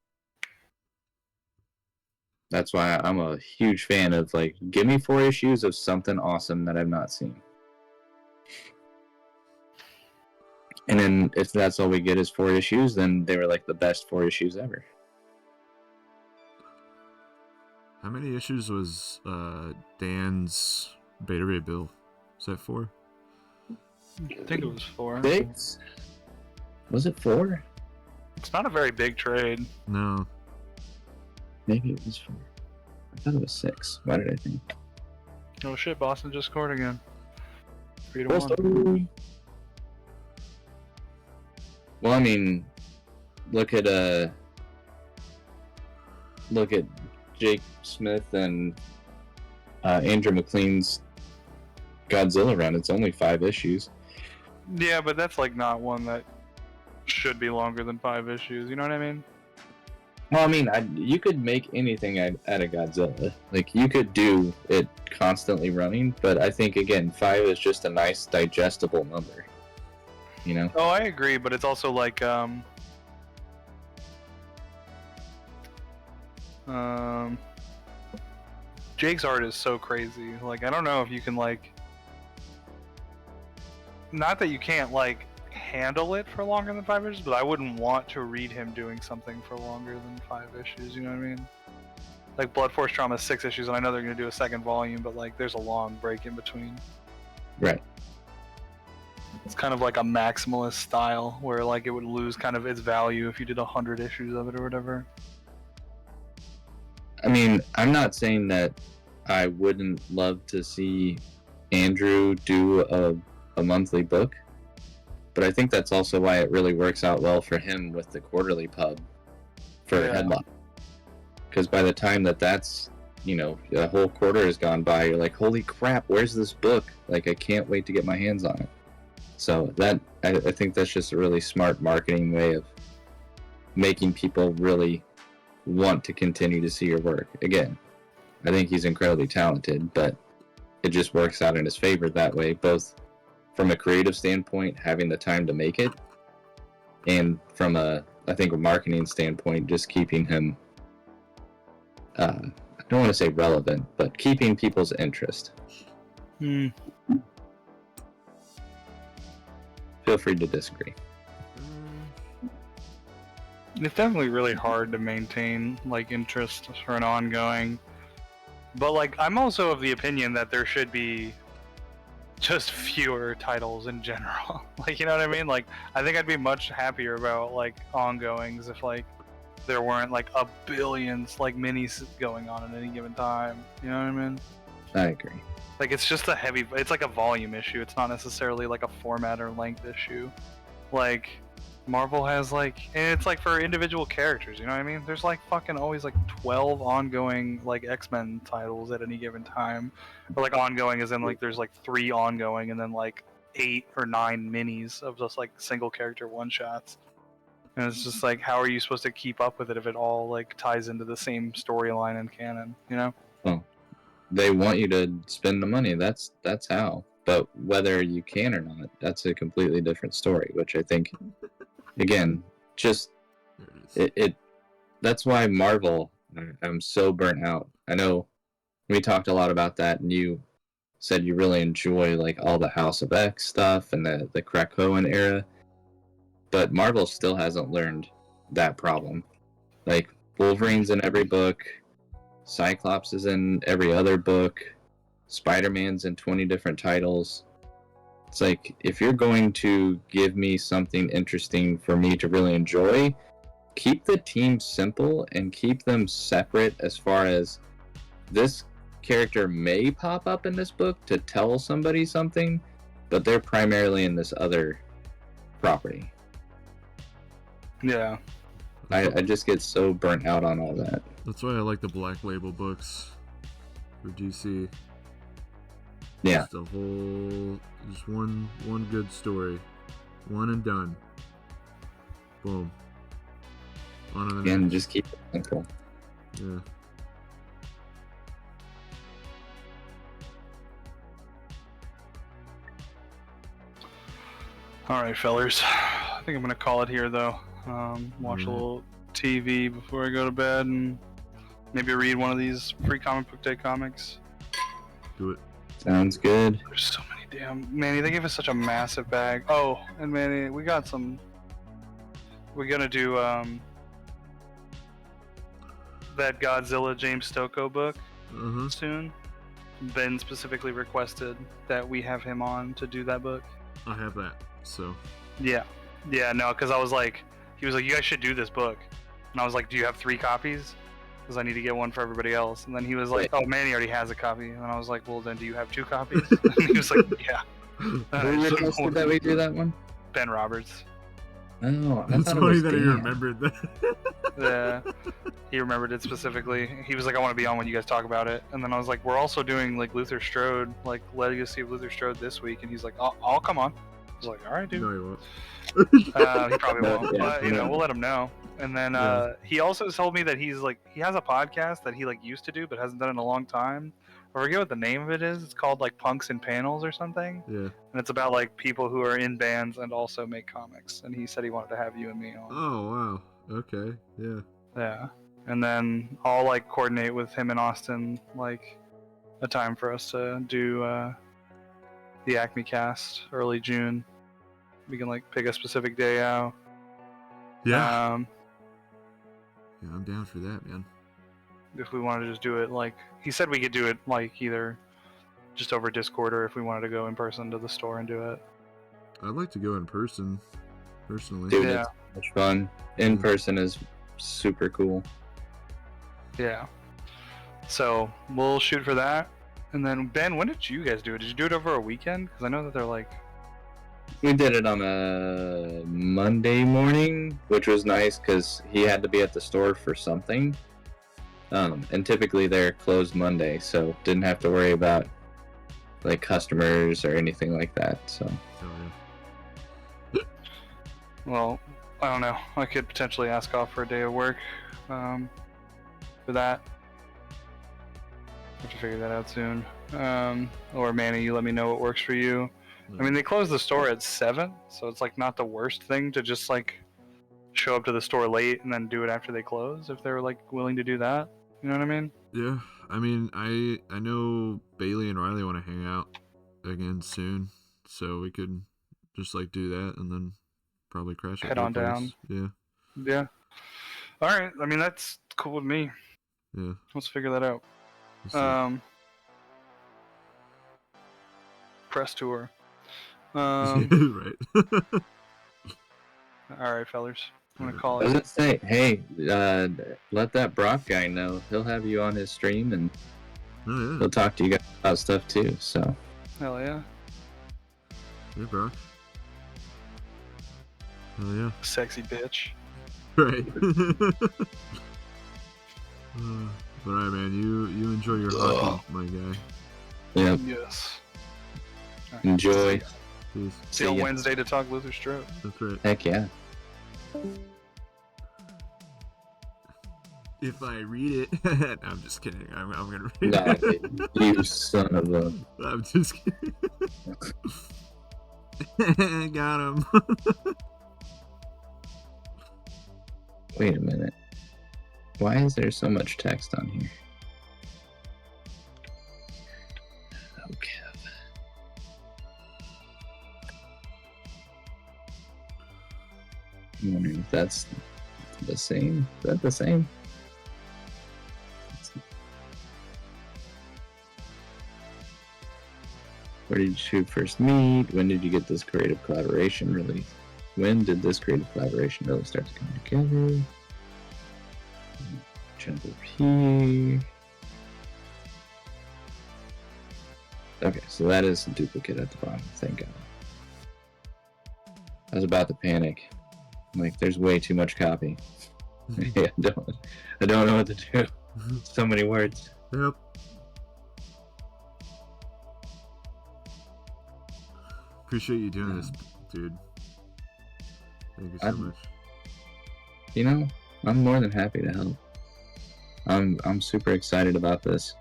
Speaker 2: That's why I'm a huge fan of give me 4 issues of something awesome that I've not seen. And then if that's all we get is 4 issues, then they were the best 4 issues ever.
Speaker 6: How many issues was Dan's Beta Ray Bill? Is that 4?
Speaker 3: I think it was 4.
Speaker 2: 6? Was it 4?
Speaker 3: It's not a very big trade.
Speaker 6: No.
Speaker 2: Maybe it was 4. I thought it was 6. Why did I think?
Speaker 3: Oh shit! Boston just scored again. 3-1.
Speaker 2: Well, I mean, look at Jake Smith and Andrew McLean's Godzilla run. It's only 5 issues.
Speaker 3: Yeah, but that's like not one that should be longer than 5 issues. You know what I mean?
Speaker 2: Well, I mean, you could make anything out of Godzilla. Like, you could do it constantly running, but I think, again, 5 is just a nice, digestible number. You know?
Speaker 3: Oh, I agree, but it's also like, Jake's art is so crazy. Like, I don't know if you can, like... Not that you can't, like, handle it for longer than 5 issues, but I wouldn't want to read him doing something for longer than 5 issues, you know what I mean? Like, Blood Force Trauma is 6 issues, and I know they're going to do a second volume, but, like, there's a long break in between.
Speaker 2: Right.
Speaker 3: It's kind of like a maximalist style, where, like, it would lose kind of its value if you did 100 issues of it or whatever.
Speaker 2: I mean, I'm not saying that I wouldn't love to see Andrew do a monthly book, but I think that's also why it really works out well for him with the quarterly pub for Headlock. Because by the time that's, you know, a whole quarter has gone by, you're like, holy crap, where's this book? Like, I can't wait to get my hands on it. So that, I think that's just a really smart marketing way of making people really want to continue to see your work. Again, I think he's incredibly talented, but it just works out in his favor that way, both from a creative standpoint, having the time to make it, and from a marketing standpoint, just keeping him, I don't want to say relevant, but keeping people's interest. Feel free to disagree.
Speaker 3: It's definitely really hard to maintain, like, interest for an ongoing. But, like, I'm also of the opinion that there should be just fewer titles in general. Like, you know what I mean? Like, I think I'd be much happier about, like, ongoings if, like, there weren't, like, a billions, like, minis going on at any given time. You know what I mean?
Speaker 2: I agree.
Speaker 3: Like, it's just it's like a volume issue. It's not necessarily, like, a format or length issue. Like, Marvel has, like, and it's like for individual characters, you know what I mean? There's like fucking always like 12 ongoing like X-Men titles at any given time. Or like ongoing as in like there's like 3 ongoing and then like 8 or 9 minis of just like single character one-shots. And it's just like, how are you supposed to keep up with it if it all like ties into the same storyline and canon, you know?
Speaker 2: Well, they want you to spend the money. That's how. But whether you can or not, that's a completely different story, which I think, again, just it that's why Marvel, I'm so burnt out. I know we talked a lot about that, and you said you really enjoy like all the House of X stuff and the Krakoan era, but Marvel still hasn't learned that problem. Like, Wolverine's in every book, Cyclops is in every other book, Spider-Man's in 20 different titles. It's like, if you're going to give me something interesting for me to really enjoy, keep the team simple and keep them separate as far as this character may pop up in this book to tell somebody something, but they're primarily in this other property.
Speaker 3: Yeah.
Speaker 2: I just get so burnt out on all that.
Speaker 6: That's why I like the Black Label books for DC.
Speaker 2: Yeah.
Speaker 6: Just one good story. One and done. Boom. On to the
Speaker 2: Again,
Speaker 6: next.
Speaker 2: just keep it simple.
Speaker 6: Yeah.
Speaker 3: Alright, fellers. I think I'm gonna call it here, though. Watch a little TV before I go to bed, and maybe read one of these free comic book day comics.
Speaker 6: Do it.
Speaker 2: Sounds good.
Speaker 3: There's so many damn... Manny, they gave us such a massive bag. Oh, and Manny, we got some... We're gonna do, that Godzilla James Stokoe book soon. Ben specifically requested that we have him on to do that book.
Speaker 6: I have that, so.
Speaker 3: Yeah. Yeah, no, because I was like... He was like, you guys should do this book. And I was like, do you have 3 copies? Because I need to get one for everybody else. And then he was like, oh, Manny already has a copy. And I was like, well, then do you have 2 copies? And he was like, yeah.
Speaker 2: Who requested that we do that one?
Speaker 3: Ben Roberts.
Speaker 2: Oh,
Speaker 6: It's funny that he remembered that.
Speaker 3: Yeah. He remembered it specifically. He was like, I want to be on when you guys talk about it. And then I was like, we're also doing like Luther Strode, like Legacy of Luther Strode this week. And he's like, I'll come on. I was like, all right, dude.
Speaker 6: No, you won't.
Speaker 3: He probably
Speaker 2: No,
Speaker 3: won't,
Speaker 2: yeah,
Speaker 3: but you know,
Speaker 2: no.
Speaker 3: we'll let him know. And then
Speaker 6: Yeah.
Speaker 3: he also told me that he has a podcast that he like used to do but hasn't done in a long time. I forget what the name of it is. It's called like Punks and Panels or something.
Speaker 6: Yeah.
Speaker 3: And it's about like people who are in bands and also make comics. And he said he wanted to have you and me on.
Speaker 6: Oh wow. Okay. Yeah.
Speaker 3: Yeah. And then I'll like coordinate with him and Austin like a time for us to do the Acme cast early June. We can like pick a specific day out.
Speaker 6: Yeah. Yeah, I'm down for that, man.
Speaker 3: If we wanted to just do it like he said, we could do it like either just over Discord or if we wanted to go in person to the store and do it.
Speaker 6: I'd like to go in person, personally.
Speaker 2: Dude,
Speaker 3: Yeah.
Speaker 2: it's so much fun. In person is super cool.
Speaker 3: Yeah. So we'll shoot for that. And then Ben, when did you guys do it? Did you do it over a weekend? Because I know that they're like.
Speaker 2: We did it on a Monday morning, which was nice because he had to be at the store for something. And typically they're closed Monday, so didn't have to worry about like customers or anything like that. So
Speaker 3: Well, I don't know. I could potentially ask off for a day of work for that. Have to figure that out soon. Or Manny, you let me know what works for you. I mean, they close the store at 7, so it's like not the worst thing to just like show up to the store late and then do it after they close if they're like willing to do that. You know what I mean?
Speaker 6: Yeah. I mean, I know Bailey and Riley want to hang out again soon, so we could just like do that and then probably crash at
Speaker 3: Head
Speaker 6: their
Speaker 3: on
Speaker 6: place.
Speaker 3: down.
Speaker 6: Yeah.
Speaker 3: Yeah. All right. I mean, that's cool with me.
Speaker 6: Yeah.
Speaker 3: Let's figure that out.
Speaker 6: We'll see.
Speaker 3: Press tour.
Speaker 6: Right.
Speaker 3: All right, fellers. I'm gonna call
Speaker 2: I was
Speaker 3: it.
Speaker 2: gonna say, hey, let that Brock guy know. He'll have you on his stream and
Speaker 6: Oh yeah.
Speaker 2: he'll talk to you guys about stuff too. So
Speaker 3: Hell yeah.
Speaker 6: Yeah, bro. Oh yeah.
Speaker 3: Sexy bitch.
Speaker 6: Right. But alright, man. You enjoy your hockey, my guy.
Speaker 2: yeah,
Speaker 3: Yes. All right.
Speaker 2: enjoy.
Speaker 6: Peace.
Speaker 3: See you on
Speaker 2: ya.
Speaker 3: Wednesday to talk Luther Strode.
Speaker 6: That's right.
Speaker 2: Heck yeah.
Speaker 6: If I read it, no, I'm just kidding. I'm gonna read
Speaker 2: Nah,
Speaker 6: it.
Speaker 2: you son of a.
Speaker 6: I'm just kidding. Got him.
Speaker 2: Wait a minute. Why is there so much text on here? Okay. I'm wondering if that's the same. Is that the same? Where did you two first meet? When did you get this creative collaboration really? When did this creative collaboration really start to come together? Jump up here. Okay, so that is a duplicate at the bottom. Thank God. I was about to panic. I'm like, there's way too much copy. Yeah, I don't know what to do. So many words.
Speaker 6: Yep. Appreciate you doing this, dude. Thank you so much.
Speaker 2: You know, I'm more than happy to help. I'm super excited about this.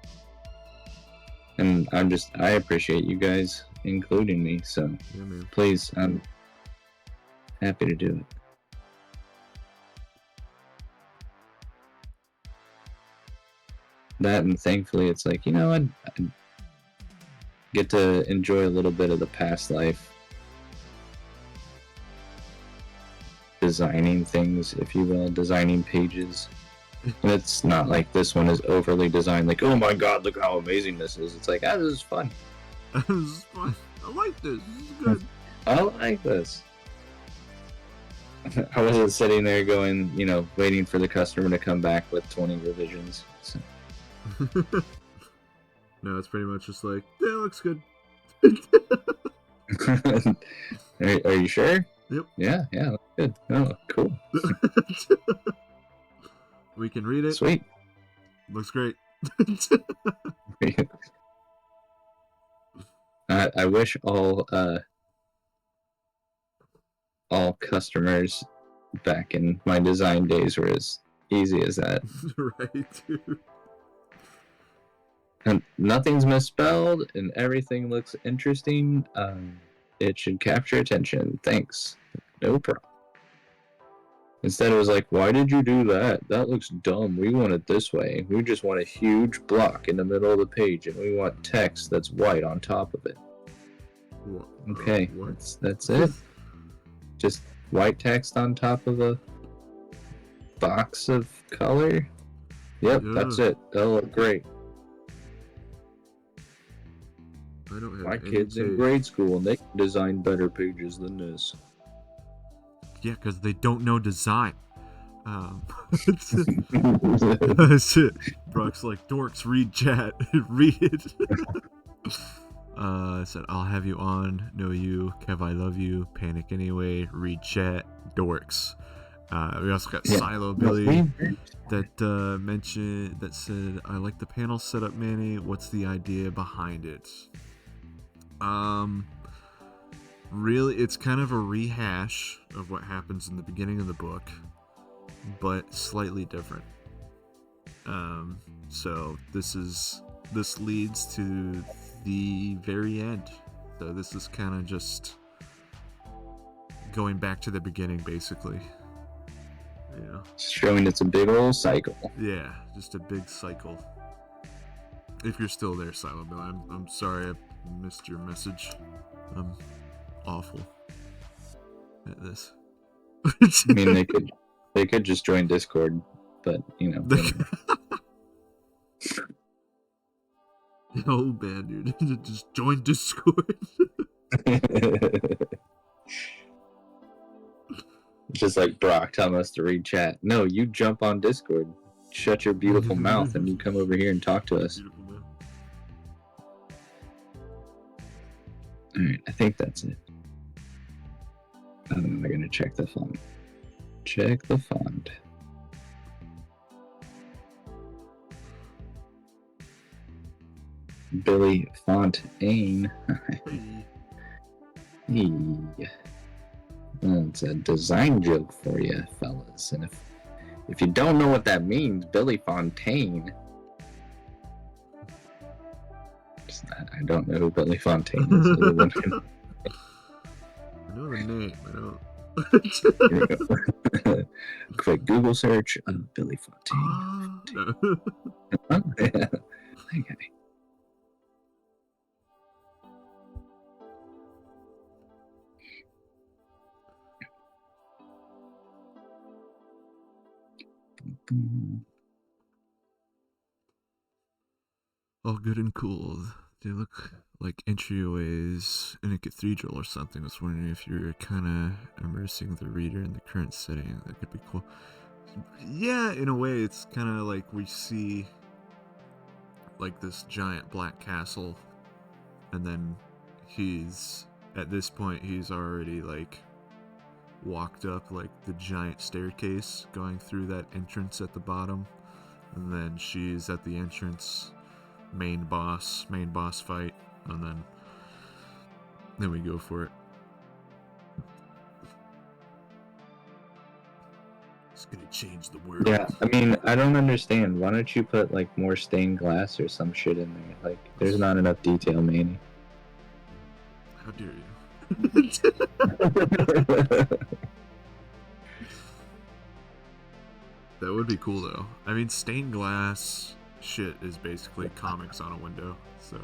Speaker 2: And I appreciate you guys including me, so
Speaker 6: Yeah, man.
Speaker 2: please, I'm happy to do it. That, and thankfully it's like, you know, I get to enjoy a little bit of the past life designing things, if you will, designing pages. And it's not like this one is overly designed, like, oh my god, look how amazing this is. It's like, this is fun.
Speaker 6: This is fun. I like this. This is good.
Speaker 2: I like this. I wasn't sitting there going, you know, waiting for the customer to come back with 20 revisions. So.
Speaker 6: No, it's pretty much just like, yeah, it looks good.
Speaker 2: Are you sure?
Speaker 6: Yep.
Speaker 2: Yeah, that's good. Oh, cool.
Speaker 6: We can read it.
Speaker 2: Sweet.
Speaker 6: Looks great.
Speaker 2: I wish all customers back in my design days were as easy as that.
Speaker 6: Right, dude.
Speaker 2: And nothing's misspelled, and everything looks interesting. It should capture attention. Thanks. No problem. Instead, it was like, why did you do that? That looks dumb. We want it this way. We just want a huge block in the middle of the page, and we want text that's white on top of it.
Speaker 6: What?
Speaker 2: Okay,
Speaker 6: What?
Speaker 2: that's it. Just white text on top of a box of color. Yep,
Speaker 6: Yeah.
Speaker 2: that's it. That'll look great.
Speaker 6: I don't have
Speaker 2: My
Speaker 6: any
Speaker 2: kids in
Speaker 6: taste.
Speaker 2: grade school, and they can design better pages than this.
Speaker 6: Yeah, because they don't know design. That's it. Brock's like, dorks, read chat. Read it. I said, I'll have you on. Know you. Kev, I love you. Panic anyway. Read chat. Dorks. We also got Silo Billy that mentioned, that said, I like the panel setup, Manny. What's the idea behind it? Really, it's kind of a rehash of what happens in the beginning of the book, but slightly different. So this leads to the very end. So this is kind of just going back to the beginning, basically. Yeah.
Speaker 2: Showing it's a big old cycle.
Speaker 6: Yeah, just a big cycle. If you're still there, Silent Bill, I'm sorry I missed your message. I'm awful at this.
Speaker 2: I mean, they could just join Discord, but you know.
Speaker 6: Oh man, dude, just join Discord.
Speaker 2: Just like Brock telling us to read chat. No, you jump on Discord, shut your beautiful mouth, and you come over here and talk to us.
Speaker 6: Beautiful, man.
Speaker 2: Alright, I think that's it. I'm gonna check the font. Check the font. Billy Fontaine. That's a design joke for you, fellas. And if you don't know what that means, Billy Fontaine. I don't know who Billy Fontaine is.
Speaker 6: I know the name, I don't.
Speaker 2: Quick Google search of Billy Fontaine. Okay.
Speaker 6: All good and cool. They look like entryways in a cathedral or something. I was wondering if you're kind of immersing the reader in the current setting. That could be cool. Yeah, in a way, it's kind of like we see like this giant black castle, and then at this point, he's already like walked up like the giant staircase going through that entrance at the bottom, and then she's at the entrance. Main boss fight, and then we go for it. It's gonna change the world.
Speaker 2: Yeah, I mean, I don't understand. Why don't you put like more stained glass or some shit in there? Like, there's not enough detail, Manny.
Speaker 6: How dare you? That would be cool though. I mean, stained glass shit is basically comics on a window, so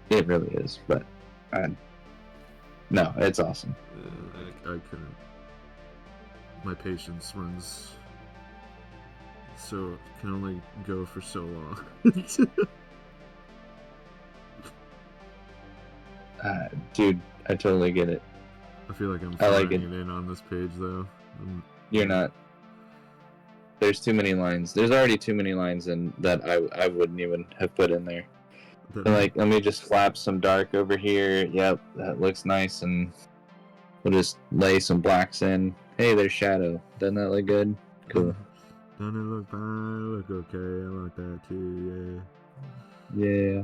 Speaker 2: It really is, but no, it's awesome.
Speaker 6: I couldn't. My patience runs, so can only go for so long.
Speaker 2: Dude, I totally get it.
Speaker 6: I feel like I'm
Speaker 2: I like
Speaker 6: throwing
Speaker 2: it.
Speaker 6: it in on this page though.
Speaker 2: You're not. There's too many lines. There's already too many lines in that I wouldn't even have put in there.
Speaker 6: That-
Speaker 2: Like, let me just flap some dark over here. Yep, that looks nice, and we'll just lay some blacks in. Hey, there's shadow. Doesn't that look good? Cool.
Speaker 6: Don't it look fine? Look okay. I like that too.
Speaker 2: Yeah.
Speaker 6: Yeah.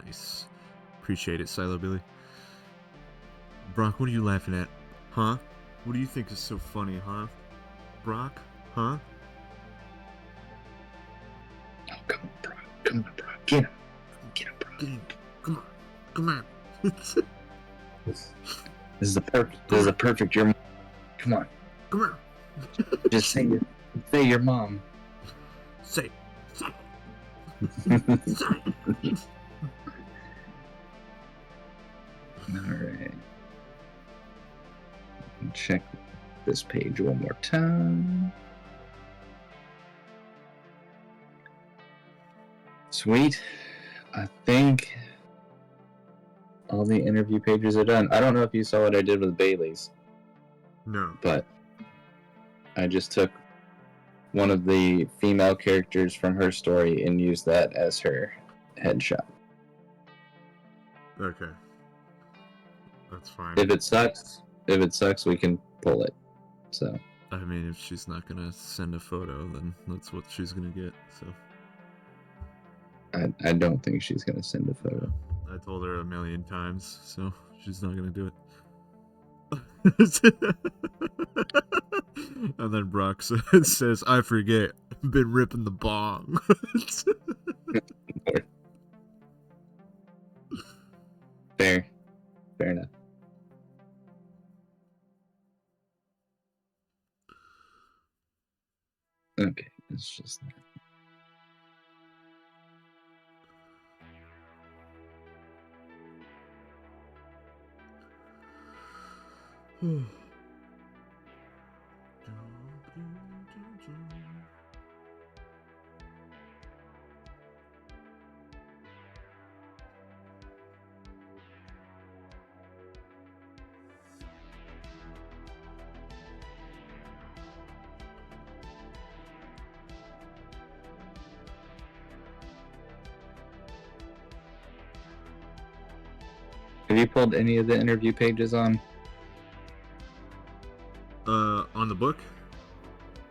Speaker 6: Nice. Appreciate it, Silo Billy. Brock, what are you laughing at? Huh? What do you think is so funny, huh? Brock? Huh?
Speaker 2: Oh, come on, bro. Come on, bro. Get him. Get him, bro.
Speaker 6: Get in. Come on. Come on.
Speaker 2: This is the perfect your mom. Come on.
Speaker 6: Come on.
Speaker 2: Just say your mom.
Speaker 6: Say. Say.
Speaker 2: Alright. Check this page one more time. Sweet. I think all the interview pages are done. I don't know if you saw what I did with Bailey's,
Speaker 6: No.
Speaker 2: but I just took one of the female characters from her story and used that as her headshot.
Speaker 6: Okay. That's fine.
Speaker 2: If it sucks, we can pull it. So
Speaker 6: I mean, if she's not gonna send a photo, then that's what she's gonna get, so.
Speaker 2: I don't think she's gonna send a photo.
Speaker 6: I told her 1,000,000 times, so she's not gonna do it. And then Brock says, I forget, been ripping the bong.
Speaker 2: Fair enough. Okay, it's just that. Have you pulled any of the interview pages on?
Speaker 6: On the book?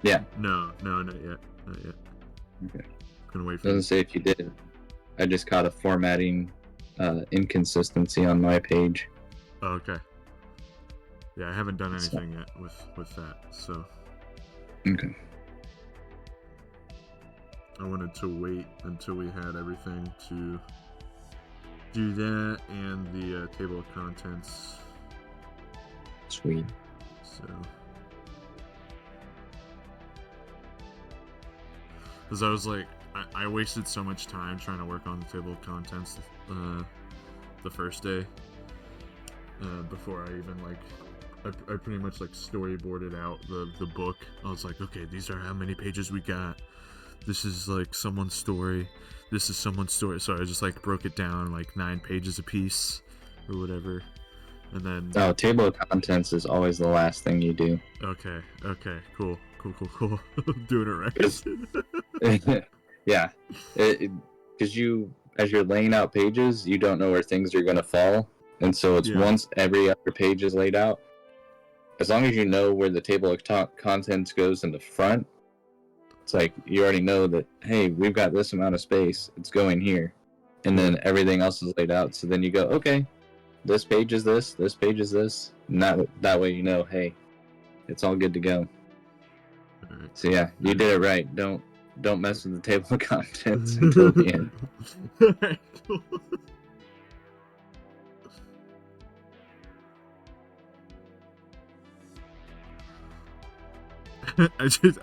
Speaker 2: Yeah.
Speaker 6: No, not yet.
Speaker 2: Okay.
Speaker 6: Gonna wait for
Speaker 2: Doesn't say if you did. I just caught a formatting inconsistency on my page.
Speaker 6: Oh, okay. Yeah, I haven't done anything yet with that, so.
Speaker 2: Okay.
Speaker 6: I wanted to wait until we had everything to do that and the table of contents.
Speaker 2: Sweet.
Speaker 6: So. Because I was like, I wasted so much time trying to work on the table of contents the first day. Before I even I pretty much storyboarded out the book. I was like, okay, these are how many pages we got. This is someone's story. This is someone's story. So I just broke it down 9 pages a piece or whatever. And then
Speaker 2: Oh, table of contents is always the last thing you do.
Speaker 6: Okay, cool. Doing it right.
Speaker 2: Yeah, because as you're laying out pages, you don't know where things are going to fall, and so it's once every other page is laid out. As long as you know where the table of contents goes in the front, it's you already know that, hey, we've got this amount of space, it's going here, and then everything else is laid out. So then you go, okay, this page is this page is this, and that way you know, hey, it's all good to go.
Speaker 6: Right.
Speaker 2: So yeah, you did it right. Don't mess with the table of contents until the end.
Speaker 6: Alright, cool.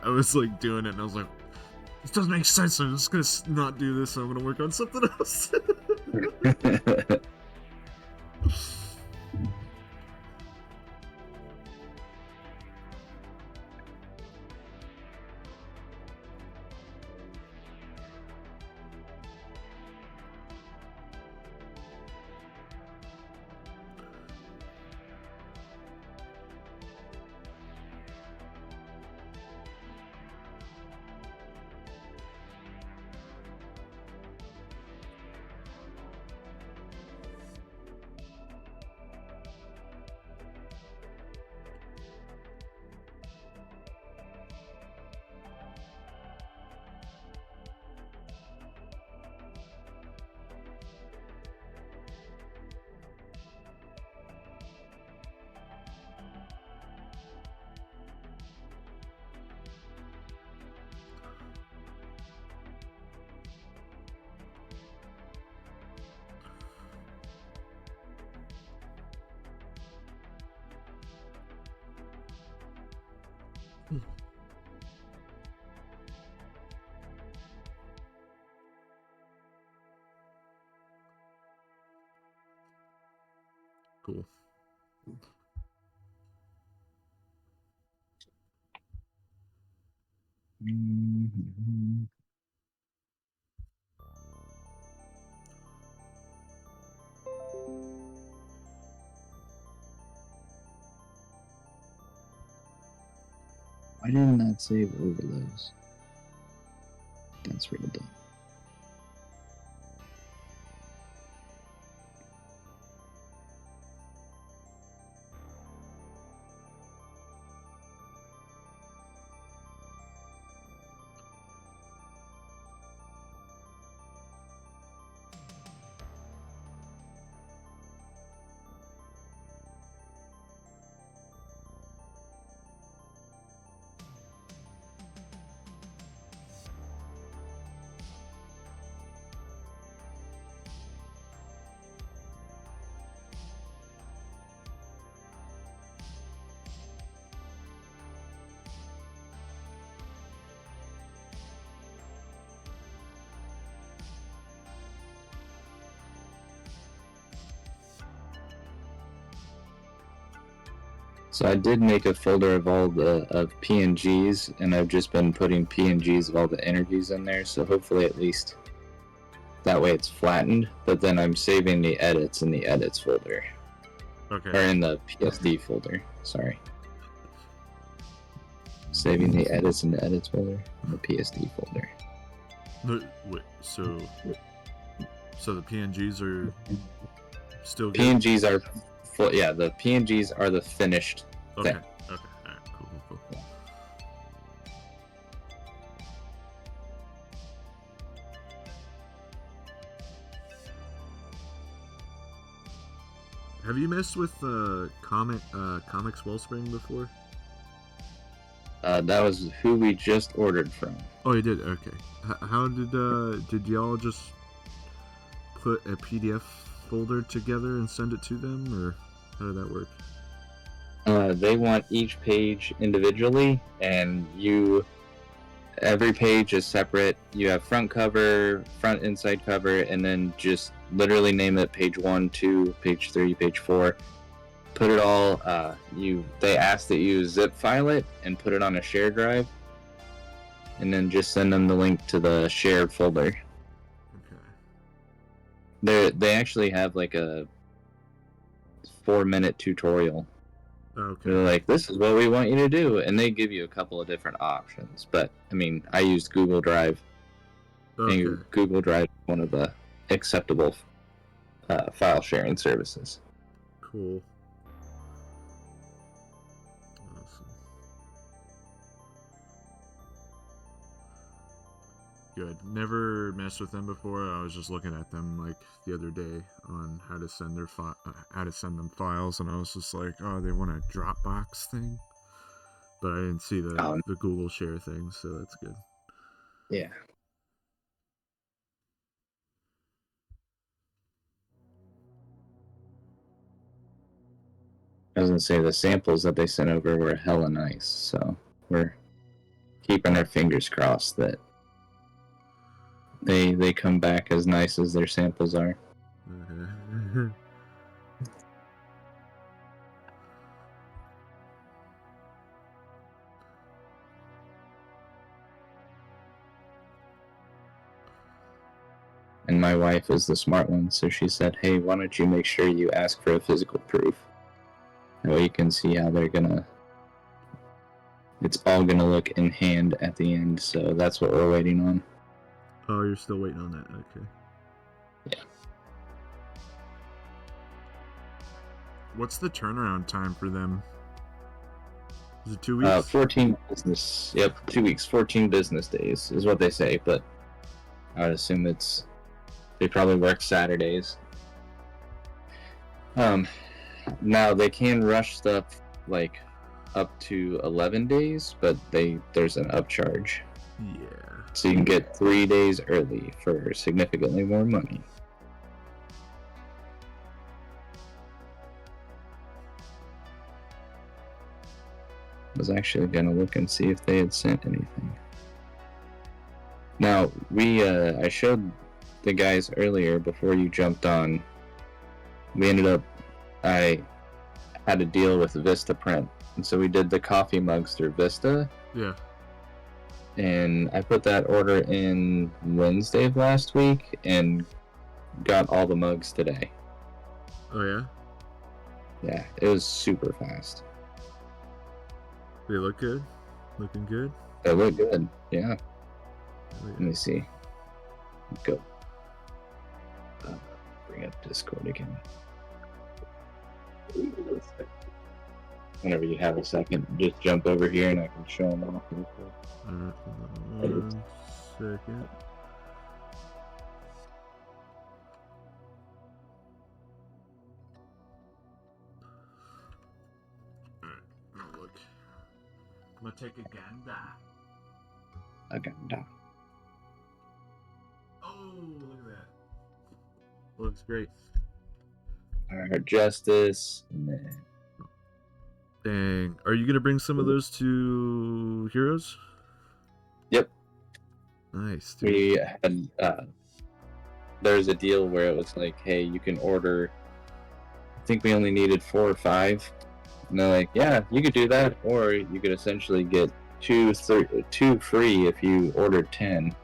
Speaker 6: I was doing it and I was like, this doesn't make sense, so I'm just gonna not do this, so I'm gonna work on something else. Cool.
Speaker 2: Mhm. Why didn't that save over those? That's real dumb. So I did make a folder of all the PNGs, and I've just been putting PNGs of all the energies in there. So hopefully, at least that way it's flattened. But then I'm saving the edits in the edits folder,
Speaker 6: Okay.
Speaker 2: or in the PSD folder. Sorry, saving the edits in the edits folder in the PSD folder.
Speaker 6: Wait, so the PNGs are still good?
Speaker 2: PNGs are, yeah, the PNGs are the finished
Speaker 6: Okay.
Speaker 2: thing.
Speaker 6: Okay. Alright, cool. Have you messed with Comics Wellspring before?
Speaker 2: That was who we just ordered from.
Speaker 6: Oh, you did? Okay. How did y'all just put a PDF folder together and send it to them, or how did that work?
Speaker 2: They want each page individually, and every page is separate. You have front cover, front inside cover, and then just literally name it page 1, 2, page 3, page 4. Put it all, they ask that you zip file it and put it on a shared drive, and then just send them the link to the shared folder.
Speaker 6: Okay.
Speaker 2: They actually have like a 4-minute tutorial.
Speaker 6: Okay.
Speaker 2: They're like, this is what we want you to do, and they give you a couple of different options. But I mean, I used Google Drive.
Speaker 6: Okay.
Speaker 2: And Google Drive is one of the acceptable file sharing services.
Speaker 6: Cool. Awesome. Good. Never messed with them before. I was just looking at them like the other day on how to send them files, and I was just like, oh, they want a Dropbox thing, but I didn't see the Google Share thing, so that's good.
Speaker 2: Yeah. I was gonna say the samples that they sent over were hella nice, so we're keeping our fingers crossed that they come back as nice as their samples are. And my wife is the smart one, so she said, hey, why don't you make sure you ask for a physical proof? That way you can see how it's all gonna look in hand at the end, so that's what we're waiting on.
Speaker 6: Oh, you're still waiting on that? Okay.
Speaker 2: Yeah.
Speaker 6: What's the turnaround time for them? Is it 2 weeks?
Speaker 2: 14 business. Yep, 2 weeks, 14 business days is what they say, but I would assume they probably work Saturdays. Now they can rush stuff like up to 11 days, but there's an upcharge.
Speaker 6: Yeah.
Speaker 2: So you can get 3 days early for significantly more money. I was actually gonna look and see if they had sent anything. Now, I showed the guys earlier before you jumped on. We ended up I had a deal with Vista Print, and so we did the coffee mugs through Vista.
Speaker 6: Yeah.
Speaker 2: And I put that order in Wednesday of last week and got all the mugs today.
Speaker 6: Oh yeah.
Speaker 2: Yeah, it was super fast.
Speaker 6: They look good. Looking good.
Speaker 2: They look good. Yeah.
Speaker 6: Oh,
Speaker 2: Let
Speaker 6: yeah.
Speaker 2: me see. Go. Bring up Discord again. Whenever you have a second, just jump over here and I can show them off real quick.
Speaker 6: Alright, hold on 1 second. Alright, now look. I'm gonna take a gander.
Speaker 2: Aganda.
Speaker 6: Oh, look at that. Looks great.
Speaker 2: Alright, Justice. And then
Speaker 6: Dang. Are you gonna bring some of those to Heroes?
Speaker 2: Yep.
Speaker 6: Nice, dude.
Speaker 2: we had there's a deal where it was like, hey, you can order, I think we only needed 4 or 5, and they're like, yeah, you could do that, or you could essentially get 2 free if you ordered 10.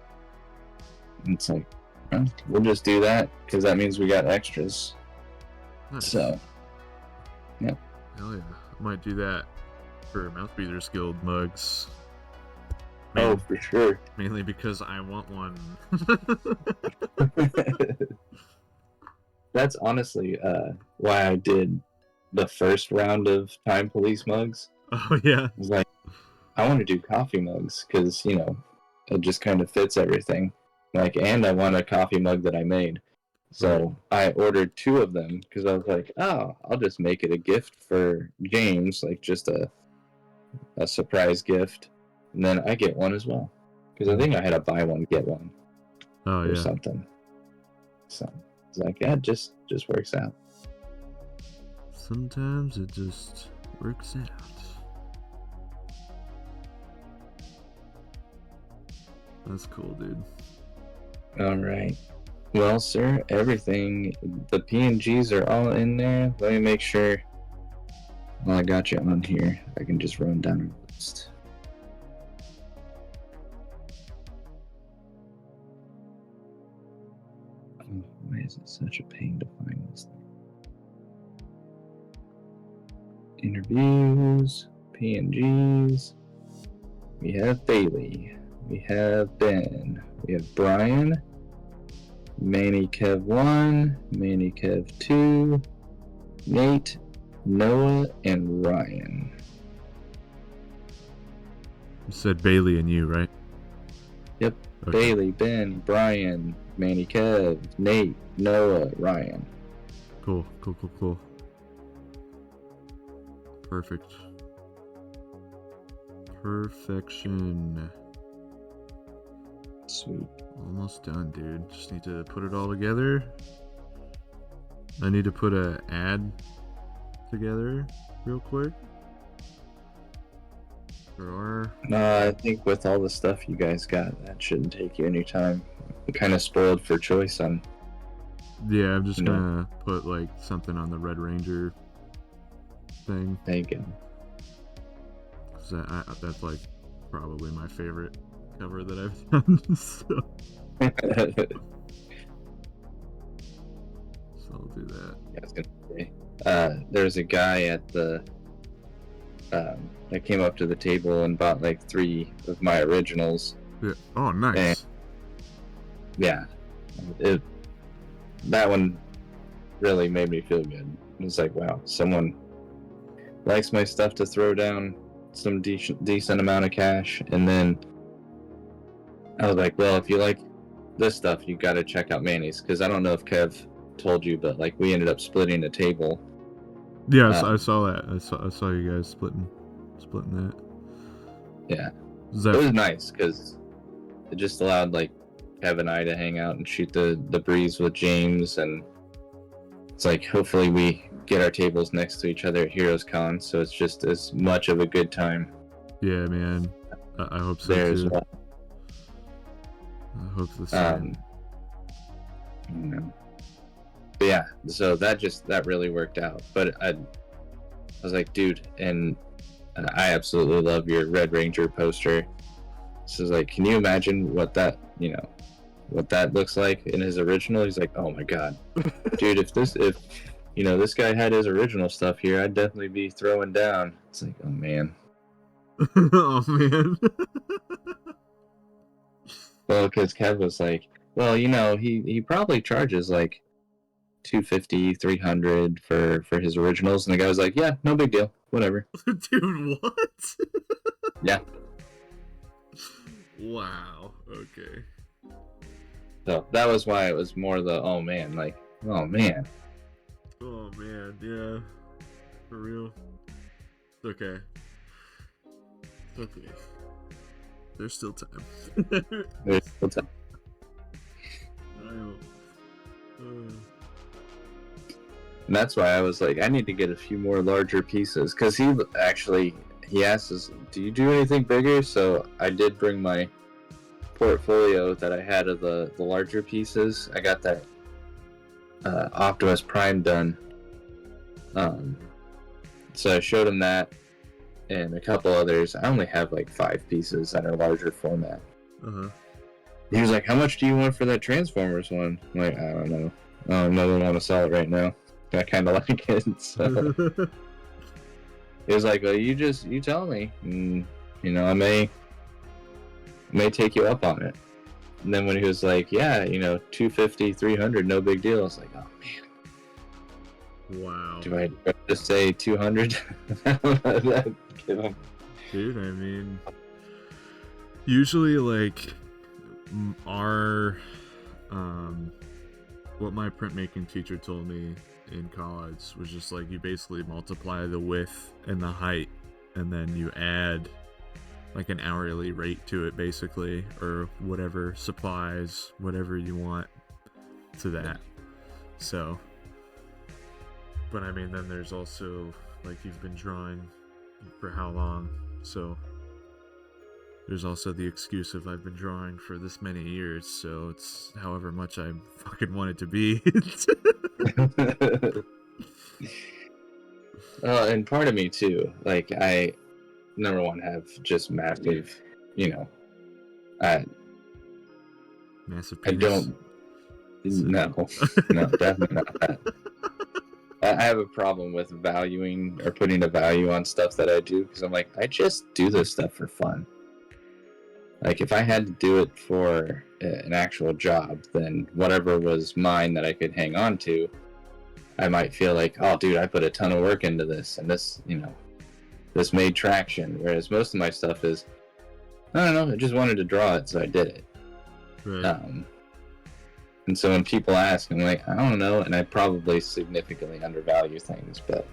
Speaker 2: And it's like, well, we'll just do that because that means we got extras.
Speaker 6: Nice.
Speaker 2: So
Speaker 6: Hell yeah. I might do that for Mouth Breathers Guild mugs.
Speaker 2: oh, for sure.
Speaker 6: Mainly because I want one.
Speaker 2: That's honestly why I did the first round of Time Police mugs.
Speaker 6: Oh yeah.
Speaker 2: I was like, I want to do coffee mugs because, you know, it just kind of fits everything. Like, and I want a coffee mug that I made. So I ordered 2 of them because I was like, oh, I'll just make it a gift for James, like just a surprise gift. And then I get one as well. Because I think I had a buy one, get one
Speaker 6: Oh
Speaker 2: or
Speaker 6: yeah.
Speaker 2: something. So it's like, yeah, it just works out.
Speaker 6: Sometimes it just works out. That's cool, dude.
Speaker 2: All right. Well, sir, everything, the PNGs are all in there. Let me make sure. Well, I got you on here. I can just run down a list. Oh, why is it such a pain to find this thing? Interviews, PNGs. We have Bailey. We have Ben. We have Brian. Manny Kev 1, Manny Kev 2, Nate, Noah, and Ryan.
Speaker 6: You said Bailey and you, right?
Speaker 2: Yep.
Speaker 6: Okay.
Speaker 2: Bailey, Ben, Brian, Manny Kev, Nate, Noah, Ryan.
Speaker 6: Cool. Perfect. Perfection.
Speaker 2: Sweet.
Speaker 6: Almost done, dude. Just need to put it all together. I need to put a ad together real quick. For our...
Speaker 2: I think with all the stuff you guys got, that shouldn't take you any time. I'm kind of spoiled for choice on.
Speaker 6: Yeah, I'm just
Speaker 2: No.
Speaker 6: gonna put like something on the Red Ranger thing.
Speaker 2: There you go.
Speaker 6: 'Cause that's like probably my favorite cover that I've done. So I'll do that.
Speaker 2: Yeah, I was gonna say, there's a guy at the that came up to the table and bought like 3 of my originals.
Speaker 6: Yeah. Oh, nice.
Speaker 2: Yeah, that one really made me feel good. It was like, wow, someone likes my stuff to throw down some decent amount of cash. And then I was like, well, if you like this stuff, you got to check out Manny's, because I don't know if Kev told you, but like we ended up splitting a table.
Speaker 6: Yeah, I saw that. I saw you guys splitting that.
Speaker 2: Yeah,
Speaker 6: Is
Speaker 2: it was
Speaker 6: that
Speaker 2: nice because it just allowed like Kev and I to hang out and shoot the breeze with James, and it's like hopefully we get our tables next to each other at Heroes Con, so it's just as much of a good time
Speaker 6: yeah, man. I hope so
Speaker 2: there as
Speaker 6: too.
Speaker 2: well.
Speaker 6: I hope the same.
Speaker 2: You know. But yeah, yeah, so that really worked out. But I was like, dude, and I absolutely love your Red Ranger poster. So it's like, can you imagine what that looks like in his original? He's like, oh my god, dude, if this guy had his original stuff here, I'd definitely be throwing down. It's like, oh man.
Speaker 6: Oh man.
Speaker 2: Well, because Kev was like, well, he probably charges like $250, $300 for his originals, and the guy was like, yeah, no big deal, whatever.
Speaker 6: Dude, what?
Speaker 2: Yeah.
Speaker 6: Wow. Okay.
Speaker 2: So that was why it was more the oh man, like, oh man.
Speaker 6: Oh man, yeah. For real. It's okay. It's okay. There's still time.
Speaker 2: There's still time.
Speaker 6: I know.
Speaker 2: And that's why I was like, I need to get a few more larger pieces, because he asked us, do you do anything bigger? So I did bring my portfolio that I had of the larger pieces. I got that Optimus Prime done. So I showed him that and a couple others. I only have like 5 pieces that are larger format.
Speaker 6: Uh-huh.
Speaker 2: He was like, how much do you want for that Transformers one? I'm like, I don't know. I don't want to sell it right now. I kind of like it. So. He was like, well, you tell me. And, I may take you up on it. And then when he was like, yeah, $250, $300, no big deal. I was like, oh man.
Speaker 6: Wow.
Speaker 2: Do I just say $200?
Speaker 6: Dude, I mean, usually like what my printmaking teacher told me in college was just like, you basically multiply the width and the height, and then you add like an hourly rate to it, basically, or whatever supplies, whatever you want to that. So, but I mean, then there's also like, you've been drawing for how long? So there's also the excuse of I've been drawing for this many years, so it's however much I fucking want it to be.
Speaker 2: And part of me too, like, I, number one, have just massive,
Speaker 6: Massive
Speaker 2: I
Speaker 6: penis.
Speaker 2: don't, no, definitely not that. I have a problem with valuing or putting a value on stuff that I do, because I'm like, I just do this stuff for fun. Like, if I had to do it for an actual job, then whatever was mine that I could hang on to, I might feel like, oh, dude, I put a ton of work into this, and this, this made traction. Whereas most of my stuff is, I don't know, I just wanted to draw it, so I did it.
Speaker 6: Right.
Speaker 2: And so when people ask, I'm like, I don't know, and I probably significantly undervalue things, but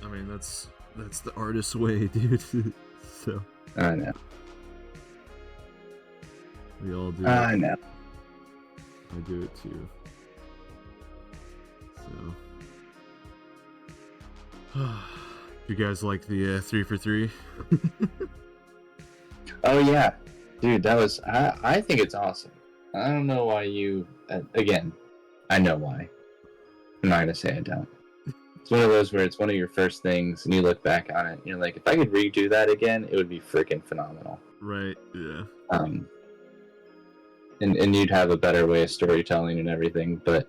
Speaker 6: I mean, that's the artist's way, dude. So
Speaker 2: I know.
Speaker 6: we all do
Speaker 2: I
Speaker 6: it.
Speaker 2: know.
Speaker 6: I do it too. So you guys like the 3 for 3?
Speaker 2: Oh yeah, dude, that was. I think it's awesome. I don't know why you. Again, I know why. I'm not gonna say I don't. It's one of those where it's one of your first things, and you look back on it, and you're like, if I could redo that again, it would be freaking phenomenal.
Speaker 6: Right. Yeah.
Speaker 2: And you'd have a better way of storytelling and everything. But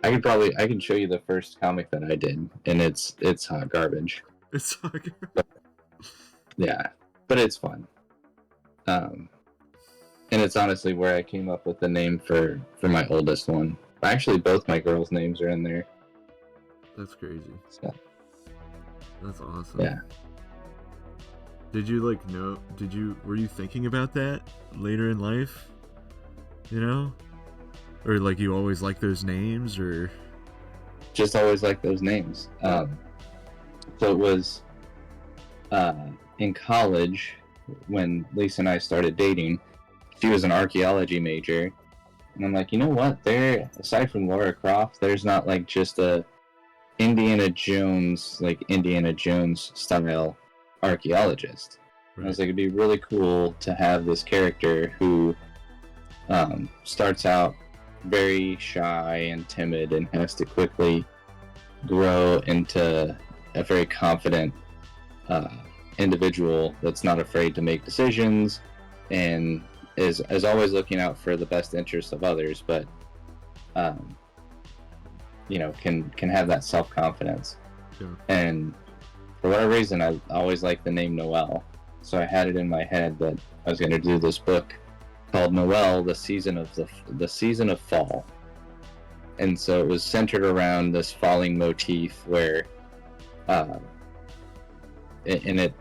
Speaker 2: I can show you the first comic that I did, and it's hot garbage.
Speaker 6: It's like
Speaker 2: Yeah, but it's fun. And it's honestly where I came up with the name for my oldest one. Actually, both my girls' names are in there.
Speaker 6: That's crazy.
Speaker 2: So,
Speaker 6: That's awesome.
Speaker 2: yeah.
Speaker 6: Did you were you thinking about that later in life? Or like you always like those names, or
Speaker 2: Just always like those names. So it was in college when Lisa and I started dating. She was an archaeology major, and I'm like, you know what? There, aside from Laura Croft, there's not like just a Indiana Jones style archaeologist.
Speaker 6: right.
Speaker 2: I was like, it'd be really cool to have this character who starts out very shy and timid and has to quickly grow into a very confident individual that's not afraid to make decisions and is always looking out for the best interests of others, but can have that self-confidence.
Speaker 6: Sure.
Speaker 2: And for whatever reason, I always liked the name Noelle, so I had it in my head that I was going to do this book called Noelle, the season of fall. And so it was centered around this falling motif where and it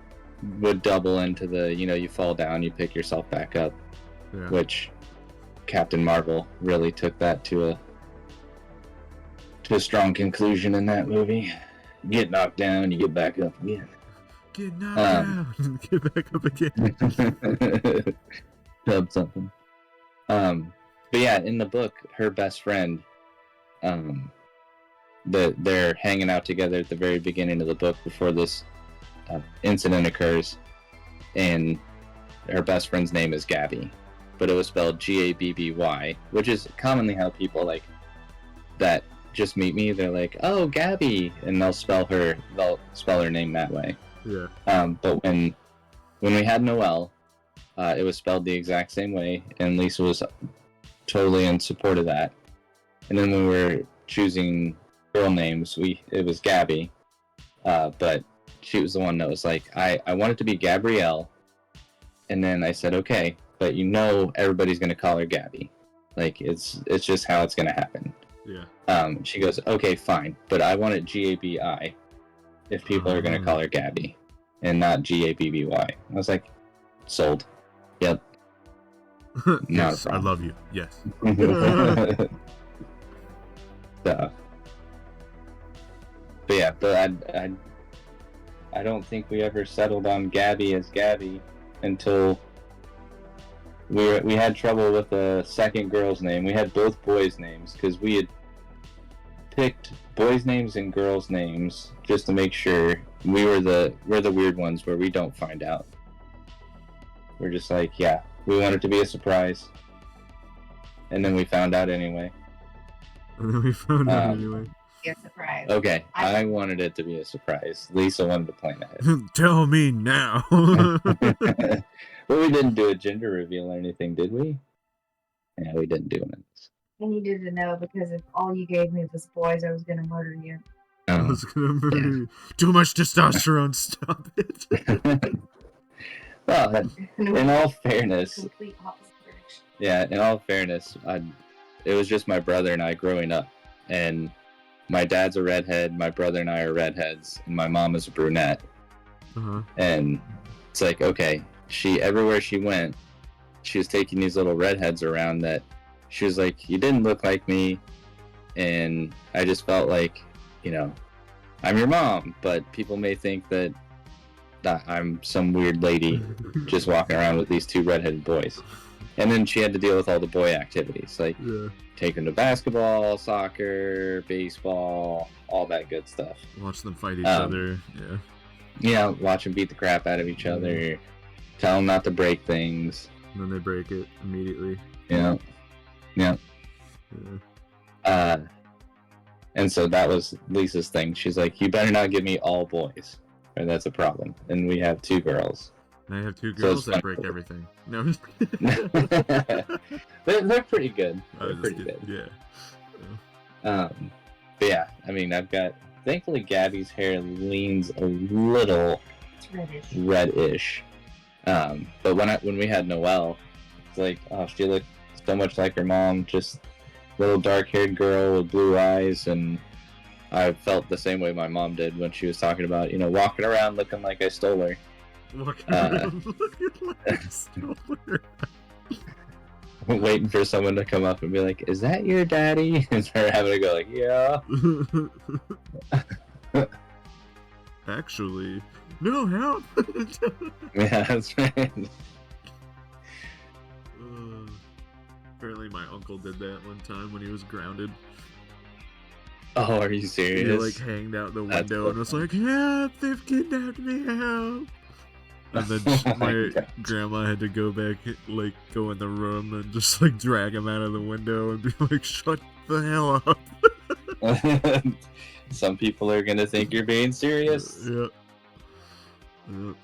Speaker 2: would double into the, you fall down, you pick yourself back up,
Speaker 6: Yeah.
Speaker 2: which Captain Marvel really took that to a strong conclusion in that movie. You get knocked down, you get back up again.
Speaker 6: Get knocked down, get back up again.
Speaker 2: Dub something. But yeah, in the book, her best friend, they're hanging out together at the very beginning of the book before this incident occurs, and her best friend's name is Gabby, but it was spelled Gabby, which is commonly how people like that just meet me. They're like, "Oh, Gabby," and they'll spell her name that way.
Speaker 6: Yeah.
Speaker 2: But when we had Noelle, it was spelled the exact same way, and Lisa was totally in support of that. And then when we were choosing girl names, it was Gabby, but she was the one that was like, I want it to be Gabrielle, and then I said, okay, but everybody's gonna call her Gabby, like it's just how it's gonna happen.
Speaker 6: Yeah.
Speaker 2: She goes, okay, fine, but I want it Gabi if people are gonna call her Gabby, and not Gabby. I was like, sold. Yep.
Speaker 6: Yes,
Speaker 2: Not a
Speaker 6: I
Speaker 2: problem.
Speaker 6: love you. Yes.
Speaker 2: So, but yeah, but I don't think we ever settled on Gabby as Gabby until we had trouble with the second girl's name. We had both boys' names because we had picked boys' names and girls' names just to make sure we're the weird ones where we don't find out. We're just like, yeah, we want it to be a surprise, and then we found out anyway.
Speaker 6: And then we found out anyway.
Speaker 8: Be a surprise.
Speaker 2: Okay, I wanted it to be a surprise. Lisa wanted to plan ahead.
Speaker 6: Tell me now.
Speaker 2: Well, we didn't do a gender reveal or anything, did we? Yeah, we didn't do it.
Speaker 8: I needed to know because if all you gave me was boys, I was gonna murder you.
Speaker 6: I was gonna murder you. Too much testosterone. Stop it.
Speaker 2: Well, in all fairness,
Speaker 8: Complete opposite direction.
Speaker 2: yeah, in all fairness, it was just my brother and I growing up, and my dad's a redhead, my brother and I are redheads, and my mom is a brunette. And it's like, okay, everywhere she went, she was taking these little redheads around that she was like, you didn't look like me, and I just felt like, I'm your mom, but people may think that I'm some weird lady just walking around with these two redheaded boys. And then she had to deal with all the boy activities, like take them to basketball, soccer, baseball, all that good stuff.
Speaker 6: Watch them fight each other. Yeah.
Speaker 2: Yeah, watch them beat the crap out of each other. Tell them not to break things.
Speaker 6: And then they break it immediately.
Speaker 2: Yeah. And so that was Lisa's thing. She's like, you better not give me all boys, or that's a problem. And we have two girls.
Speaker 6: And I have two girls that break everything. No, I'm just
Speaker 2: they're pretty good. They're
Speaker 6: just
Speaker 2: pretty
Speaker 6: kidding.
Speaker 2: good.
Speaker 6: Yeah.
Speaker 2: But yeah, I mean, thankfully Gabby's hair leans a little
Speaker 8: It's
Speaker 2: reddish. But when we had Noelle, it's like, oh, she looked so much like her mom, just little dark-haired girl with blue eyes, and I felt the same way my mom did when she was talking about, walking around looking like I stole her.
Speaker 6: Walking around looking like I stole her.
Speaker 2: Waiting for someone to come up and be like, is that your daddy? And her having to go like, yeah.
Speaker 6: Actually, no, help.
Speaker 2: Yeah, that's right.
Speaker 6: Apparently my uncle did that one time when he was grounded.
Speaker 2: Oh, are you serious?
Speaker 6: He hanged out the window and was like, help, they've kidnapped me, help. And then my grandma had to go back, like, go in the room and just, like, drag him out of the window and be like, shut the hell up.
Speaker 2: Some people are gonna think you're being serious.
Speaker 6: Yeah. And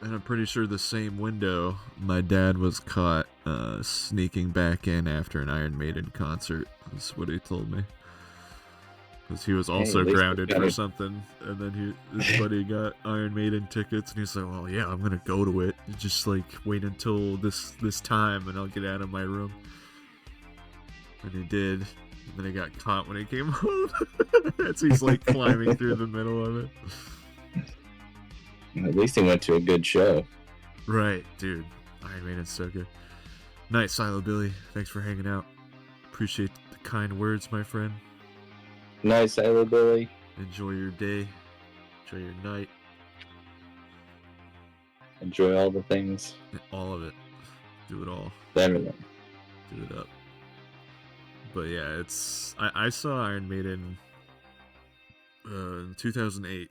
Speaker 6: I'm pretty sure the same window, my dad was caught sneaking back in after an Iron Maiden concert. That's what he told me. Because he was also
Speaker 2: at least
Speaker 6: grounded
Speaker 2: you got
Speaker 6: for
Speaker 2: it.
Speaker 6: something, and then his buddy got Iron Maiden tickets, and he's like, "Well, yeah, I'm gonna go to it. Just like wait until this time, and I'll get out of my room." And he did. And then he got caught when he came home. As he's like climbing through the middle of it.
Speaker 2: At least he went to a good show.
Speaker 6: Right, dude. Iron Maiden's so good. Nice, Silo Billy. Thanks for hanging out. Appreciate the kind words, my friend.
Speaker 2: Nice, Hello Billy.
Speaker 6: Enjoy your day. Enjoy your night.
Speaker 2: Enjoy all the things.
Speaker 6: All of it. Do it all.
Speaker 2: Everything.
Speaker 6: Do it up. But yeah, it's... I saw Iron Maiden in 2008.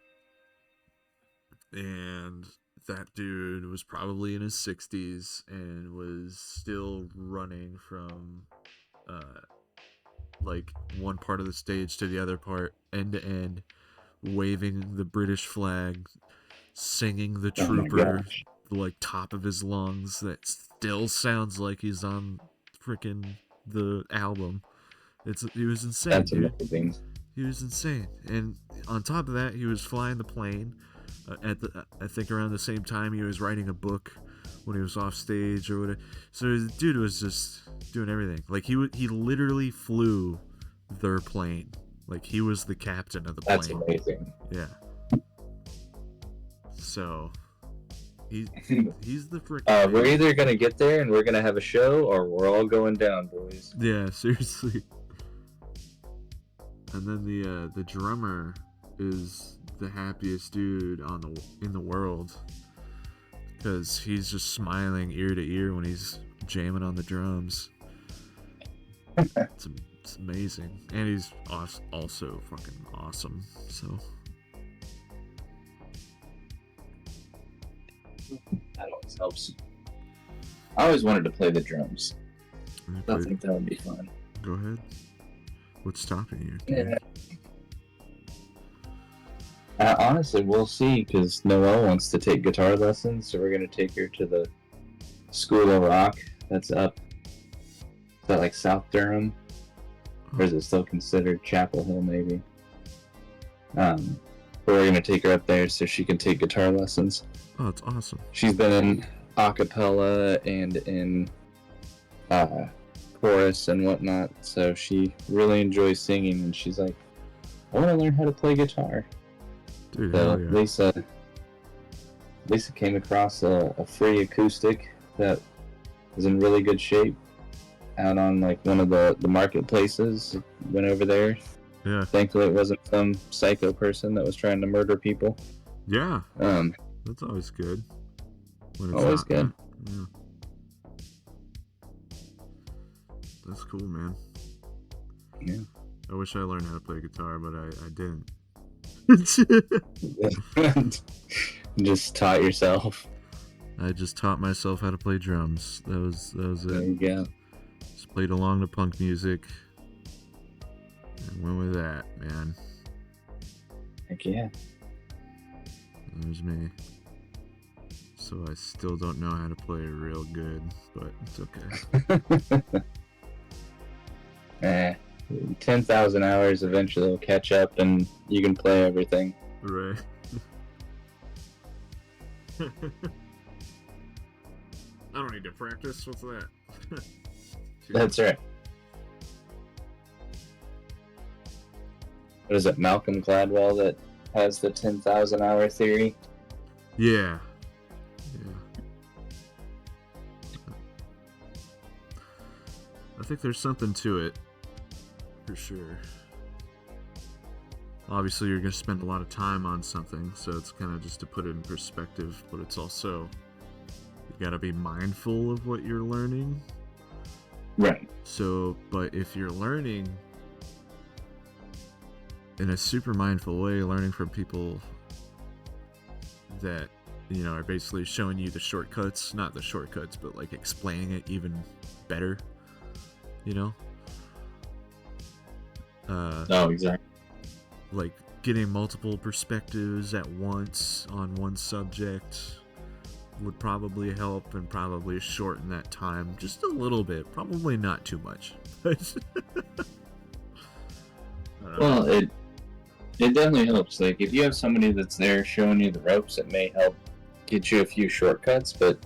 Speaker 6: And that dude was probably in his 60s and was still running from... like one part of the stage to the other part, end to end, waving the British flag, singing the Trooper, like top of his lungs. That still sounds like he's on freaking the album. He was insane.
Speaker 2: That's
Speaker 6: dude.
Speaker 2: amazing.
Speaker 6: He was insane, and on top of that, he was flying the plane. I think around the same time he was writing a book when he was off stage or whatever. So the dude was just doing everything. Like he literally flew their plane. Like he was the captain of the plane.
Speaker 2: That's amazing.
Speaker 6: Yeah. So he's the freaking.
Speaker 2: We're either gonna get there and we're gonna have a show, or we're all going down, boys.
Speaker 6: Yeah, seriously. And then the drummer is the happiest dude in the world. Because he's just smiling ear to ear when he's jamming on the drums. It's amazing. And he's also fucking awesome. So
Speaker 2: That always helps. I always wanted to play the drums. I think that would be fun.
Speaker 6: Go ahead. What's stopping you?
Speaker 2: Yeah. Honestly, we'll see, because Noelle wants to take guitar lessons, so we're going to take her to the School of Rock that's up. Is that like South Durham? Or is it still considered Chapel Hill, maybe? But we're going to take her up there so she can take guitar lessons.
Speaker 6: Oh, it's awesome.
Speaker 2: She's been in a cappella and in chorus and whatnot, so she really enjoys singing, and she's like, I want to learn how to play guitar.
Speaker 6: Dude,
Speaker 2: So
Speaker 6: hell yeah.
Speaker 2: Lisa came across a free acoustic that was in really good shape out on like one of the marketplaces. Went over there.
Speaker 6: Yeah.
Speaker 2: Thankfully it wasn't some psycho person that was trying to murder people.
Speaker 6: Yeah. That's always good. When it's
Speaker 2: Always
Speaker 6: not,
Speaker 2: good.
Speaker 6: Yeah. That's cool, man.
Speaker 2: Yeah.
Speaker 6: I wish I learned how to play guitar, but I didn't.
Speaker 2: Just taught yourself.
Speaker 6: I just taught myself how to play drums. That was
Speaker 2: There
Speaker 6: it.
Speaker 2: you go.
Speaker 6: Just played along to punk music and went with that, man.
Speaker 2: Heck yeah.
Speaker 6: That was me. So I still don't know how to play real good, but it's okay.
Speaker 2: 10,000 hours eventually will catch up and you can play everything.
Speaker 6: Right. I don't need to practice. What's that?
Speaker 2: That's right. What is it, Malcolm Gladwell that has the 10,000 hour theory?
Speaker 6: Yeah. I think there's something to it. For sure. Obviously, you're going to spend a lot of time on something, so it's kind of just to put it in perspective, but it's also, you got to be mindful of what you're learning.
Speaker 2: Right.
Speaker 6: So, but if you're learning in a super mindful way, learning from people that are basically showing you the shortcuts, not the shortcuts, but like explaining it even better, you know?
Speaker 2: No, exactly.
Speaker 6: Like getting multiple perspectives at once on one subject would probably help and probably shorten that time just a little bit. Probably not too much.
Speaker 2: Well, it definitely helps. Like, if you have somebody that's there showing you the ropes, it may help get you a few shortcuts, but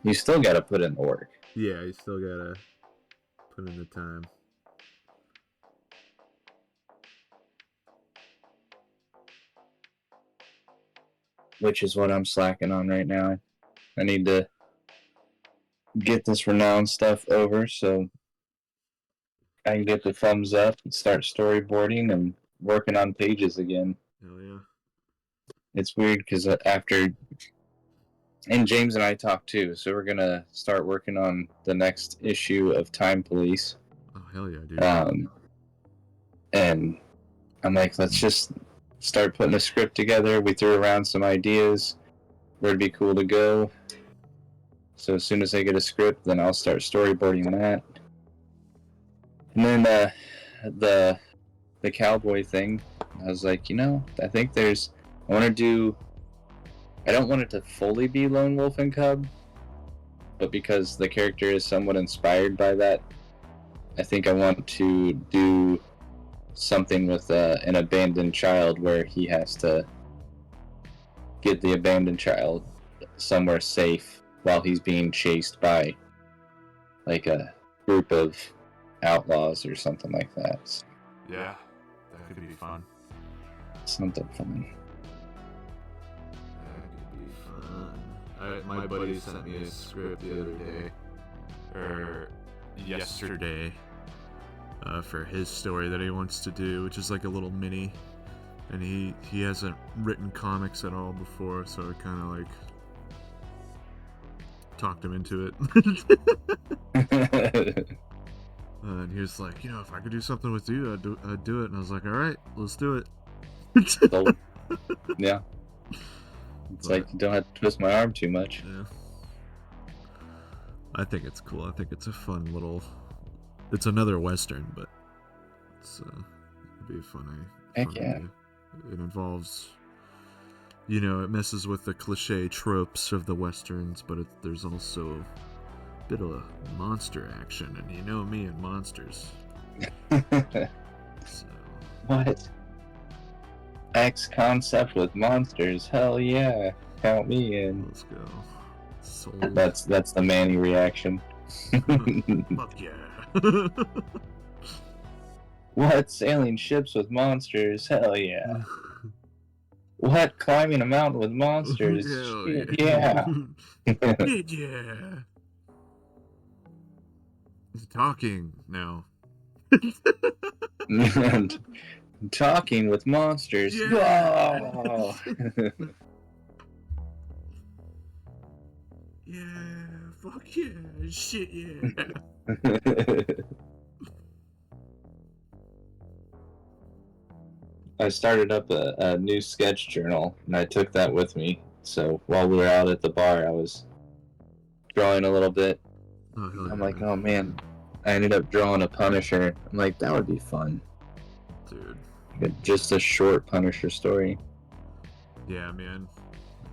Speaker 2: you still got to put in the work.
Speaker 6: Yeah, you still gotta put in the time.
Speaker 2: Which is what I'm slacking on right now. I need to get this renowned stuff over so I can get the thumbs up and start storyboarding and working on pages again.
Speaker 6: Hell yeah.
Speaker 2: It's weird because after... And James and I talked too, so we're going to start working on the next issue of Time Police.
Speaker 6: Oh, hell yeah, dude.
Speaker 2: And I'm like, let's just start putting a script together. We threw around some ideas where it'd be cool to go. So as soon as I get a script, then I'll start storyboarding that. And then the cowboy thing, I was like, I think I don't want it to fully be Lone Wolf and Cub, but because the character is somewhat inspired by that, I think I want to do something with an abandoned child where he has to get the abandoned child somewhere safe while he's being chased by like a group of outlaws or something like that.
Speaker 6: Yeah, that could be fun.
Speaker 2: Something fun.
Speaker 6: That could be fun. My buddy sent me a script the other day, or yesterday, for his story that he wants to do, which is like a little mini. And he hasn't written comics at all before, so I kind of like talked him into it. And he was like, if I could do something with you, I'd do it. And I was like, all right, let's do it.
Speaker 2: Yeah. It's like, you don't have to twist my arm too much.
Speaker 6: Yeah. I think it's cool. I think it's a fun little... It's another Western, but it'd be a fun
Speaker 2: Heck yeah.
Speaker 6: idea. It involves... it messes with the cliche tropes of the Westerns, but there's also a bit of monster action, and you know me and monsters. So...
Speaker 2: What? X concept with monsters? Hell yeah! Count me in.
Speaker 6: Let's go. Sold.
Speaker 2: That's the Manny reaction.
Speaker 6: Fuck yeah.
Speaker 2: What? Sailing ships with monsters? Hell yeah. What? Climbing a mountain with monsters?
Speaker 6: Hell
Speaker 2: yeah.
Speaker 6: Yeah. He's talking now.
Speaker 2: Talking with monsters.
Speaker 6: Yeah.
Speaker 2: Whoa.
Speaker 6: Yeah. Fuck yeah. Shit yeah.
Speaker 2: I started up a new sketch journal, and I took that with me. So while we were out at the bar, I was drawing a little bit.
Speaker 6: Oh, hell yeah,
Speaker 2: I'm like, oh man, I ended up drawing a Punisher. I'm like, that would be fun.
Speaker 6: Dude.
Speaker 2: Just a short Punisher story.
Speaker 6: Yeah, man.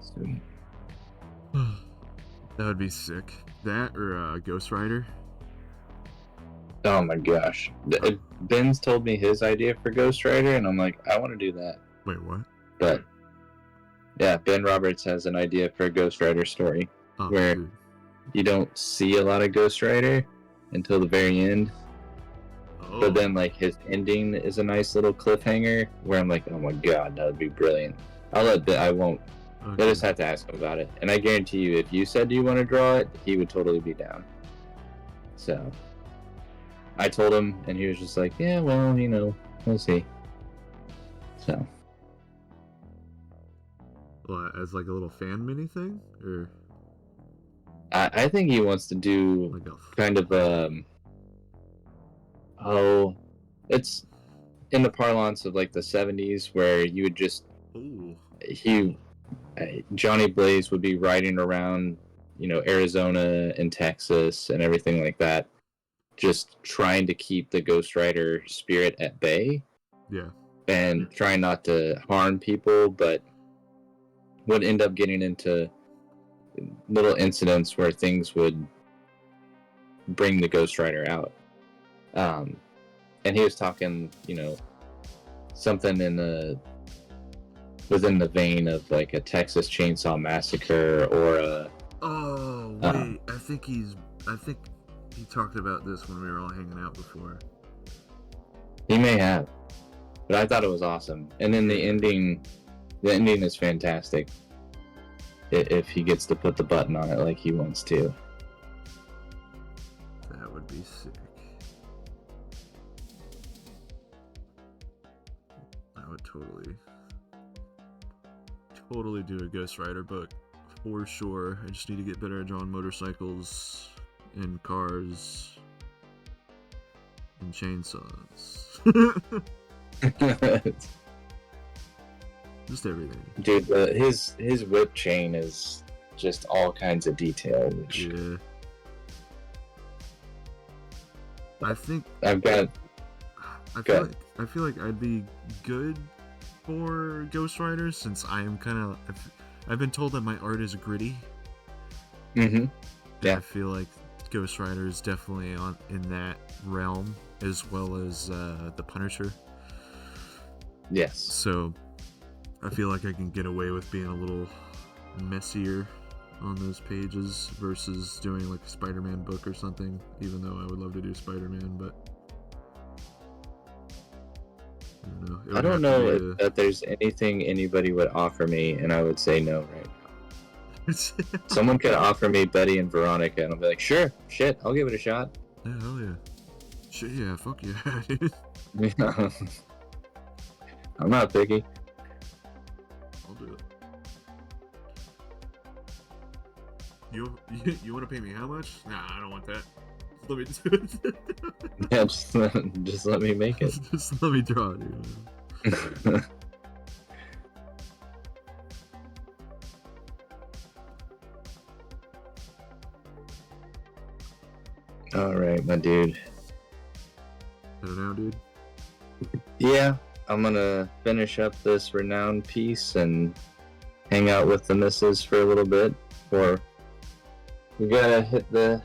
Speaker 2: Sweet.
Speaker 6: That would be sick. That or Ghost Rider.
Speaker 2: Oh my gosh. Ben's told me his idea for Ghost Rider, and I'm like, I want to do that.
Speaker 6: Wait, what?
Speaker 2: But yeah, Ben Roberts has an idea for a Ghost Rider story where
Speaker 6: dude.
Speaker 2: you don't see a lot of Ghost Rider until the very end.
Speaker 6: Oh.
Speaker 2: But then, like, his ending is a nice little cliffhanger where I'm like, oh my god, that would be brilliant. I won't.
Speaker 6: Okay.
Speaker 2: I just have to ask him about it. And I guarantee you, if you said you want to draw it, he would totally be down. So I told him, and he was just like, yeah, well, we'll see. So.
Speaker 6: Well, as like a little fan mini thing? Or
Speaker 2: I think he wants to do
Speaker 6: like
Speaker 2: kind of, it's in the parlance of like the 70s where you would just,
Speaker 6: Ooh.
Speaker 2: Johnny Blaze would be riding around, Arizona and Texas and everything like that, just trying to keep the Ghost Rider spirit at bay.
Speaker 6: Yeah.
Speaker 2: And trying not to harm people, but would end up getting into little incidents where things would bring the Ghost Rider out. And he was talking, something within the vein of like a Texas Chainsaw Massacre or a.
Speaker 6: Oh wait, I think he talked about this when we were all hanging out before.
Speaker 2: He may have, but I thought it was awesome. And then the ending is fantastic. If he gets to put the button on it like he wants to.
Speaker 6: That would be sick. I would totally do a Ghost Rider book for sure. I just need to get better at drawing motorcycles and cars and chainsaws. Just everything.
Speaker 2: Dude, his whip chain is just all kinds of detail. Which
Speaker 6: Yeah. I think
Speaker 2: I've got.
Speaker 6: I feel like I'd be good for Ghost Rider since I am kind of. I've been told that my art is gritty.
Speaker 2: Mm-hmm. Yeah.
Speaker 6: I feel like Ghost Rider is definitely in that realm, as well as the Punisher.
Speaker 2: Yes.
Speaker 6: So I feel like I can get away with being a little messier on those pages versus doing like a Spider-Man book or something, even though I would love to do Spider-Man, but
Speaker 2: I don't know that there's anything anybody would offer me and I would say no right now. Someone could offer me Betty and Veronica and I'll be like, sure, shit, I'll give it a shot.
Speaker 6: Yeah, hell yeah. Shit, yeah, fuck yeah.
Speaker 2: I'm not picky.
Speaker 6: I'll do it. You want to pay me how much? Nah, I don't want that. Let me do it.
Speaker 2: Yeah, just let me make it.
Speaker 6: Just let me draw it, dude.
Speaker 2: All right, my dude.
Speaker 6: I don't know, dude.
Speaker 2: Yeah, I'm gonna finish up this Renowned piece and hang out with the missus for a little bit, or we gotta hit the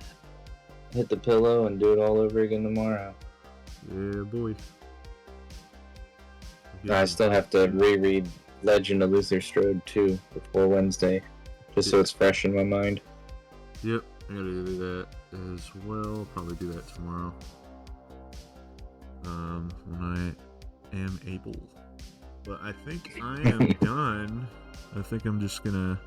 Speaker 2: pillow and do it all over again tomorrow.
Speaker 6: Yeah, boy.
Speaker 2: I still have to reread Legend of Luther Strode 2 before Wednesday, just so it's fresh in my mind.
Speaker 6: Yep, I gotta do that as well. Probably do that tomorrow. When I am able. But I think I am done. I think I'm just gonna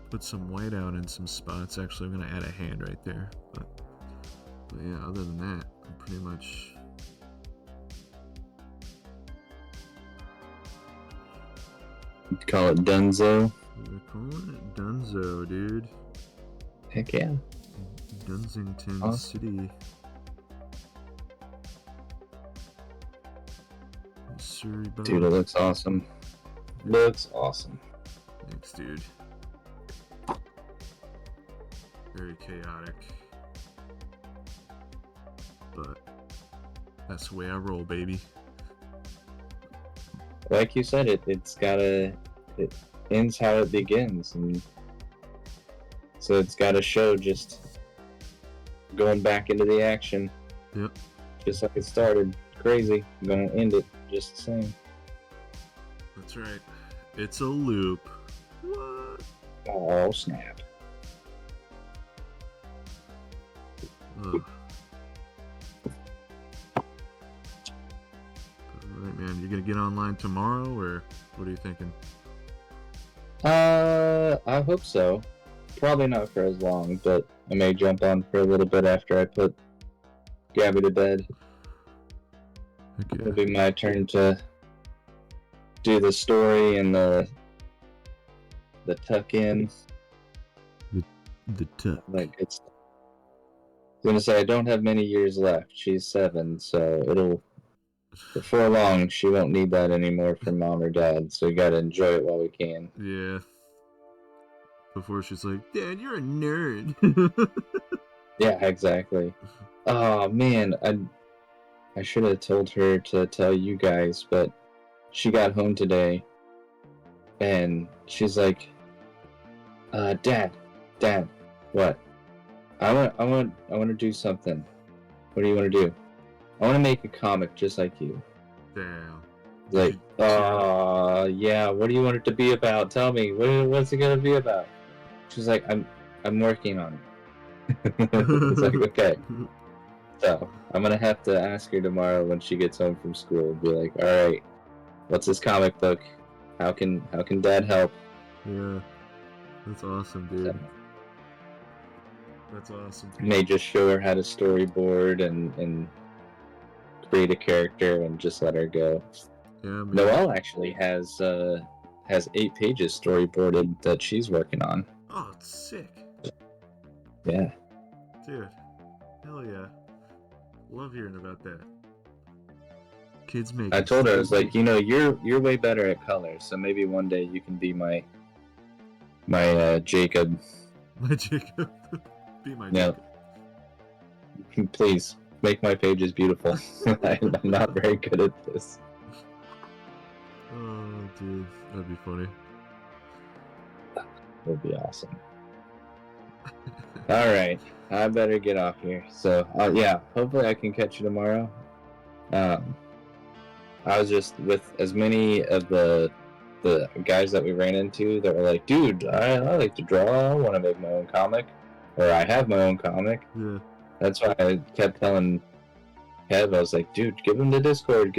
Speaker 6: put some white out in some spots. Actually, I'm gonna add a hand right there. But yeah, other than that, I'm pretty much.
Speaker 2: Call it Dunzo.
Speaker 6: We're calling it Dunzo, dude.
Speaker 2: Heck yeah.
Speaker 6: Dunsington
Speaker 2: Awesome.
Speaker 6: City. Surrey Boat.
Speaker 2: Dude, it looks awesome. Looks awesome.
Speaker 6: Thanks, dude. Very chaotic. But that's the way I roll, baby.
Speaker 2: Like you said, it ends how it begins, and so it's got to show just going back into the action.
Speaker 6: Yep.
Speaker 2: Just like it started. Crazy. I'm gonna end it just the same.
Speaker 6: That's right. It's a loop. What?
Speaker 2: Oh, snap.
Speaker 6: Ugh. Alright, man. You gonna get online tomorrow, or what are you thinking?
Speaker 2: I hope so. Probably not for as long, but I may jump on for a little bit after I put Gabby to bed.
Speaker 6: Okay.
Speaker 2: It'll be my turn to do the story and the tuck in.
Speaker 6: The tuck.
Speaker 2: Like it's. I'm gonna say I don't have many years left. She's 7, so it'll before long, she won't need that anymore from mom or dad. So we gotta enjoy it while we can.
Speaker 6: Yeah. Before she's like, Dad, you're a nerd.
Speaker 2: Yeah, exactly. Oh man, I should have told her to tell you guys, but she got home today, and she's like, Dad, what? I want to do something. What do you want to do? I want to make a comic just like you.
Speaker 6: Damn.
Speaker 2: Like, yeah. What do you want it to be about? Tell me. What's it gonna be about? She's like, I'm working on it. It's like, okay. So I'm gonna have to ask her tomorrow when she gets home from school. Be like, all right, what's this comic book? How can Dad help?
Speaker 6: Yeah. That's awesome, dude.
Speaker 2: So,
Speaker 6: That's awesome.
Speaker 2: may just show her how to storyboard and create a character and just let her go.
Speaker 6: Yeah, man.
Speaker 2: Noelle actually has 8 pages storyboarded that she's working on.
Speaker 6: Oh, it's sick.
Speaker 2: Yeah.
Speaker 6: Dude. Hell yeah. Love hearing about that. Kids make.
Speaker 2: I told her, I was like, you're way better at color, so maybe one day you can be my Jacob.
Speaker 6: My Jacob. Be my
Speaker 2: Yeah.
Speaker 6: Jacob.
Speaker 2: Please make my pages beautiful. I'm not very good at this.
Speaker 6: Oh, dude, that'd be funny.
Speaker 2: Would be awesome. All right, I better get off here. So yeah, hopefully I can catch you tomorrow. I was just with as many of the guys that we ran into that were like, dude, I like to draw. I want to make my own comic, or I have my own comic.
Speaker 6: Yeah.
Speaker 2: That's why I kept telling Kev, I was like, dude, give him the Discord.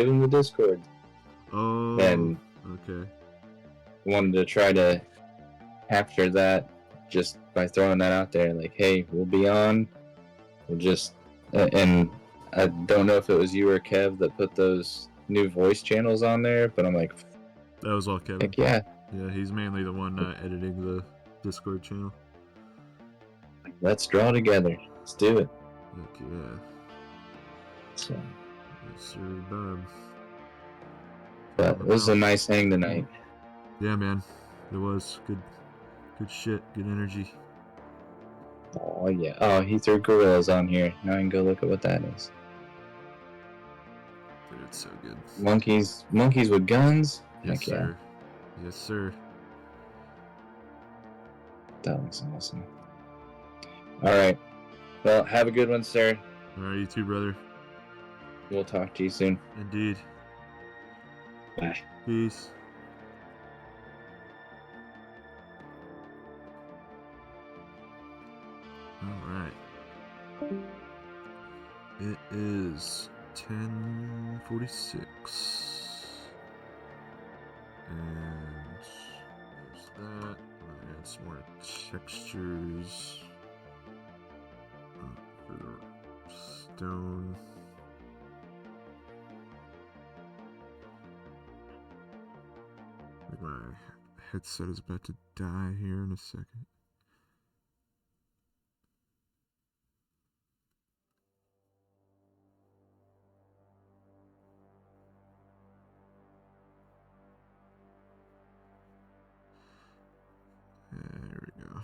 Speaker 6: Oh.
Speaker 2: And
Speaker 6: okay.
Speaker 2: wanted to try to capture that just by throwing that out there. Like, hey, we'll be on. We'll just and I don't know if it was you or Kev that put those new voice channels on there, but I'm like,
Speaker 6: That was all Kevin.
Speaker 2: heck yeah.
Speaker 6: Yeah, he's mainly the one editing the Discord channel.
Speaker 2: Let's draw together. Let's do it.
Speaker 6: Heck yeah.
Speaker 2: So,
Speaker 6: Yes, sir, bub.
Speaker 2: but it was a nice hang tonight.
Speaker 6: Yeah, man. It was good shit, good energy.
Speaker 2: Oh yeah. Oh, he threw gorillas on here. Now I can go look at what that is.
Speaker 6: Dude, it's so good.
Speaker 2: Monkeys with guns.
Speaker 6: Yes,
Speaker 2: Heck yeah.
Speaker 6: sir. Yes, sir.
Speaker 2: That was awesome. All right. Well, have a good one, sir.
Speaker 6: All right, you too, brother.
Speaker 2: We'll talk to you soon.
Speaker 6: Indeed.
Speaker 2: Bye.
Speaker 6: Peace. Alright. It is 10:46. And there's that. I'll add some more textures for the stone. I think my headset is about to die here in a second. There we go.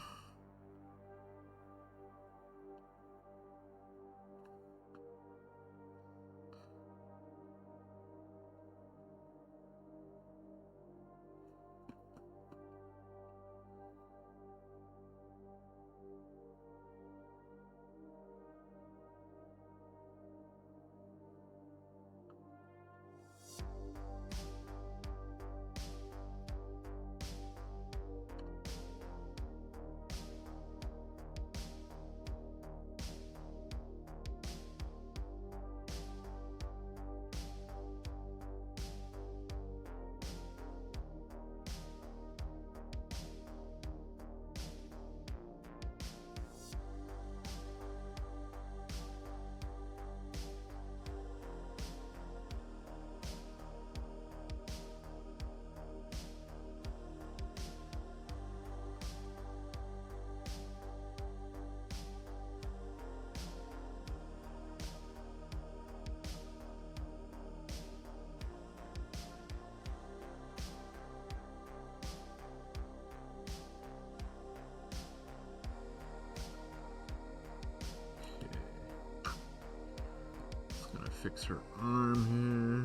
Speaker 6: fix her arm here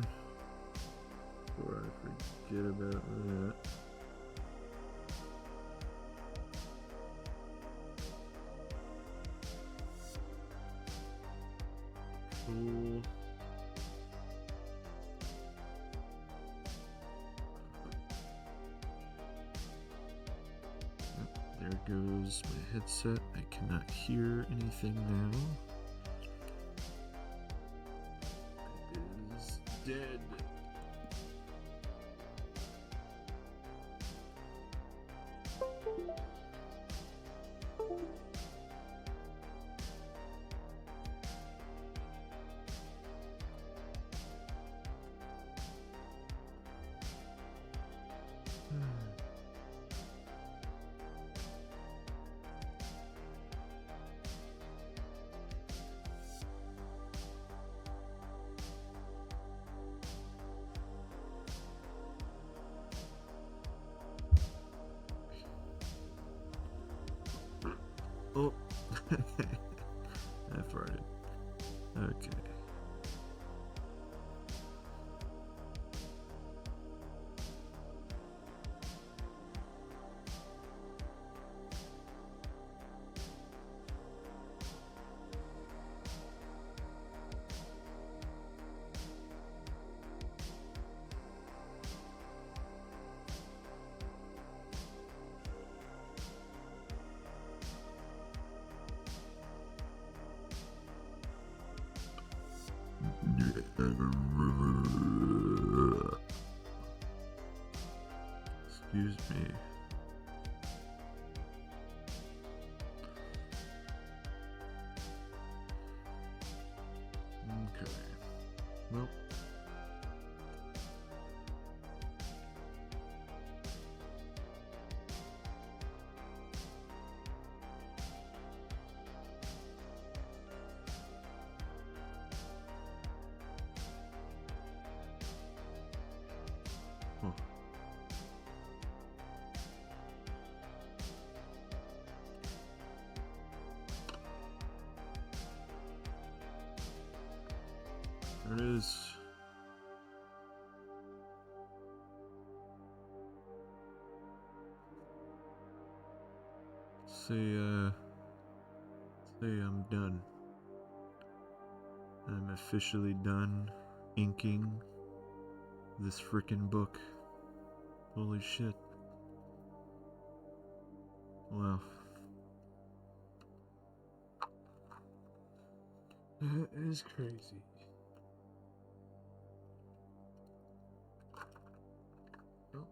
Speaker 6: before I forget about that. Cool. There goes my headset. I cannot hear anything now. It is dead. Oh, I farted. Okay. Excuse me. Okay. Well. Huh. There it is. Say I'm done. I'm officially done inking this frickin' book. Holy shit. Wow. That is crazy. Oh.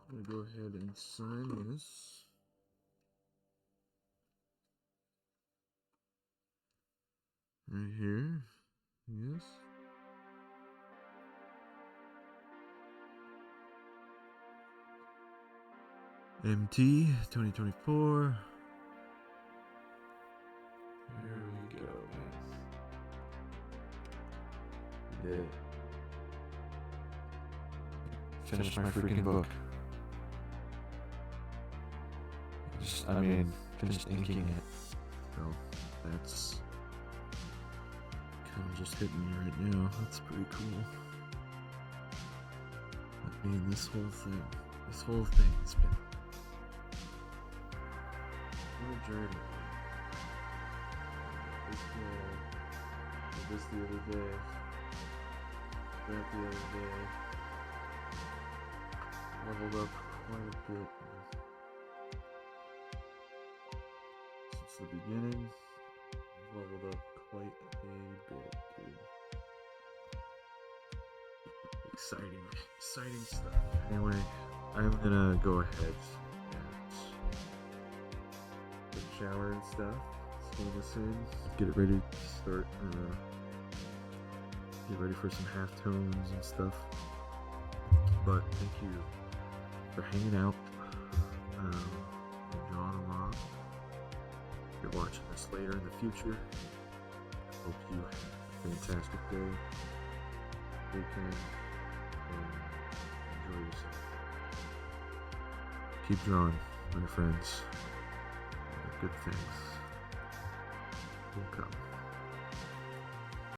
Speaker 6: I'm gonna go ahead and sign this. Right here. Yes. MT 2024. Here we go, man. Did finish my freaking book. Finished inking it. So that's kind of just hitting me right now. That's pretty cool. I mean, this whole thing has been a journey. This the other day. That the other day. Leveled up quite a bit since the beginning. Leveled up quite a bit, dude. Exciting stuff. Anyway, I'm gonna go ahead and take a shower and stuff. Pull this in, get it ready to start, get ready for some halftones and stuff. But thank you for hanging out, and drawing along. If you're watching this later in the future, I hope you have a fantastic day, weekend, and enjoy yourself. Keep drawing, my friends. Good things will come.